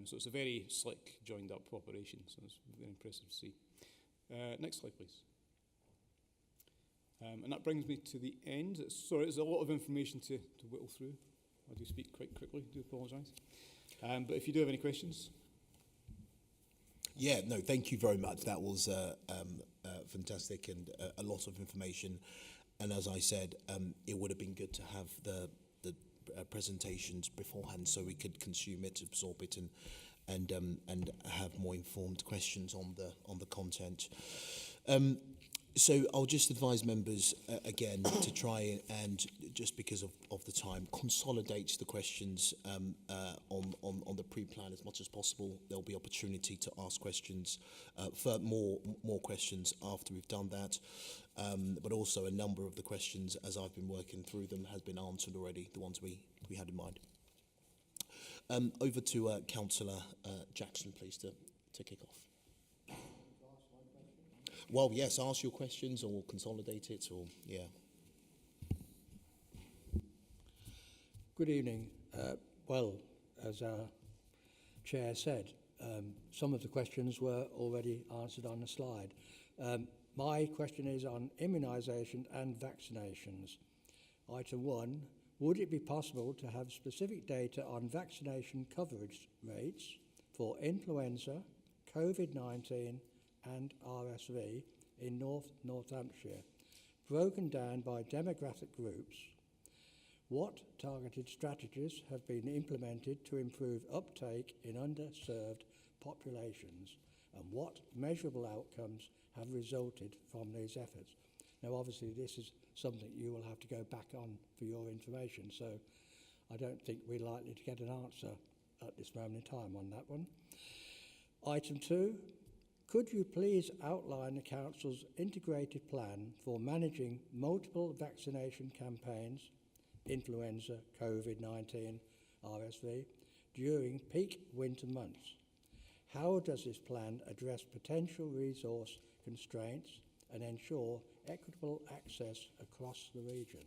So it's a very slick, joined up operation, so it's very impressive to see. Next slide, please. And that brings me to the end. Sorry, there's a lot of information to whittle through. I do speak quite quickly, I do apologise. But if you do have any questions. Yeah, no, thank you very much. That was fantastic and a lot of information. And as I said, it would have been good to have the presentations beforehand so we could consume it, absorb it, and have more informed questions on the content. So I'll just advise members again to try and, just because of the time, consolidate the questions on the pre-plan as much as possible. There'll be opportunity to ask questions, for more questions after we've done that. But also a number of the questions, as I've been working through them, has been answered already, the ones we had in mind. Over to Councillor Jackson, please, to kick off. Well, yes, ask your questions or consolidate it, or, yeah. Good evening. Well, as our Chair said, some of the questions were already answered on the slide. My question is on immunisation and vaccinations. Item 1, would it be possible to have specific data on vaccination coverage rates for influenza, COVID-19 and RSV in Northamptonshire, broken down by demographic groups? What targeted strategies have been implemented to improve uptake in underserved populations, and what measurable outcomes have resulted from these efforts? Now, obviously, this is something you will have to go back on for your information, so I don't think we're likely to get an answer at this moment in time on that one. Item 2, could you please outline the Council's integrated plan for managing multiple vaccination campaigns, influenza, COVID-19, RSV, during peak winter months? How does this plan address potential resource constraints and ensure equitable access across the region?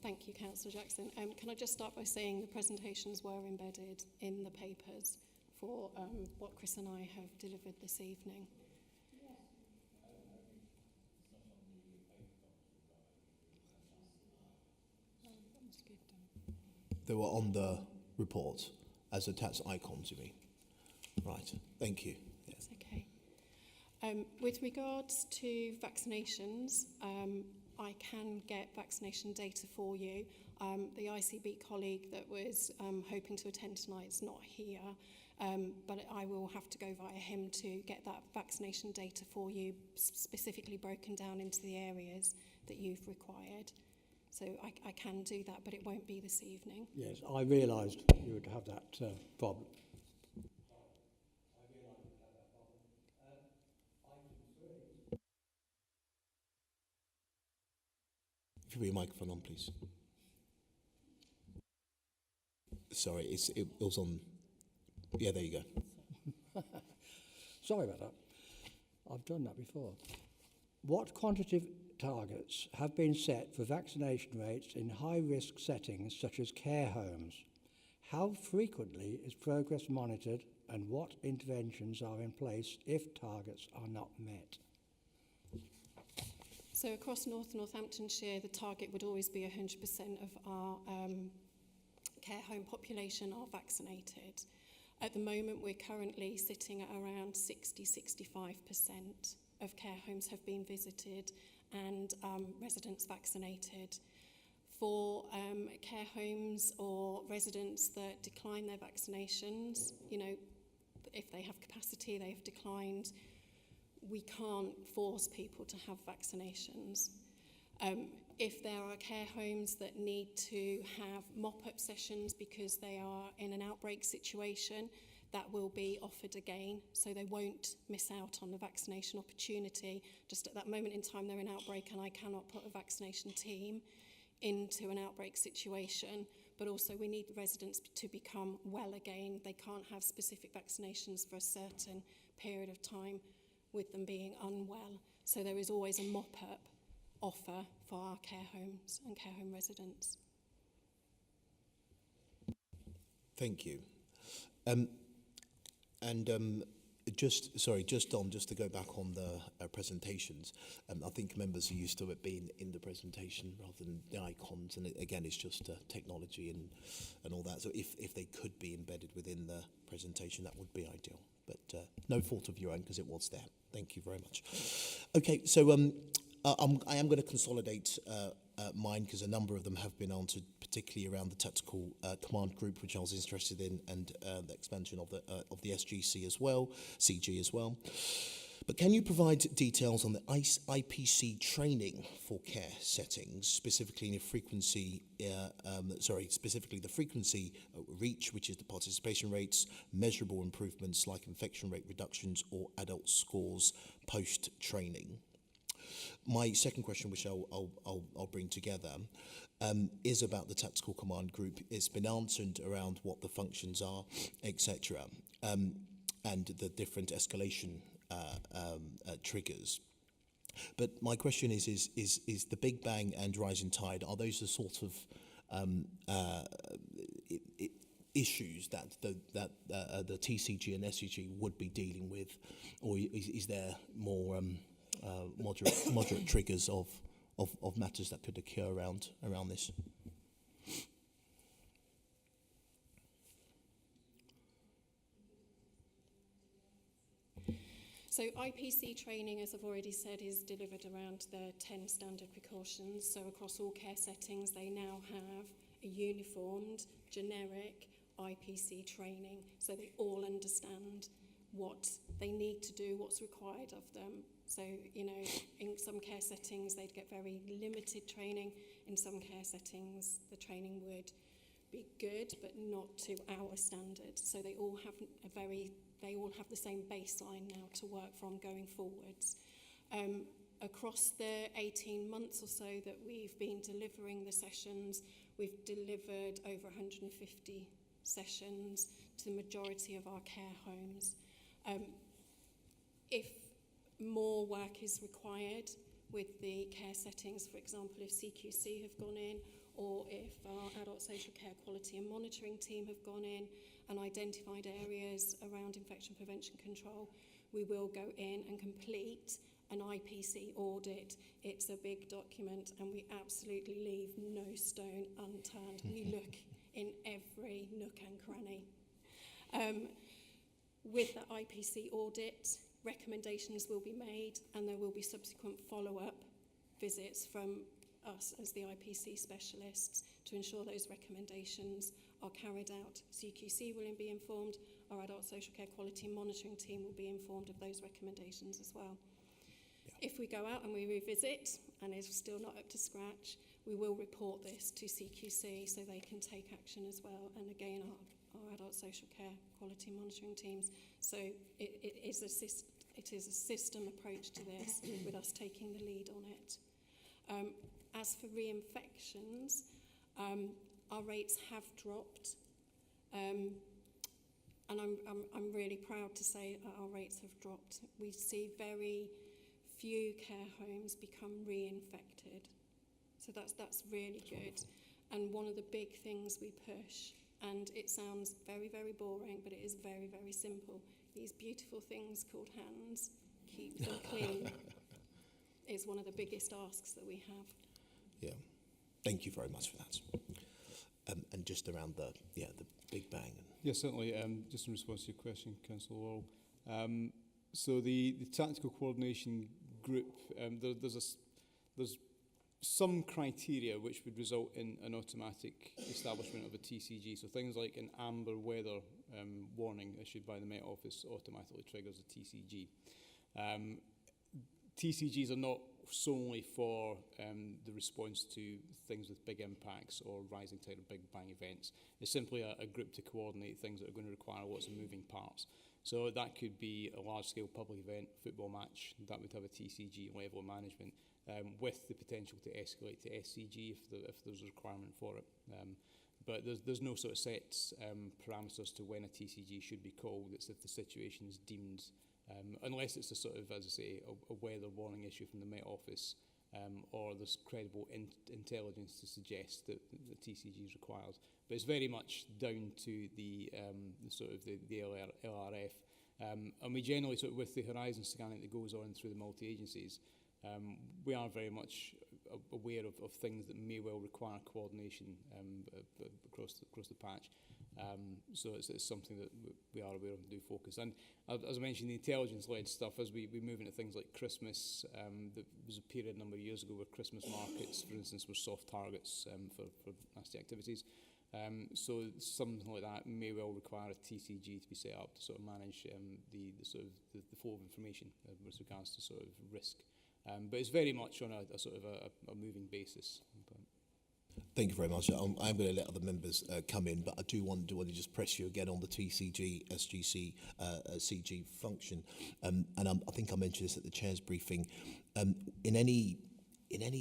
Thank you, Councillor Jackson. Can I just start by saying the presentations were embedded in the papers for what Chris and I have delivered this evening. They were on the report as attached icons, you mean? Right, thank you. Yeah. That's okay. With regards to vaccinations, I can get vaccination data for you. The ICB colleague that was hoping to attend tonight is not here, but I will have to go via him to get that vaccination data for you, specifically broken down into the areas that you've required. So I can do that, but it won't be this evening. Yes, I realised you would have that problem. If you put your microphone on, please. Sorry, it was on. Yeah, there you go. Sorry about that. I've done that before. What quantitative targets have been set for vaccination rates in high-risk settings such as care homes? How frequently is progress monitored, and what interventions are in place if targets are not met? So across Northamptonshire, the target would always be 100% of our care home population are vaccinated. At the moment, we're currently sitting at around 60-65% of care homes have been visited and residents vaccinated. For care homes or residents that decline their vaccinations, you know, if they have capacity, they've declined, we can't force people to have vaccinations. If there are care homes that need to have mop-up sessions because they are in an outbreak situation, that will be offered again, so they won't miss out on the vaccination opportunity. Just at that moment in time, they're in outbreak and I cannot put a vaccination team into an outbreak situation, but also we need residents to become well again. They can't have specific vaccinations for a certain period of time with them being unwell. So there is always a mop-up offer for our care homes and care home residents. Thank you. Just to go back on the presentations, I think members are used to it being in the presentation rather than the icons, and again, it's just technology and all that. So if they could be embedded within the presentation, that would be ideal. But no fault of your own, because it was there. Thank you very much. Okay, so I am going to consolidate mine, because a number of them have been answered, particularly around the tactical command group, which I was interested in, and the expansion of the SGC as well, CG as well. But can you provide details on the IPC training for care settings, specifically the frequency, reach, which is the participation rates, measurable improvements like infection rate reductions or adult scores post-training? My second question, which I'll bring together, is about the tactical command group. It's been answered around what the functions are, etc., and the different escalation triggers. But my question is the Big Bang and Rising Tide, are those the sort of issues that the TCG and SCG would be dealing with, or is there more moderate triggers of matters that could occur around this? So IPC training, as I've already said, is delivered around the 10 standard precautions. So across all care settings, they now have a uniformed, generic IPC training. So they all understand what they need to do, what's required of them. So, you know, in some care settings, they'd get very limited training. In some care settings, the training would be good, but not to our standard. So they all have the same baseline now to work from going forwards. Across the 18 months or so that we've been delivering the sessions, we've delivered over 150 sessions to the majority of our care homes. If more work is required with the care settings, for example, if CQC have gone in, or if our adult social care quality and monitoring team have gone in and identified areas around infection prevention control, we will go in and complete an IPC audit. It's a big document and we absolutely leave no stone unturned. We look in every nook and cranny. With the IPC audit, recommendations will be made and there will be subsequent follow-up visits from us as the IPC specialists to ensure those recommendations are carried out. CQC will be informed, our adult social care quality monitoring team will be informed of those recommendations as well. Yeah. If we go out and we revisit and it's still not up to scratch, we will report this to CQC so they can take action as well. And again, our adult social care quality monitoring teams. So it is a system approach to this with us taking the lead on it. As for reinfections, our rates have dropped, and I'm really proud to say that our rates have dropped. We see very few care homes become reinfected, so that's really good. And one of the big things we push, and it sounds very, very boring, but it is very, very simple. These beautiful things called hands, keep them clean, is one of the biggest asks that we have. Yeah, thank you very much for that. And just around the Big Bang. Yes, certainly. Just in response to your question, Councillor Laurel. So the tactical coordination group, there's some criteria which would result in an automatic establishment of a TCG. So things like an amber weather warning issued by the Met Office automatically triggers a TCG. TCGs are not solely for the response to things with big impacts or rising tide or big bang events. It's simply a group to coordinate things that are going to require lots of moving parts. So that could be a large-scale public event, football match, that would have a TCG level of management, with the potential to escalate to SCG if there's a requirement for it. But there's no sort of set parameters to when a TCG should be called. It's if the situation is deemed, unless it's a sort of, as I say, a weather warning issue from the Met Office, or there's credible intelligence to suggest that the TCG is required. But it's very much down to the sort of the LRF. And we generally, sort of with the horizon scanning that goes on through the multi-agencies, we are very much aware of things that may well require coordination across the patch. So it's something that we are aware of and do focus. And as I mentioned, the intelligence-led stuff, as we move into things like Christmas, there was a period a number of years ago where Christmas markets, for instance, were soft targets for nasty activities. So something like that may well require a TCG to be set up to sort of manage the flow of information with regards to sort of risk. But it's very much on a sort of a moving basis. Thank you very much. I'm going to let other members come in, but I do want to just press you again on the TCG, SGC, CG function. And I think I mentioned this at the chair's briefing. In any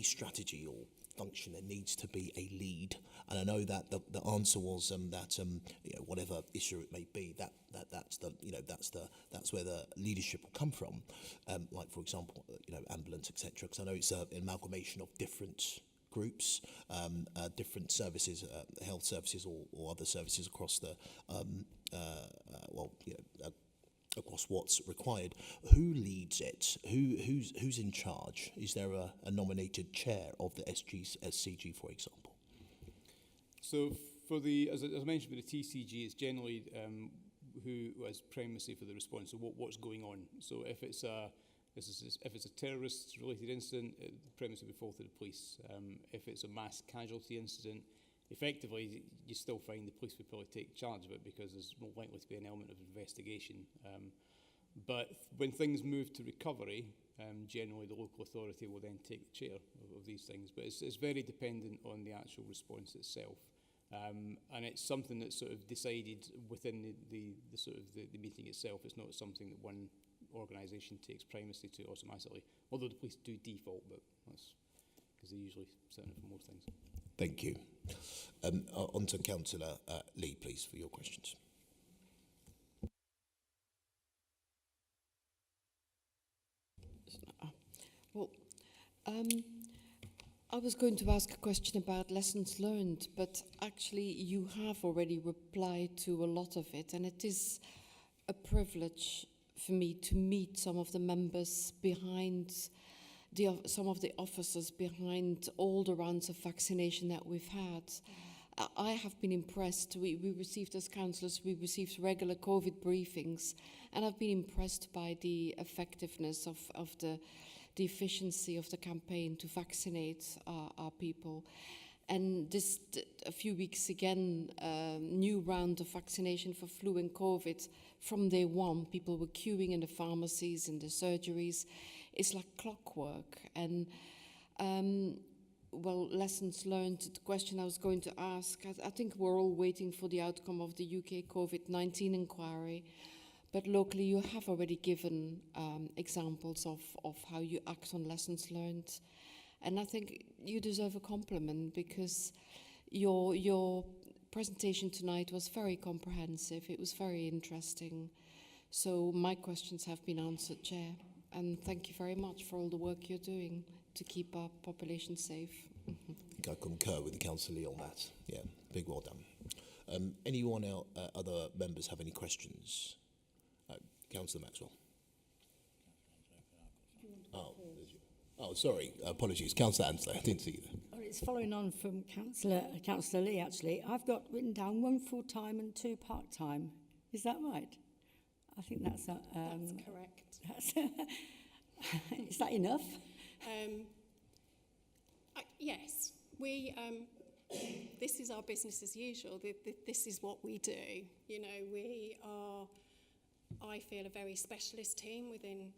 strategy or function, there needs to be a lead. And I know that the answer was that whatever issue it may be, that's where the leadership will come from. Like for example, ambulance, etc. Because I know it's an amalgamation of different groups, different services, health services or other services across the across what's required. Who leads it? Who's in charge? Is there a nominated chair of the SCG, for example? So for as I mentioned with the TCG, it's generally who has primacy for the response. So what's going on? So if it's a terrorist-related incident, the primacy would fall to the police. If it's a mass casualty incident, effectively, you still find the police would probably take charge of it because there's more likely to be an element of investigation. But when things move to recovery, generally the local authority will then take the chair of these things. But it's very dependent on the actual response itself. And it's something that's sort of decided within the meeting itself. It's not something that one organisation takes primacy to automatically, although the police do default, but that's because they usually set it for most things. Thank you. On to Councillor Lee, please, for your questions. Well, I was going to ask a question about lessons learned, but actually you have already replied to a lot of it, and it is a privilege for me to meet some of the members behind, some of the officers behind all the rounds of vaccination that we've had. I have been impressed. We received, as councillors, we received regular COVID briefings, and I've been impressed by the effectiveness of the efficiency of the campaign to vaccinate our people. And this, a few weeks again, new round of vaccination for flu and COVID from day one. People were queuing in the pharmacies, in the surgeries. It's like clockwork. And well, lessons learned, the question I was going to ask, I think we're all waiting for the outcome of the UK COVID-19 inquiry. But locally, you have already given examples of how you act on lessons learned. And I think you deserve a compliment because your presentation tonight was very comprehensive. It was very interesting. So my questions have been answered, Chair. And thank you very much for all the work you're doing to keep our population safe. I think I concur with Councillor Lee on that. Yeah, big well done. Anyone else, other members have any questions? Councillor Maxwell. Oh, sorry. Apologies. Councillor Ansler. I didn't see you there. Oh, it's following on from Councillor Lee, actually. I've got written down 1 full-time and 2 part-time. Is that right? I think that's... that's correct. Is that enough? Yes. This is our business as usual. This is what we do. You know, we are... I feel a very specialist team within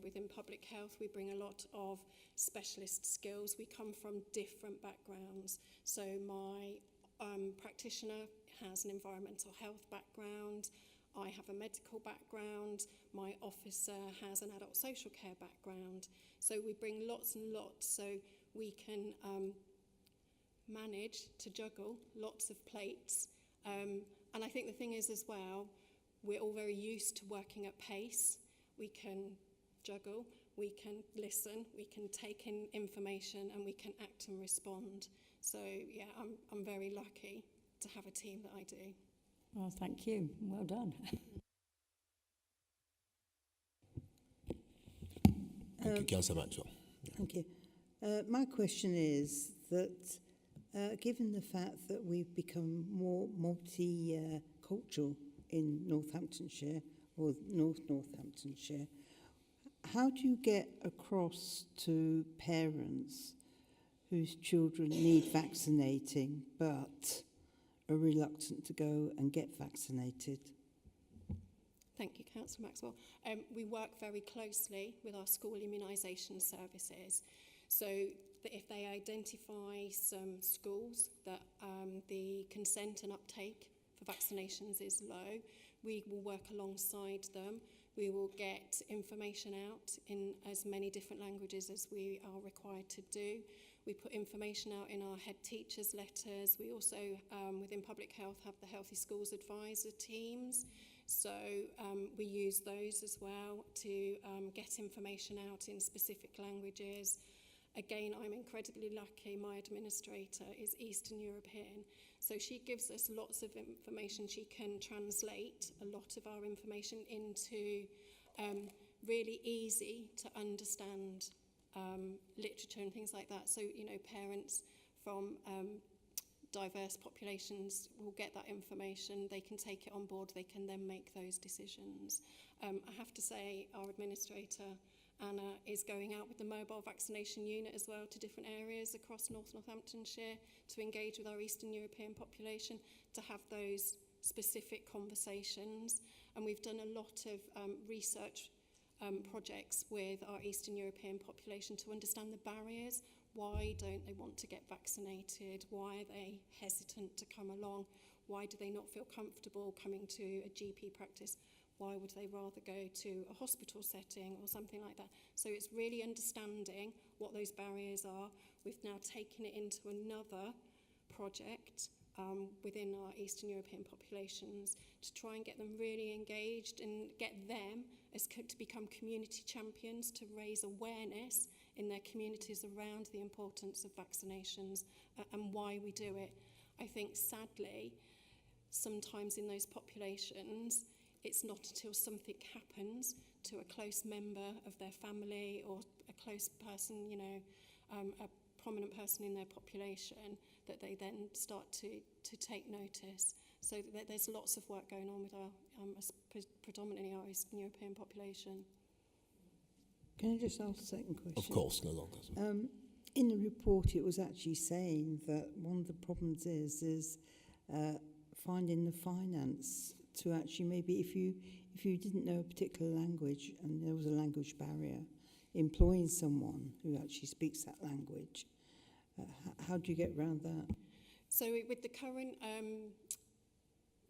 within public health. We bring a lot of specialist skills. We come from different backgrounds. So my practitioner has an environmental health background. I have a medical background. My officer has an adult social care background. So we bring lots and lots so we can manage to juggle lots of plates. And I think the thing is as well, we're all very used to working at pace. We can juggle, we can listen, we can take in information, and we can act and respond. So, yeah, I'm very lucky to have a team that I do. Well, thank you. Well done. Thank you, Councillor Maxwell. Thank you. My question is that given the fact that we've become more multicultural in Northamptonshire or North Northamptonshire, how do you get across to parents whose children need vaccinating but are reluctant to go and get vaccinated? Thank you, Councillor Maxwell. We work very closely with our school immunisation services. So that if they identify some schools that the consent and uptake for vaccinations is low, we will work alongside them. We will get information out in as many different languages as we are required to do. We put information out in our head teachers' letters. We also, within public health, have the Healthy Schools Advisor teams. So we use those as well to get information out in specific languages. Again, I'm incredibly lucky. My administrator is Eastern European. So she gives us lots of information. She can translate a lot of our information into really easy to understand literature and things like that. So, you know, parents from diverse populations will get that information. They can take it on board. They can then make those decisions. I have to say our administrator, Anna, is going out with the mobile vaccination unit as well to different areas across North Northamptonshire to engage with our Eastern European population to have those specific conversations. And we've done a lot of research projects with our Eastern European population to understand the barriers. Why don't they want to get vaccinated? Why are they hesitant to come along? Why do they not feel comfortable coming to a GP practice? Why would they rather go to a hospital setting or something like that? So it's really understanding what those barriers are. We've now taken it into another project within our Eastern European populations to try and get them really engaged and get them to become community champions, to raise awareness in their communities around the importance of vaccinations and why we do it. I think sadly, sometimes in those populations, it's not until something happens to a close member of their family or a close person, you know, a prominent person in their population, that they then start to take notice. So there's lots of work going on with our, predominantly our Eastern European population. Can I just ask a second question? Of course, no longer. In the report, it was actually saying that one of the problems is finding the finance to actually, maybe if you didn't know a particular language and there was a language barrier, employing someone who actually speaks that language. How do you get around that? So with the current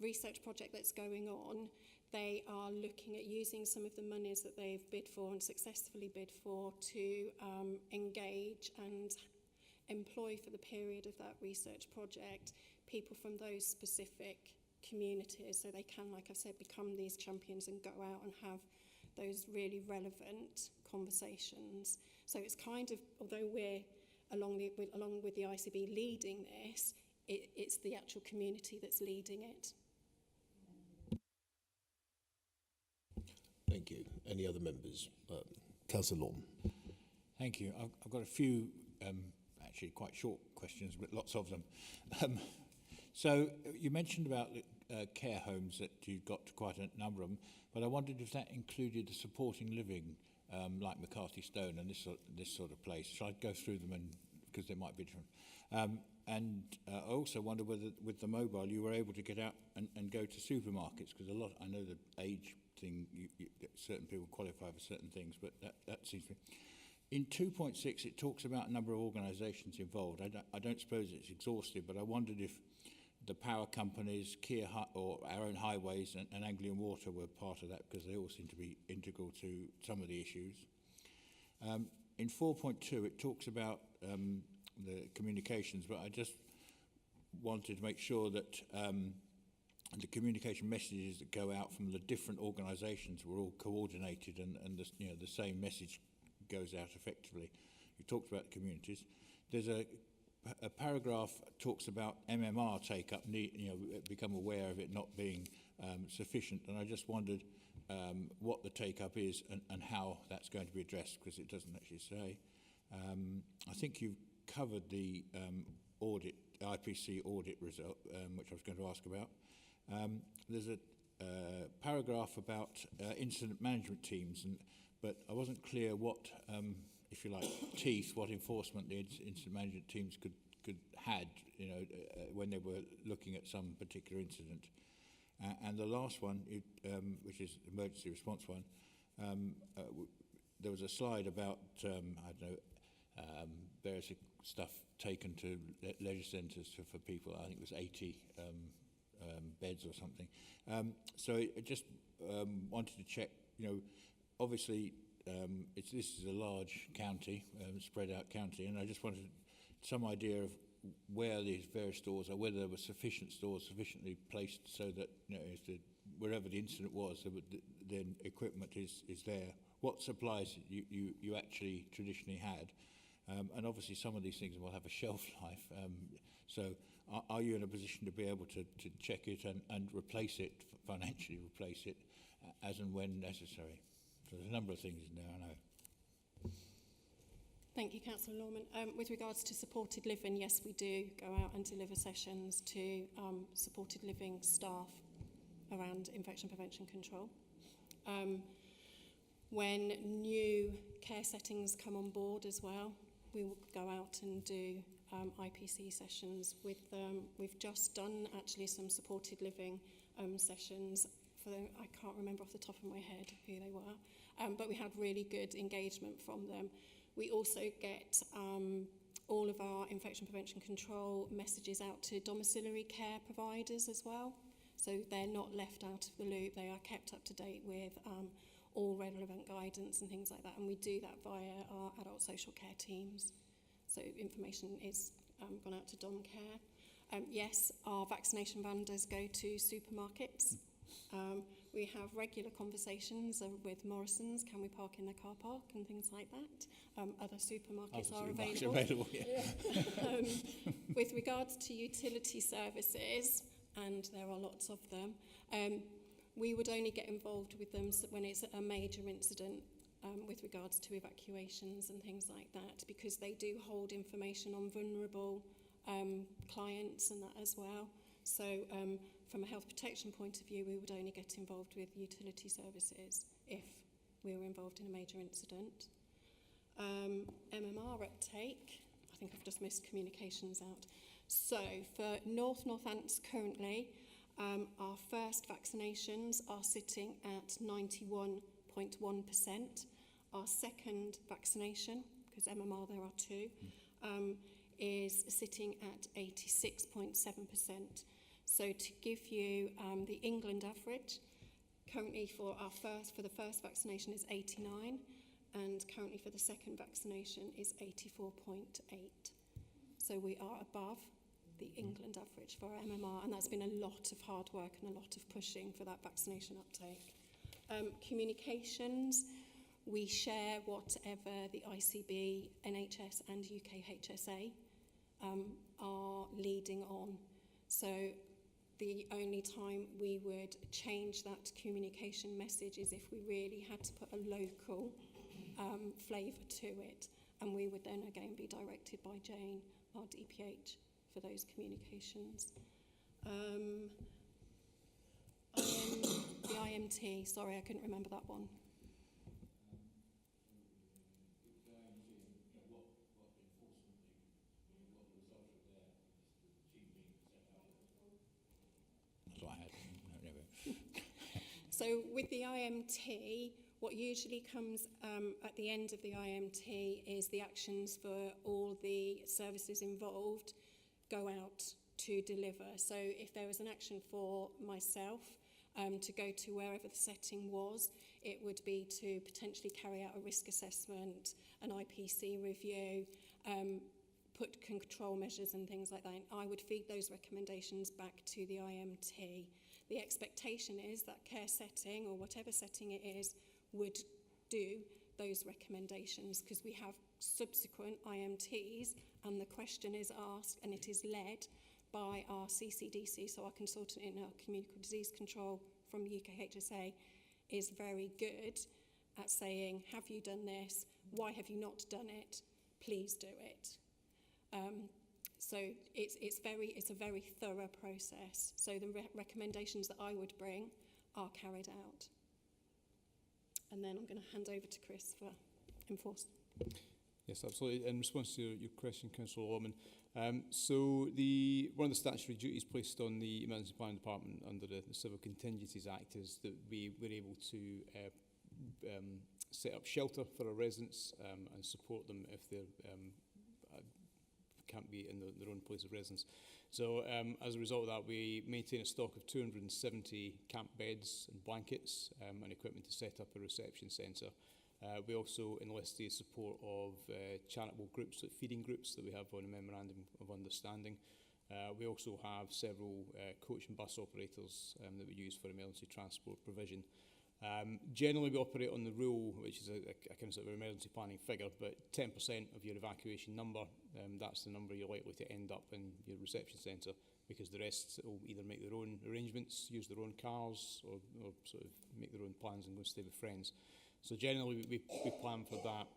research project that's going on, they are looking at using some of the monies that they've bid for and successfully bid for to engage and employ for the period of that research project people from those specific communities, so they can, like I've said, become these champions and go out and have those really relevant conversations. So it's kind of, although we're along with the ICB leading this, it's the actual community that's leading it. Thank you. Any other members? Councillor Lorne. Thank you. I've got a few, actually quite short questions, but lots of them. So you mentioned about care homes, that you've got quite a number of them, but I wondered if that included the supporting living, like McCarthy Stone and this sort of place. Shall I go through them, and because they might be different? And I also wonder whether with the mobile you were able to get out and go to supermarkets, because I know the age thing, certain people qualify for certain things, but that seems to be. In 2.6 it talks about a number of organisations involved. I don't suppose it's exhaustive, but I wondered if the power companies, or our own highways and Anglian Water were part of that, because they all seem to be integral to some of the issues. In 4.2 it talks about the communications, but I just wanted to make sure that the communication messages that go out from the different organisations were all coordinated and the same message goes out effectively. You talked about the communities. There's a paragraph talks about MMR take-up, become aware of it not being sufficient, and I just wondered what the take-up is and how that's going to be addressed, because it doesn't actually say. I think you've covered the IPC audit result, which I was going to ask about. There's a paragraph about incident management teams, but I wasn't clear what, if you like, what enforcement the incident management teams had, when they were looking at some particular incident. And the last one, which is emergency response one, there was a slide about, various stuff taken to leisure centres for people. I think it was 80 beds or something. So I just wanted to check, obviously this is a large county, spread out county, and I just wanted some idea of where these various stores are, whether there were sufficient stores sufficiently placed so that wherever the incident was, then equipment is there. What supplies you actually traditionally had, and obviously some of these things will have a shelf life. So are you in a position to be able to check it and replace it, financially replace it, as and when necessary? So there's a number of things in there, I know. Thank you, Councillor Norman. With regards to supported living, yes, we do go out and deliver sessions to supported living staff around infection prevention control. When new care settings come on board as well, we will go out and do IPC sessions with them. We've just done actually some supported living sessions for them. I can't remember off the top of my head who they were, but we had really good engagement from them. We also get all of our infection prevention control messages out to domiciliary care providers as well. So they're not left out of the loop. They are kept up to date with all relevant guidance and things like that. And we do that via our adult social care teams. So information is gone out to dom care. Yes, our vaccination van does go to supermarkets. We have regular conversations with Morrison's, can we park in the car park and things like that. Other supermarkets are available. Yeah. With regards to utility services, and there are lots of them, we would only get involved with them when it's a major incident with regards to evacuations and things like that, because they do hold information on vulnerable clients and that as well. So from a health protection point of view, we would only get involved with utility services if we were involved in a major incident. MMR uptake, I think I've just missed communications out. So for Northants currently, our first vaccinations are sitting at 91.1%. Our second vaccination, because MMR there are two, is sitting at 86.7%. So to give you the England average, currently for the first vaccination is 89, and currently for the second vaccination is 84.8. So we are above the England average for our MMR, and that's been a lot of hard work and a lot of pushing for that vaccination uptake. Communications, we share whatever the ICB, NHS and UKHSA are leading on. So the only time we would change that communication message is if we really had to put a local flavour to it, and we would then again be directed by Jane, our DPH, for those communications. The IMT, sorry, I couldn't remember that one. So with the IMT, what usually comes at the end of the IMT is the actions for all the services involved go out to deliver. So if there was an action for myself to go to wherever the setting was, it would be to potentially carry out a risk assessment, an IPC review, put control measures and things like that. And I would feed those recommendations back to the IMT. The expectation is that care setting, or whatever setting it is, would do those recommendations, because we have subsequent IMTs and the question is asked and it is led by our CCDC, so our consultant in our communicable disease control from UKHSA is very good at saying, have you done this? Why have you not done it? Please do it. So it's a very thorough process. So the recommendations that I would bring are carried out. And then I'm going to hand over to Chris for enforcement. Yes, absolutely. In response to your question, Councillor Lawman, so one of the statutory duties placed on the Emergency Planning Department under the Civil Contingencies Act is that we were able to set up shelter for our residents and support them if they're can't be in their own place of residence. So as a result of that, we maintain a stock of 270 camp beds and blankets and equipment to set up a reception centre. We also enlist the support of charitable groups, like feeding groups that we have on a memorandum of understanding. We also have several coach and bus operators that we use for emergency transport provision. Generally, we operate on the rule, which is a kind of sort of emergency planning figure, but 10% of your evacuation number, that's the number you're likely to end up in your reception centre, because the rest will either make their own arrangements, use their own cars, or sort of make their own plans and go and stay with friends. So generally, we plan for that.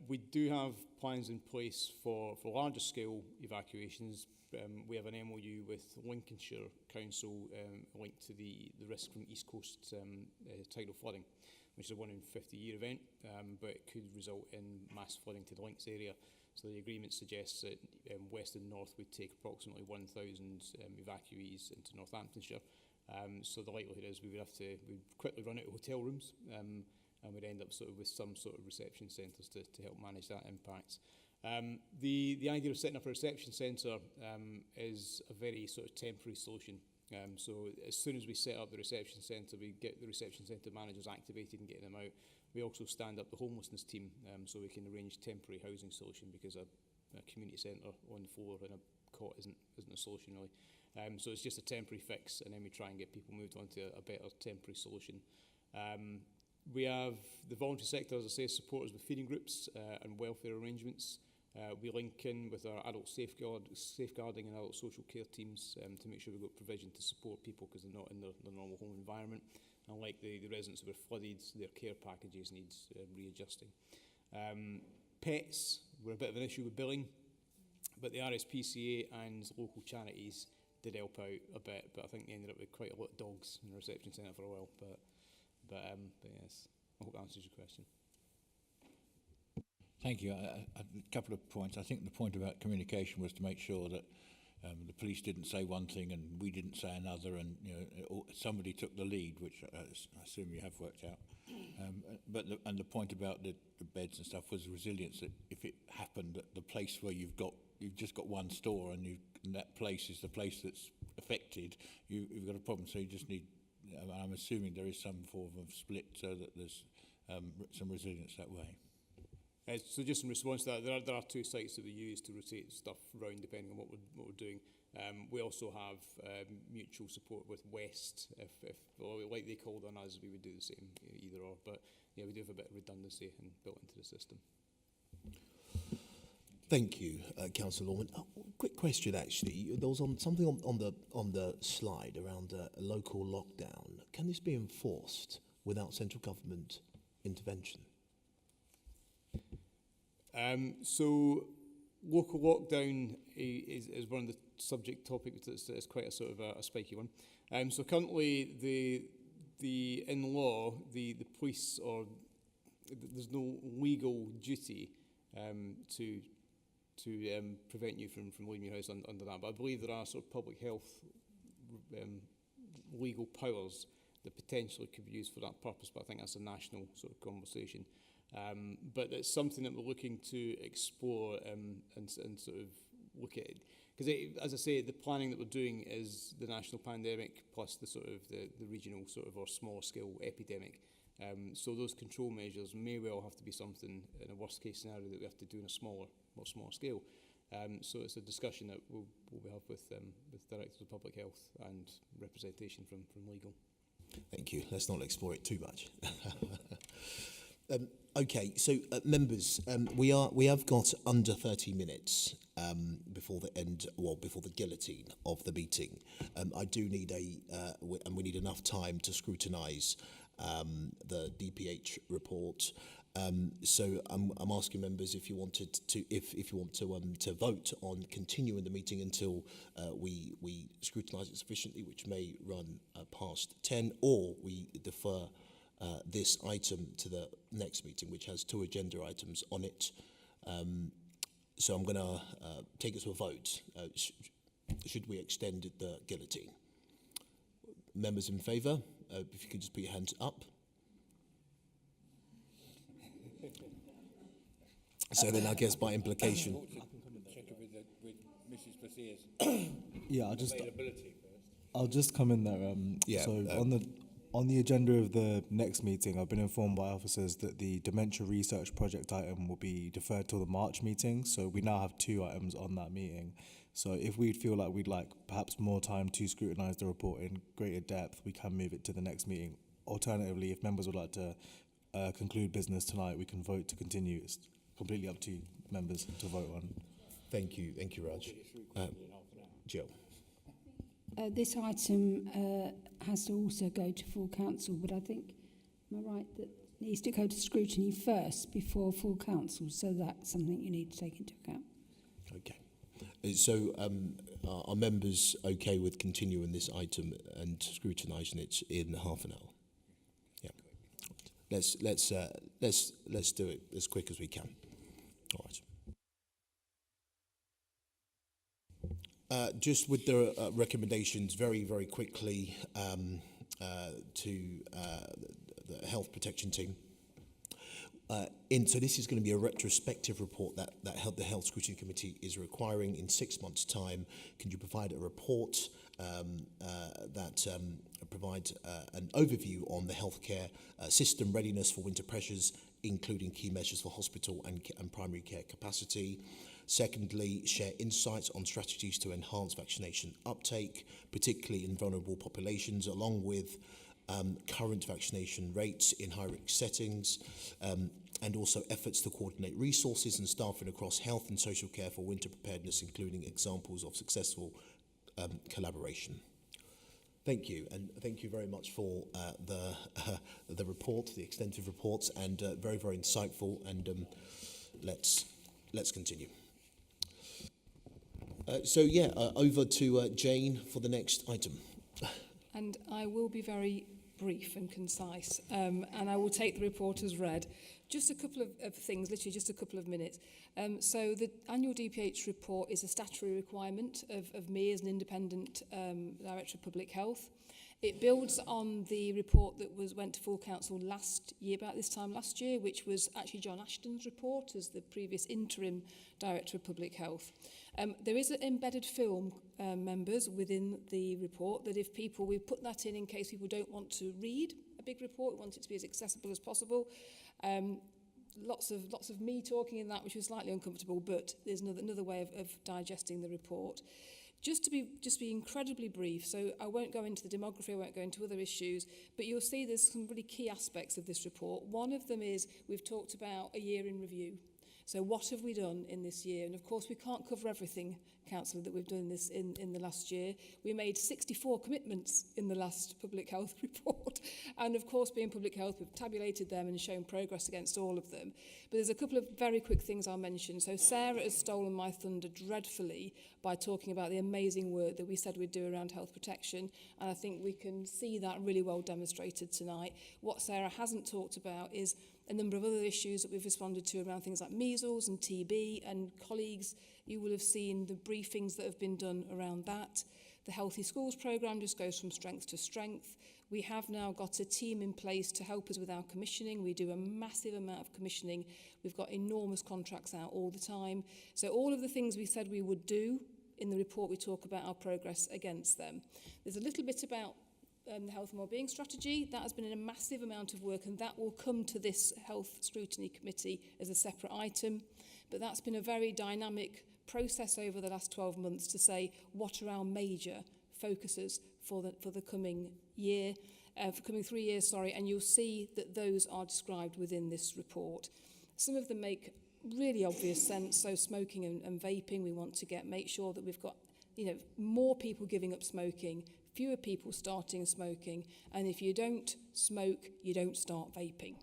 We do have plans in place for larger scale evacuations. We have an MOU with Lincolnshire Council linked to the risk from East Coast tidal flooding, which is a 1 in 50-year event, but it could result in mass flooding to the Links area. So the agreement suggests that west and north would take approximately 1,000 evacuees into Northamptonshire, So the likelihood is we'd quickly run out of hotel rooms, and we'd end up sort of with some sort of reception centres to help manage that impact. The idea of setting up a reception centre is a very sort of temporary solution. So as soon as we set up the reception centre, we get the reception centre managers activated and getting them out. We also stand up the homelessness team, so we can arrange temporary housing solution, because a community centre on the floor and a cot isn't a solution really. So it's just a temporary fix, and then we try and get people moved on to a better temporary solution. We have the voluntary sector, as I say, support us with feeding groups and welfare arrangements. We link in with our adult safeguarding and adult social care teams to make sure we've got provision to support people because they're not in their normal home environment. And like the residents who were flooded, their care packages needs readjusting. Pets were a bit of an issue with billing, but the RSPCA and local charities did help out a bit, but I think they ended up with quite a lot of dogs in the reception centre for a while. But yes, I hope that answers your question. Thank you. A couple of points. I think the point about communication was to make sure that the police didn't say one thing and we didn't say another, and somebody took the lead, which I assume you have worked out. But the point about the beds and stuff was resilience. That if it happened at the place where you've just got one store and that place is the place that's affected, you've got a problem. So you just need. I'm assuming there is some form of split so that there's some resilience that way. So just in response to that, there are two sites that we use to rotate stuff around depending on what we're doing. We also have mutual support with West, or like they called on us, we would do the same, either or. But yeah, we do have a bit of redundancy built into the system. Thank you, Councillor Lorman. Quick question, actually. There was something on the slide around a local lockdown. Can this be enforced without central government intervention? So local lockdown is one of the subject topics that's quite a sort of a spiky one. So currently in law the police, or there's no legal duty to prevent you from leaving your house under that. But I believe there are sort of public health legal powers that potentially could be used for that purpose. But I think that's a national sort of conversation. But it's something that we're looking to explore and sort of look at. Because as I say, the planning that we're doing is the national pandemic plus the sort of the regional sort of or small scale epidemic. So those control measures may well have to be something in a worst case scenario that we have to do in a smaller scale. So it's a discussion that we'll have with Directors of Public Health and representation from legal. Thank you. Let's not explore it too much. Okay, so members, we have got under 30 minutes before the end, before the guillotine of the meeting. I do need and we need enough time to scrutinise the DPH report. So I'm asking members if you wanted to, if you want to vote on continuing the meeting until we scrutinise it sufficiently, which may run past 10, or we defer this item to the next meeting, which has 2 agenda items on it. So I'm going to take it to a vote. Should we extend the guillotine? Members in favour, if you could just put your hands up. So then I guess by implication... Check it with Mrs. Bethier's Yeah, availability first. I'll just come in there. On the agenda of the next meeting, I've been informed by officers that the dementia research project item will be deferred till the March meeting. So we now have 2 items on that meeting. So if we feel like we'd like perhaps more time to scrutinise the report in greater depth, we can move it to the next meeting. Alternatively, if members would like to conclude business tonight, we can vote to continue. It's completely up to members to vote on. Thank you, Raj. Jill. This item has to also go to full council, but I think, am I right, that it needs to go to scrutiny first before full council, so that's something you need to take into account. Okay. So are members okay with continuing this item and scrutinising it in half an hour? Yeah. Let's do it as quick as we can. All right. Just with the recommendations, very, very quickly to the health protection team. So this is going to be a retrospective report that the Health Scrutiny Committee is requiring in 6 months' time. Can you provide a report that provides an overview on the healthcare system readiness for winter pressures, including key measures for hospital and primary care capacity? Secondly, share insights on strategies to enhance vaccination uptake, particularly in vulnerable populations, along with current vaccination rates in high-risk settings, and also efforts to coordinate resources and staffing across health and social care for winter preparedness, including examples of successful collaboration. Thank you, and thank you very much for the report, the extensive reports, and very, very insightful. And let's continue. Over to Jane for the next item. And I will be very brief and concise, and I will take the report as read. Just a couple of things, literally just a couple of minutes. So the annual DPH report is a statutory requirement of me as an independent Director of Public Health. It builds on the report that went to full council last year, about this time last year, which was actually John Ashton's report as the previous interim Director of Public Health. There is an embedded film, members, within the report that we've put that in case people don't want to read a big report, we want it to be as accessible as possible. Lots of me talking in that, which was slightly uncomfortable, but there's another way of digesting the report. Just to be incredibly brief, so I won't go into the demography, I won't go into other issues, but you'll see there's some really key aspects of this report. One of them is we've talked about a year in review. So what have we done in this year? And of course, we can't cover everything, Councillor, that we've done in the last year. We made 64 commitments in the last public health report. And of course, being public health, we've tabulated them and shown progress against all of them. But there's a couple of very quick things I'll mention. So Sarah has stolen my thunder dreadfully by talking about the amazing work that we said we'd do around health protection. And I think we can see that really well demonstrated tonight. What Sarah hasn't talked about is a number of other issues that we've responded to around things like measles and TB, and colleagues, you will have seen the briefings that have been done around that. The Healthy Schools programme just goes from strength to strength. We have now got a team in place to help us with our commissioning. We do a massive amount of commissioning. We've got enormous contracts out all the time. So all of the things we said we would do in the report, we talk about our progress against them. There's a little bit about the Health and Wellbeing Strategy. That has been a massive amount of work, and that will come to this Health Scrutiny Committee as a separate item. But that's been a very dynamic process over the last 12 months to say what are our major focuses for the coming year, for coming 3 years, and you'll see that those are described within this report. Some of them make really obvious sense. So smoking and vaping, we want to make sure that we've got more people giving up smoking, fewer people starting smoking, and if you don't smoke, you don't start vaping.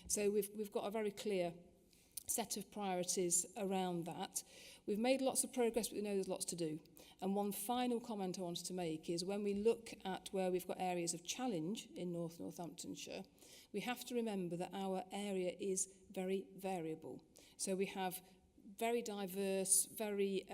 So we've got a very clear set of priorities around that. We've made lots of progress, but we know there's lots to do. And one final comment I wanted to make is when we look at where we've got areas of challenge in Northamptonshire, we have to remember that our area is very variable. So we have very diverse, very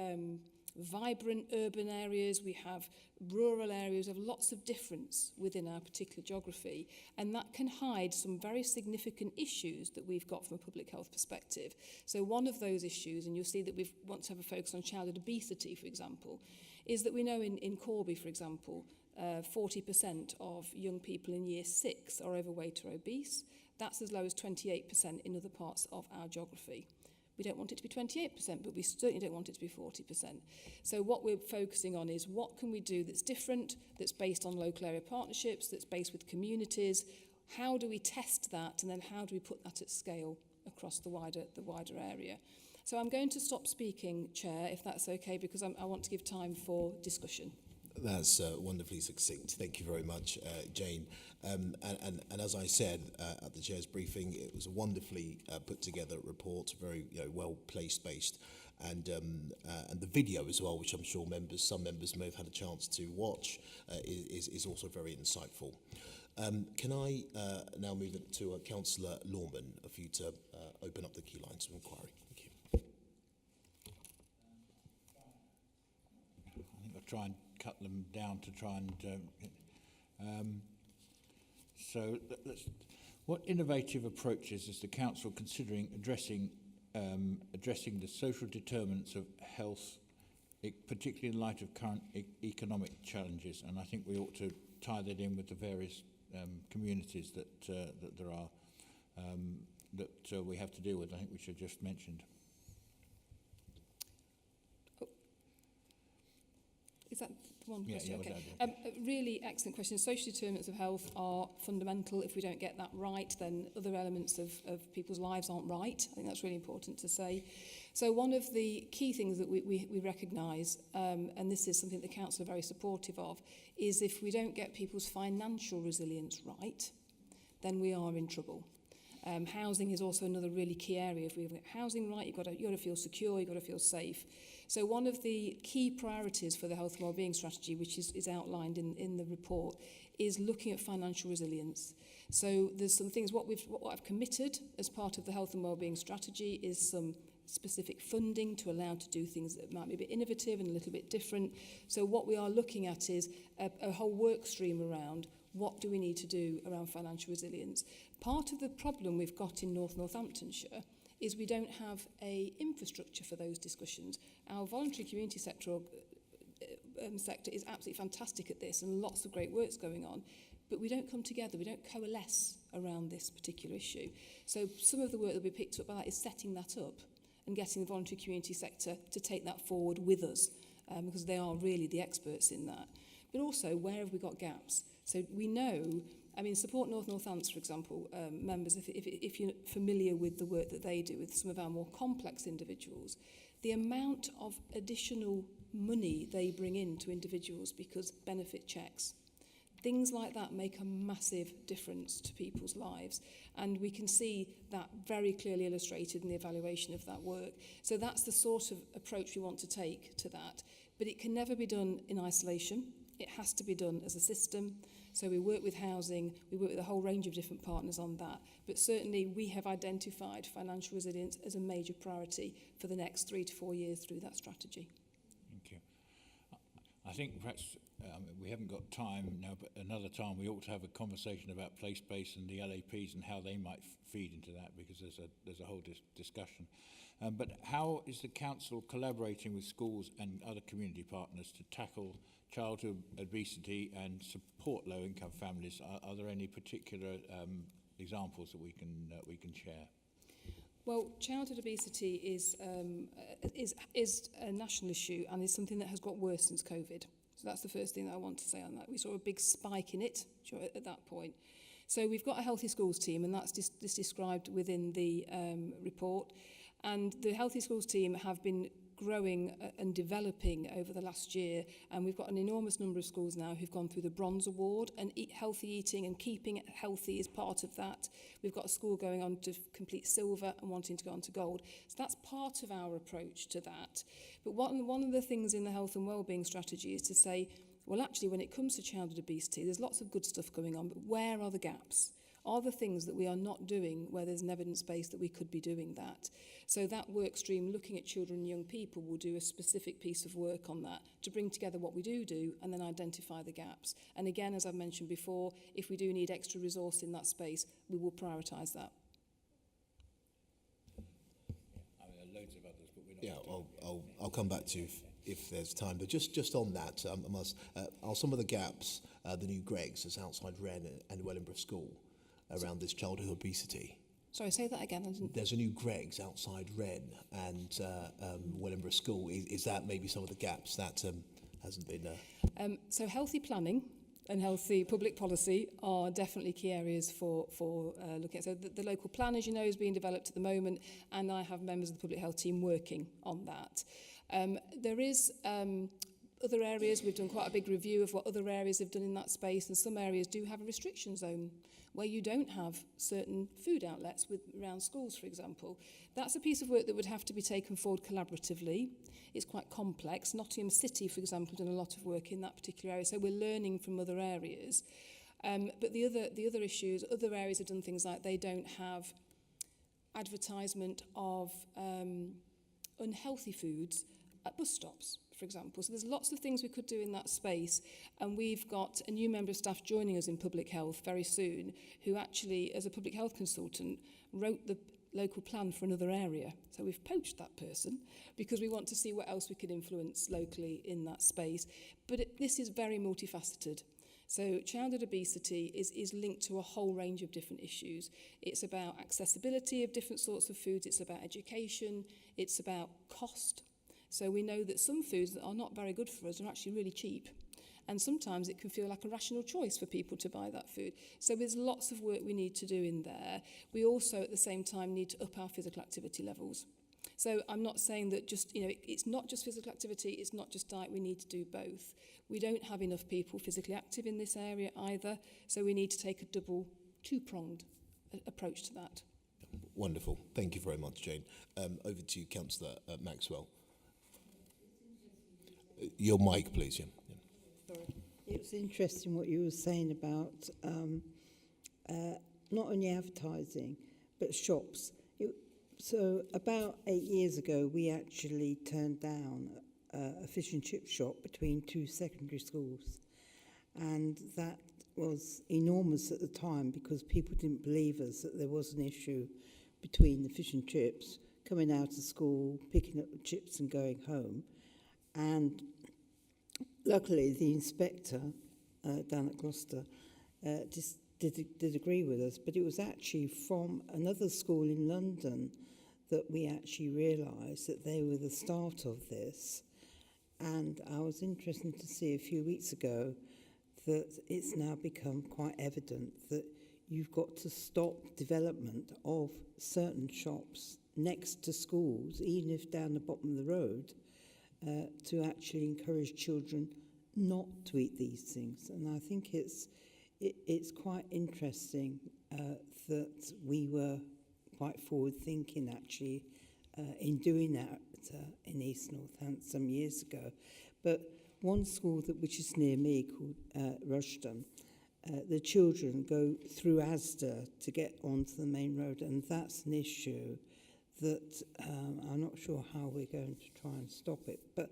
vibrant urban areas, we have rural areas, of lots of difference within our particular geography, and that can hide some very significant issues that we've got from a public health perspective. So one of those issues, and you'll see that we want to have a focus on childhood obesity, for example, is that we know in Corby, for example, 40% of young people in year 6 are overweight or obese. That's as low as 28% in other parts of our geography. We don't want it to be 28%, but we certainly don't want it to be 40%. So what we're focusing on is what can we do that's different, that's based on local area partnerships, that's based with communities. How do we test that, and then how do we put that at scale across the wider area? So I'm going to stop speaking, Chair, if that's okay, because I want to give time for discussion. That's wonderfully succinct. Thank you very much, Jane. And as I said at the Chair's briefing, it was a wonderfully put together report, very well based, and the video as well, which I'm sure some members may have had a chance to watch, is also very insightful. Can I now move it to Councillor Lorman for you to open up the key lines of inquiry? Thank you. try and cut them down to try and... what innovative approaches is the Council considering addressing the social determinants of health, particularly in light of current economic challenges? And I think we ought to tie that in with the various communities that there are that we have to deal with. I think we should just mentioned. Is that the one Yeah, question? yeah, Okay. that, A really excellent question. Social determinants of health are fundamental. If we don't get that right, then other elements of people's lives aren't right. I think that's really important to say. So one of the key things that we recognise, and this is something the Council are very supportive of, is if we don't get people's financial resilience right, then we are in trouble. Housing is also another really key area. If we get housing right, you've got to feel secure, you've got to feel safe. So one of the key priorities for the health and wellbeing strategy, which is outlined in the report, is looking at financial resilience. So there's some things, what I've committed as part of the health and wellbeing strategy is some specific funding to allow to do things that might be a bit innovative and a little bit different. So what we are looking at is a whole work stream around what do we need to do around financial resilience. Part of the problem we've got in Northamptonshire is we don't have a infrastructure for those discussions. Our voluntary community sector is absolutely fantastic at this, and lots of great work's going on, but we don't come together, we don't coalesce around this particular issue. So some of the work that will be picked up by that is setting that up and getting the voluntary community sector to take that forward with us, because they are really the experts in that. But also, where have we got gaps? So we know, I mean, Support Northants, for example, members, if you're familiar with the work that they do with some of our more complex individuals, the amount of additional money they bring in to individuals because benefit checks, things like that make a massive difference to people's lives. And we can see that very clearly illustrated in the evaluation of that work. So that's the sort of approach we want to take to that. But it can never be done in isolation. It has to be done as a system. So we work with housing, we work with a whole range of different partners on that. But certainly we have identified financial resilience as a major priority for the next 3 to 4 years through that strategy. Thank you. I think perhaps we haven't got time now, but another time we ought to have a conversation about place-based and the LAPs and how they might feed into that, because there's a whole discussion. But how is the Council collaborating with schools and other community partners to tackle childhood obesity and support low-income families? Are there any particular examples that we can share? Well, childhood obesity is a national issue and is something that has got worse since COVID. So that's the first thing that I want to say on that. We saw a big spike in it at that point. So we've got a Healthy Schools team, and that's described within the report. And the Healthy Schools team have been growing and developing over the last year, and we've got an enormous number of schools now who've gone through the Bronze Award, and healthy eating and keeping it healthy is part of that. We've got a school going on to complete silver and wanting to go on to gold. So that's part of our approach to that. But one of the things in the health and wellbeing strategy is to say, well, actually, when it comes to childhood obesity, there's lots of good stuff going on, but where are the gaps? Are the things that we are not doing where there's an evidence base that we could be doing that? So that work stream, looking at children and young people, will do a specific piece of work on that to bring together what we do and then identify the gaps. And again, as I've mentioned before, if we do need extra resource in that space, we will prioritise that. I mean, there are loads of others, but we're not... Yeah, I'll come back to you if there's time. But just on that, are some of the gaps the new Greggs that's outside Wren and Wellingborough School around this childhood obesity? Sorry, say that again. There's a new Greggs outside Wren and Wellingborough School. Is that maybe some of the gaps that hasn't been... So healthy planning and healthy public policy are definitely key areas for looking at. So the local plan, as you know, is being developed at the moment, and I have members of the public health team working on that. There is other areas, we've done quite a big review of what other areas have done in that space, and some areas do have a restriction zone where you don't have certain food outlets around schools, for example. That's a piece of work that would have to be taken forward collaboratively. It's quite complex. Nottingham City, for example, have done a lot of work in that particular area, so we're learning from other areas. But the other issues, other areas have done things like they don't have advertisement of unhealthy foods at bus stops, for example. So there's lots of things we could do in that space, and we've got a new member of staff joining us in public health very soon, who actually, as a public health consultant, wrote the local plan for another area. So we've poached that person because we want to see what else we can influence locally in that space. But this is very multifaceted. So childhood obesity is linked to a whole range of different issues. It's about accessibility of different sorts of foods. It's about education. It's about cost. So we know that some foods that are not very good for us are actually really cheap. And sometimes it can feel like a rational choice for people to buy that food. So there's lots of work we need to do in there. We also, at the same time, need to up our physical activity levels. So I'm not saying that just, it's not just physical activity, it's not just diet, we need to do both. We don't have enough people physically active in this area either, so we need to take a two-pronged approach to that. Wonderful. Thank you very much, Jane. Over to you, Councillor Maxwell. Your mic, please. Yeah. It was interesting what you were saying about not only advertising, but shops. So about 8 years ago, we actually turned down a fish and chip shop between two secondary schools. And that was enormous at the time because people didn't believe us that there was an issue between the fish and chips, coming out of school, picking up the chips and going home. And luckily, the inspector down at Gloucester just did agree with us, but it was actually from another school in London that we actually realised that they were the start of this. And I was interested to see a few weeks ago that it's now become quite evident that you've got to stop development of certain shops next to schools, even if down the bottom of the road, to actually encourage children not to eat these things. And I think it's quite interesting that we were quite forward-thinking, actually, in doing that in East Northampton some years ago. But one school which is near me called Rushden, the children go through Asda to get onto the main road, and that's an issue that I'm not sure how we're going to try and stop it. But,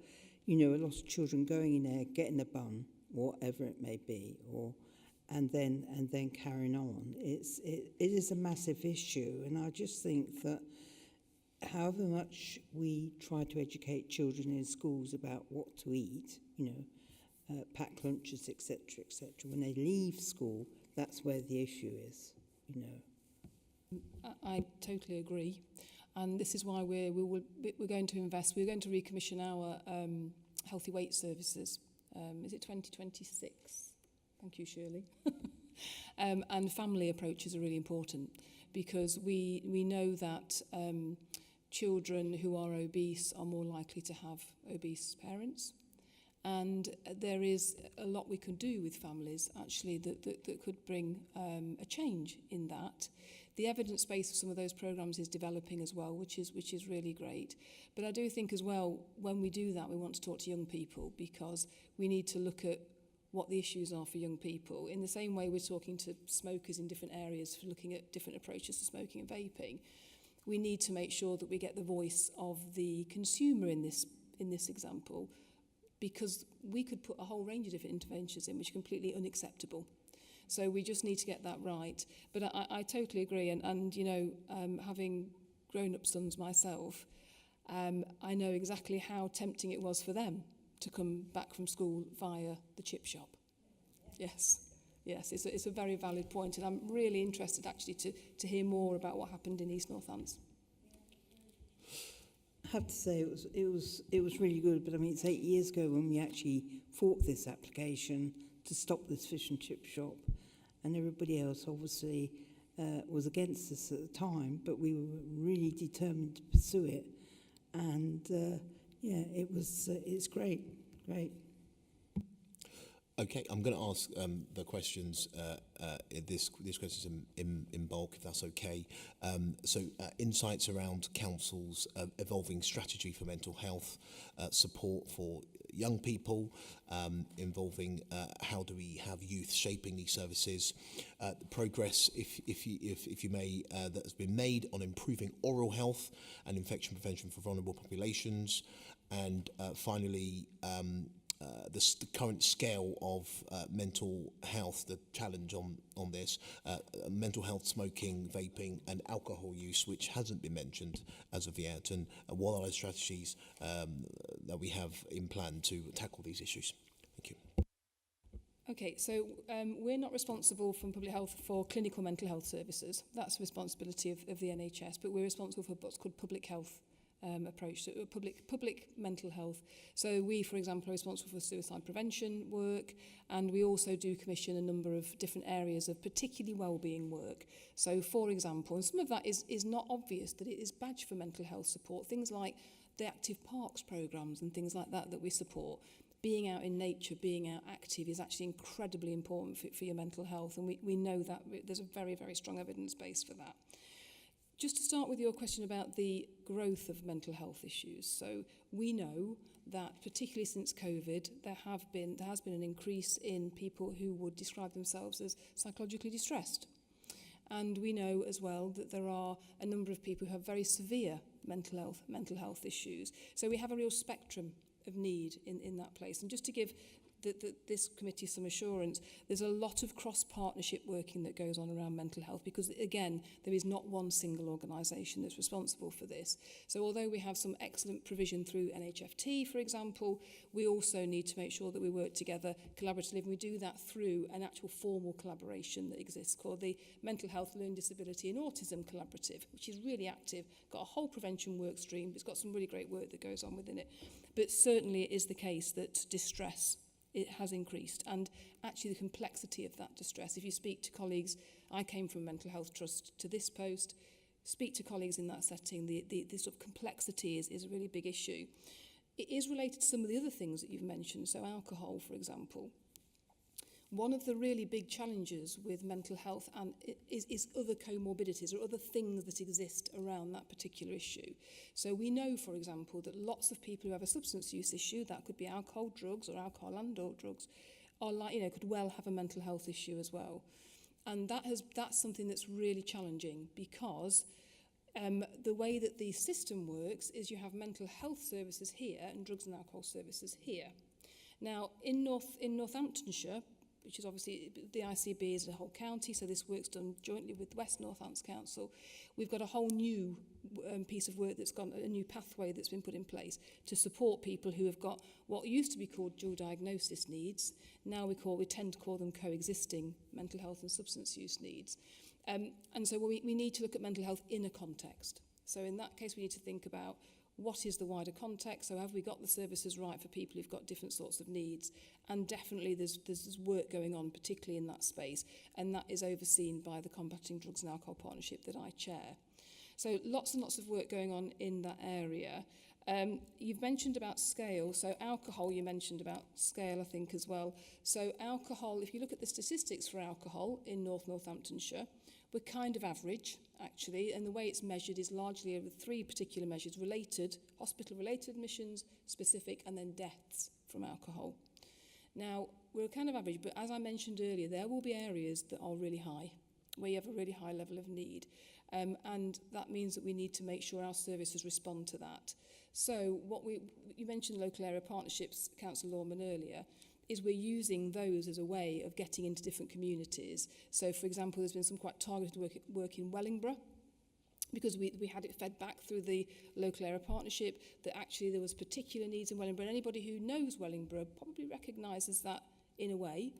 a lot of children going in there, getting a bun, whatever it may be, and then carrying on. It is a massive issue, and I just think that however much we try to educate children in schools about what to eat, packed lunches, etc., when they leave school, that's where the issue is, I totally agree. And this is why we're going to invest. We're going to recommission our healthy weight services. Is it 2026? Thank you, Shirley. And family approaches are really important because we know that children who are obese are more likely to have obese parents. And there is a lot we can do with families, actually, that could bring a change in that. The evidence base of some of those programs is developing as well, which is really great. But I do think as well, when we do that, we want to talk to young people because we need to look at what the issues are for young people. In the same way we're talking to smokers in different areas for looking at different approaches to smoking and vaping, we need to make sure that we get the voice of the consumer in this example, because we could put a whole range of different interventions in which are completely unacceptable. So we just need to get that right. But I totally agree. And having grown-up sons myself, I know exactly how tempting it was for them to come back from school via the chip shop. Yes, it's a very valid point. And I'm really interested, actually, to hear more about what happened in East Northants. I have to say it was really good, but I mean, it's 8 years ago when we actually fought this application to stop this fish and chip shop, and everybody else obviously was against us at the time, but we were really determined to pursue it, and it's great. Okay, I'm going to ask the questions, these questions in bulk, if that's okay. So insights around Council's evolving strategy for mental health, support for young people, involving how do we have youth shaping these services, progress, if you may, that has been made on improving oral health and infection prevention for vulnerable populations, And finally, the current scale of mental health, the challenge on this, mental health, smoking, vaping and alcohol use, which hasn't been mentioned as of yet, and what are the strategies that we have in plan to tackle these issues? Thank you. Okay, so we're not responsible from public health for clinical mental health services. That's the responsibility of the NHS, but we're responsible for what's called public health approach, so public mental health. So we, for example, are responsible for suicide prevention work, and we also do commission a number of different areas of particularly wellbeing work. So, for example, and some of that is not obvious that it is badged for mental health support, things like the active parks programs and things like that we support. Being out in nature, being out active is actually incredibly important for your mental health, and we know that there's a very, very strong evidence base for that. Just to start with your question about the growth of mental health issues. So we know that particularly since COVID, there has been an increase in people who would describe themselves as psychologically distressed. And we know as well that there are a number of people who have very severe mental health issues. So we have a real spectrum of need in that place. And just to give this committee some assurance, there's a lot of cross-partnership working that goes on around mental health because, again, there is not one single organisation that's responsible for this. So although we have some excellent provision through NHFT, for example, we also need to make sure that we work together collaboratively, and we do that through an actual formal collaboration that exists called the Mental Health, Learning Disability and Autism Collaborative, which is really active, got a whole prevention work stream, it's got some really great work that goes on within it. But certainly it is the case that distress, it has increased, and actually the complexity of that distress. If you speak to colleagues, I came from a mental health trust to this post, speak to colleagues in that setting, the sort of complexity is a really big issue. It is related to some of the other things that you've mentioned, so alcohol, for example. One of the really big challenges with mental health and is other comorbidities or other things that exist around that particular issue. So we know, for example, that lots of people who have a substance use issue, that could be alcohol, drugs, or alcohol and or drugs, are could well have a mental health issue as well. And that's something that's really challenging because the way that the system works is you have mental health services here and drugs and alcohol services here. Now, in Northamptonshire, which is obviously, the ICB is the whole county, so this work's done jointly with West Northants Council. We've got a whole new piece of work that's gone, a new pathway that's been put in place to support people who have got what used to be called dual diagnosis needs. Now we tend to call them coexisting mental health and substance use needs. And so we need to look at mental health in a context. So in that case, we need to think about what is the wider context? So have we got the services right for people who've got different sorts of needs? And definitely there's work going on, particularly in that space, and that is overseen by the Combating Drugs and Alcohol Partnership that I chair. So lots and lots of work going on in that area. You've mentioned about scale. So alcohol, you mentioned about scale, I think, as well. So alcohol, if you look at the statistics for alcohol in North Northamptonshire, we're kind of average, actually, and the way it's measured is largely over three particular measures: related, hospital-related admissions, specific, and then deaths from alcohol. Now, we're kind of average, but as I mentioned earlier, there will be areas that are really high, where you have a really high level of need, and that means that we need to make sure our services respond to that. So you mentioned local area partnerships, Councillor Lorman, earlier, is we're using those as a way of getting into different communities. So, for example, there's been some quite targeted work in Wellingborough, because we had it fed back through the local area partnership that actually there was particular needs in Wellingborough. And anybody who knows Wellingborough probably recognises that in a way.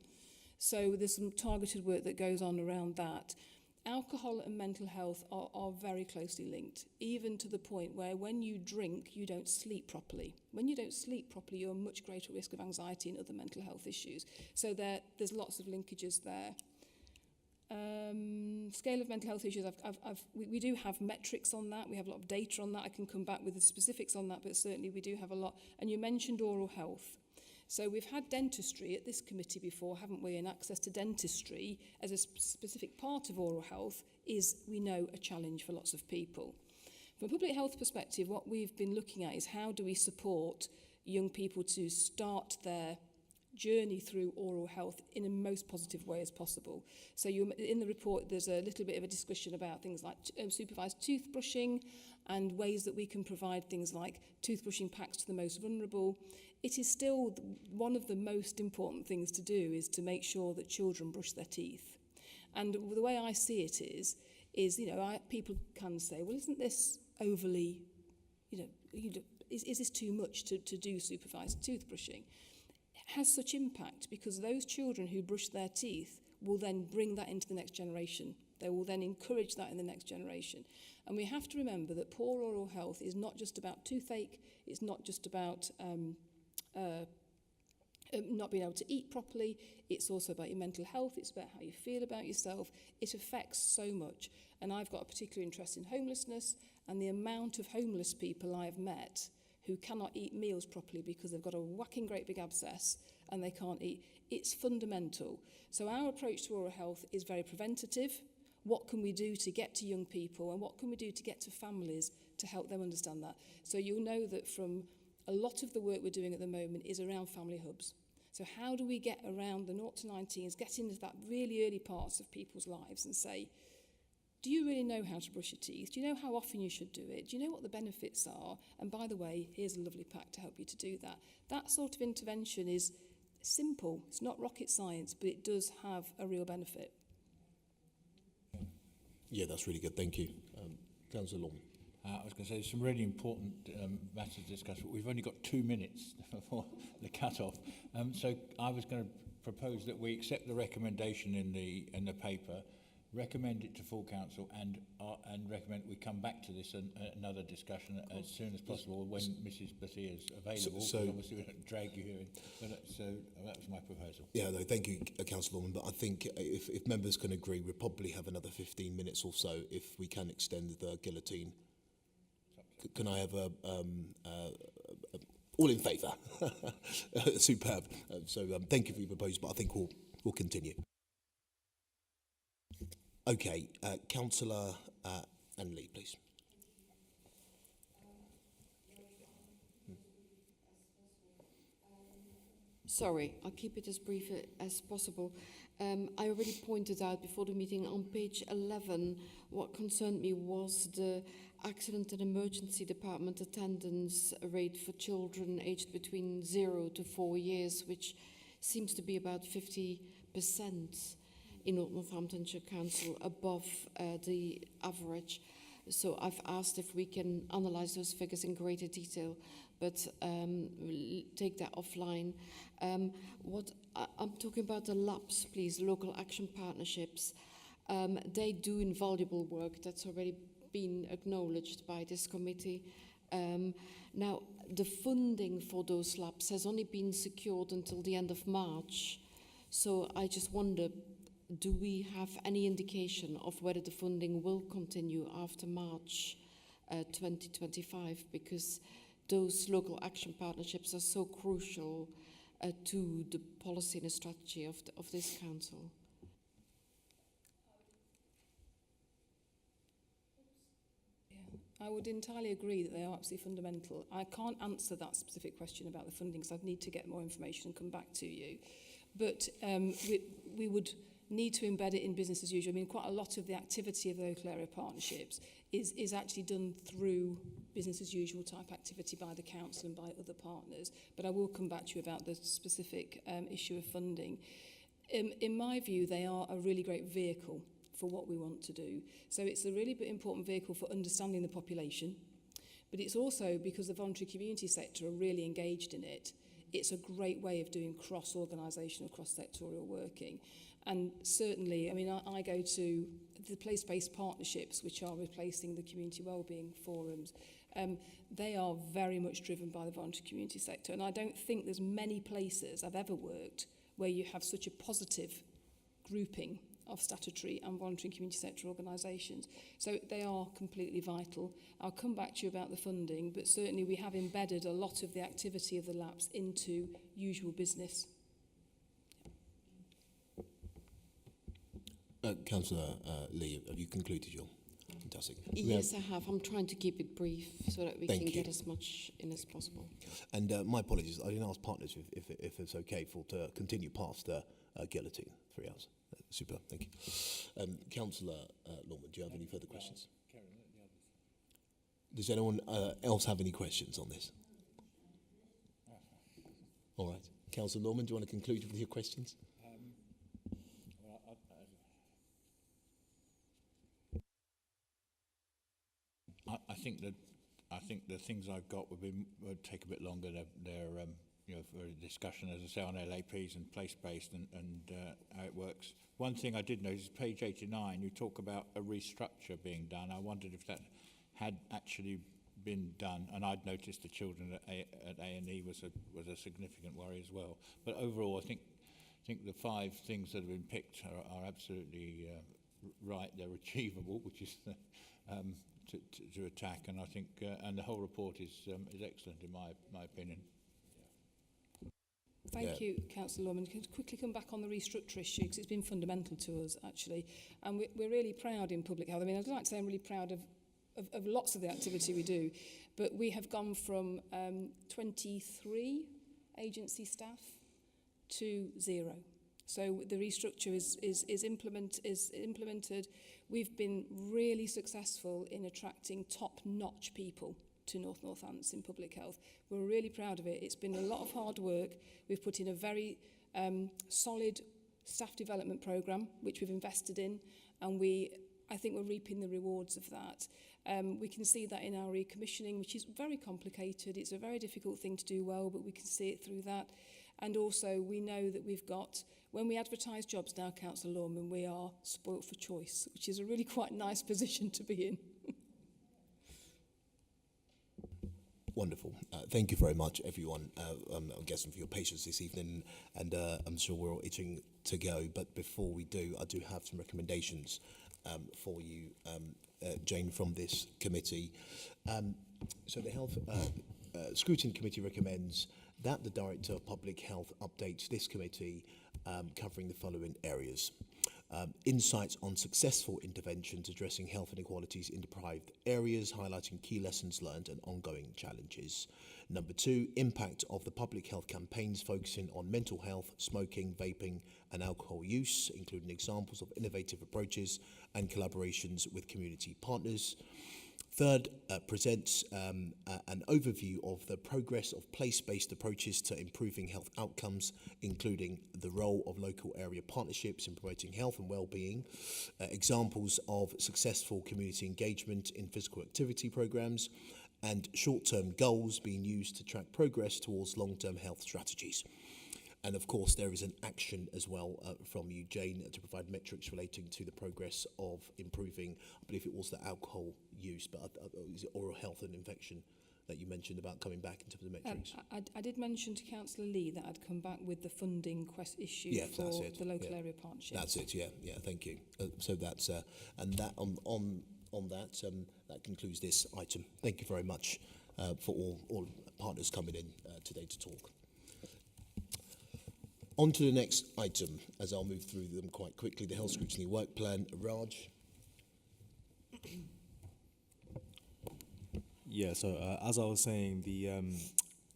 So there's some targeted work that goes on around that. Alcohol and mental health are very closely linked, even to the point where when you drink, you don't sleep properly. When you don't sleep properly, you're at much greater risk of anxiety and other mental health issues. So there's lots of linkages there. Scale of mental health issues, we do have metrics on that. We have a lot of data on that. I can come back with the specifics on that, but certainly we do have a lot. And you mentioned oral health. So we've had dentistry at this committee before, haven't we? And access to dentistry as a specific part of oral health is, we know, a challenge for lots of people. From a public health perspective, what we've been looking at is how do we support young people to start their journey through oral health in a most positive way as possible. So in the report, there's a little bit of a discussion about things like supervised toothbrushing and ways that we can provide things like toothbrushing packs to the most vulnerable. It is still one of the most important things to do is to make sure that children brush their teeth. And the way I see it is people can say, well, isn't this overly, is this too much to do supervised toothbrushing? It has such impact because those children who brush their teeth will then bring that into the next generation. They will then encourage that in the next generation. And we have to remember that poor oral health is not just about toothache, it's not just about not being able to eat properly, it's also about your mental health, it's about how you feel about yourself. It affects so much. And I've got a particular interest in homelessness, and the amount of homeless people I've met who cannot eat meals properly because they've got a whacking great big abscess and they can't eat. It's fundamental. So our approach to oral health is very preventative. What can we do to get to young people, and what can we do to get to families to help them understand that? So you'll know that from a lot of the work we're doing at the moment is around family hubs. So how do we get around the 0 to 19s, get into that really early parts of people's lives and say, do you really know how to brush your teeth? Do you know how often you should do it? Do you know what the benefits are? And by the way, here's a lovely pack to help you to do that. That sort of intervention is simple. It's not rocket science, but it does have a real benefit. Yeah, that's really good. Thank you. Councillor Long. I was going to say some really important matters to discuss, but we've only got 2 minutes before the cut-off. So I was going to propose that we accept the recommendation in the paper, recommend it to full council, and recommend we come back to this another discussion as soon as possible when Mrs. Bathia is available. So obviously we don't drag you here in. But so that was my proposal. Yeah, no, thank you, Councillor Lorman. But I think if members can agree, we'll probably have another 15 minutes or so if we can extend the guillotine. Can I have all in favour? Superb. So thank you for your proposal, but I think we'll continue. Okay, Councillor Anley, please. Sorry, I'll keep it as brief as possible. I already pointed out before the meeting on page 11, what concerned me was the accident and emergency department attendance rate for children aged between 0 to 4 years, which seems to be about 50% in Northamptonshire Council, above the average. So I've asked if we can analyse those figures in greater detail, but we'll take that offline. I'm talking about the LAPs, please, local action partnerships. They do invaluable work that's already been acknowledged by this committee. Now, the funding for those LAPs has only been secured until the end of March. So I just wonder, do we have any indication of whether the funding will continue after March 2025? Because those local action partnerships are so crucial to the policy and the strategy of this council. I would entirely agree that they are absolutely fundamental. I can't answer that specific question about the funding because I'd need to get more information and come back to you. But we would need to embed it in business as usual. I mean, quite a lot of the activity of the local area partnerships is actually done through business as usual type activity by the council and by other partners. But I will come back to you about the specific issue of funding. In my view, they are a really great vehicle for what we want to do. So it's a really important vehicle for understanding the population, but it's also, because the voluntary community sector are really engaged in it, it's a great way of doing cross-organisational, cross-sectorial working. And certainly, I mean, I go to the place-based partnerships, which are replacing the community wellbeing forums. They are very much driven by the voluntary community sector. And I don't think there's many places I've ever worked where you have such a positive grouping of statutory and voluntary community sector organisations. So they are completely vital. I'll come back to you about the funding, but certainly we have embedded a lot of the activity of the LAPs into usual business. Councillor Lee, have you concluded your Fantastic. Yes, I have. I'm trying to keep it brief so that we Thank can you. get as much in as possible. And my apologies, I didn't ask partners if it's okay to continue past guillotine, 3 hours. Super, thank you. Councillor Lorman, do you have any further questions? Does anyone else have any questions on this? All right. Councillor Norman, do you want to conclude with your questions? I think the things I've got would take a bit longer. They're you know, for a discussion, as I say, on LAPs and place-based and how it works. One thing I did notice, page 89, you talk about a restructure being done. I wondered if that had actually been done, and I'd noticed the children at A&E was a significant worry as well. But overall, I think the 5 things that have been picked are absolutely right. They're achievable, which is to attack, and I think and the whole report is excellent in my opinion. Thank you, Councillor Lorman. Can I quickly come back on the restructure issue, because it's been fundamental to us, actually. And we're really proud in public health. I mean, I'd like to say I'm really proud of lots of the activity we do, but we have gone from 23 agency staff to 0. So the restructure is implemented. We've been really successful in attracting top-notch people to Northants in public health. We're really proud of it. It's been a lot of hard work. We've put in a very solid staff development programme, which we've invested in, and I think we're reaping the rewards of that. We can see that in our recommissioning, which is very complicated. It's a very difficult thing to do well, but we can see it through that. And also, we know that we've got, when we advertise jobs now, Councillor Lorman, we are spoilt for choice, which is a really quite nice position to be in. Wonderful. Thank you very much, everyone. I'm guessing for your patience this evening, and I'm sure we're all itching to go. But before we do, I do have some recommendations for you, Jane, from this committee. So the Health Scrutiny Committee recommends that the Director of Public Health updates this committee covering the following areas. Insights on successful interventions addressing health inequalities in deprived areas, highlighting key lessons learned and ongoing challenges. Number 2, impact of the public health campaigns focusing on mental health, smoking, vaping and alcohol use, including examples of innovative approaches and collaborations with community partners. Third, presents an overview of the progress of place-based approaches to improving health outcomes, including the role of local area partnerships in promoting health and well-being, examples of successful community engagement in physical activity programs, and short-term goals being used to track progress towards long-term health strategies. And of course, there is an action as well from you, Jane, to provide metrics relating to the progress of improving, I believe it was the alcohol use, but is it oral health and infection that you mentioned about coming back into the metrics? I did mention to Councillor Lee that I'd come back with the funding issue for the local area partnership. That's it, yeah, thank you. So that's, and that on that, that concludes this item. Thank you very much for all partners coming in today to talk. On to the next item, as I'll move through them quite quickly, the Health Scrutiny Work Plan. Raj? Yeah, so as I was saying, the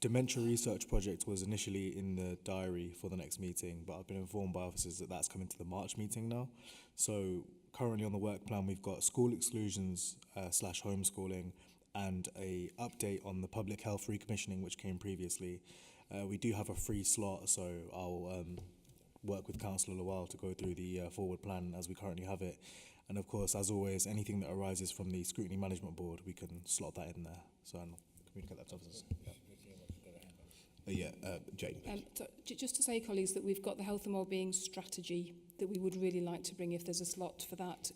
dementia research project was initially in the diary for the next meeting, but I've been informed by officers that that's coming to the March meeting now. So currently on the work plan, we've got school exclusions / homeschooling and a update on the public health recommissioning, which came previously. We do have a free slot, so I'll work with Councillor Lawal to go through the forward plan as we currently have it. And of course, as always, anything that arises from the Scrutiny Management Board, we can slot that in there. So I'll communicate that to officers. Jane. So just to say, colleagues, that we've got the health and wellbeing strategy that we would really like to bring if there's a slot for that.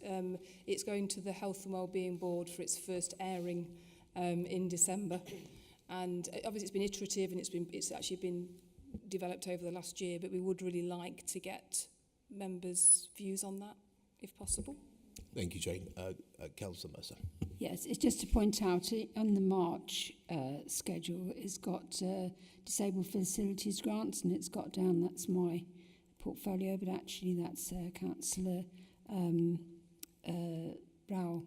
It's going to the Health and Wellbeing Board for its first airing in December. And obviously it's been iterative and it's actually been developed over the last year, but we would really like to get members' views on that, if possible. Thank you, Jane. Councillor Mercer. Yes, it's just to point out on the March schedule, it's got disabled facilities grants, and it's got down, that's my portfolio, but actually that's Councillor Brow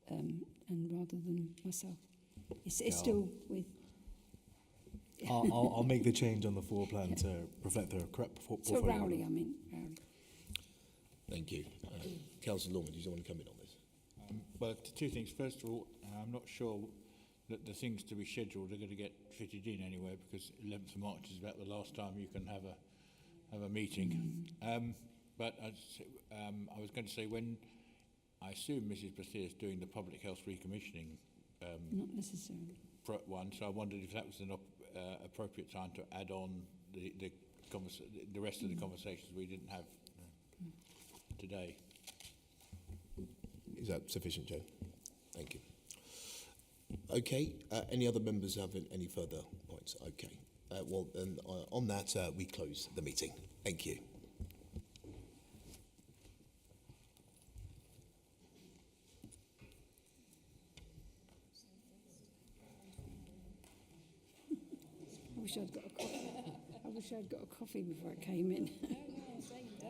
and rather than myself. It's Yeah, still with... I'll make the change on the floor plan to reflect the correct So portfolio. Rowley, I mean, Rowley. Thank you. Councillor Lorman, did you want to come in on this? Well, two things. First of all, I'm not sure that the things to be scheduled are going to get fitted in anywhere, because 11th of March is about the last time you can have a meeting. But I was going to say, when I assume Mrs. Bethia is doing the public health recommissioning Not necessarily. one, so I wondered if that was an appropriate time to add on the rest of the conversations we didn't have today. Is that sufficient, Joe? Thank you. Okay, any other members have any further points? Okay. Well, then on that, we close the meeting. Thank you. I wish I'd got a coffee. I wish I'd got a coffee before I came in.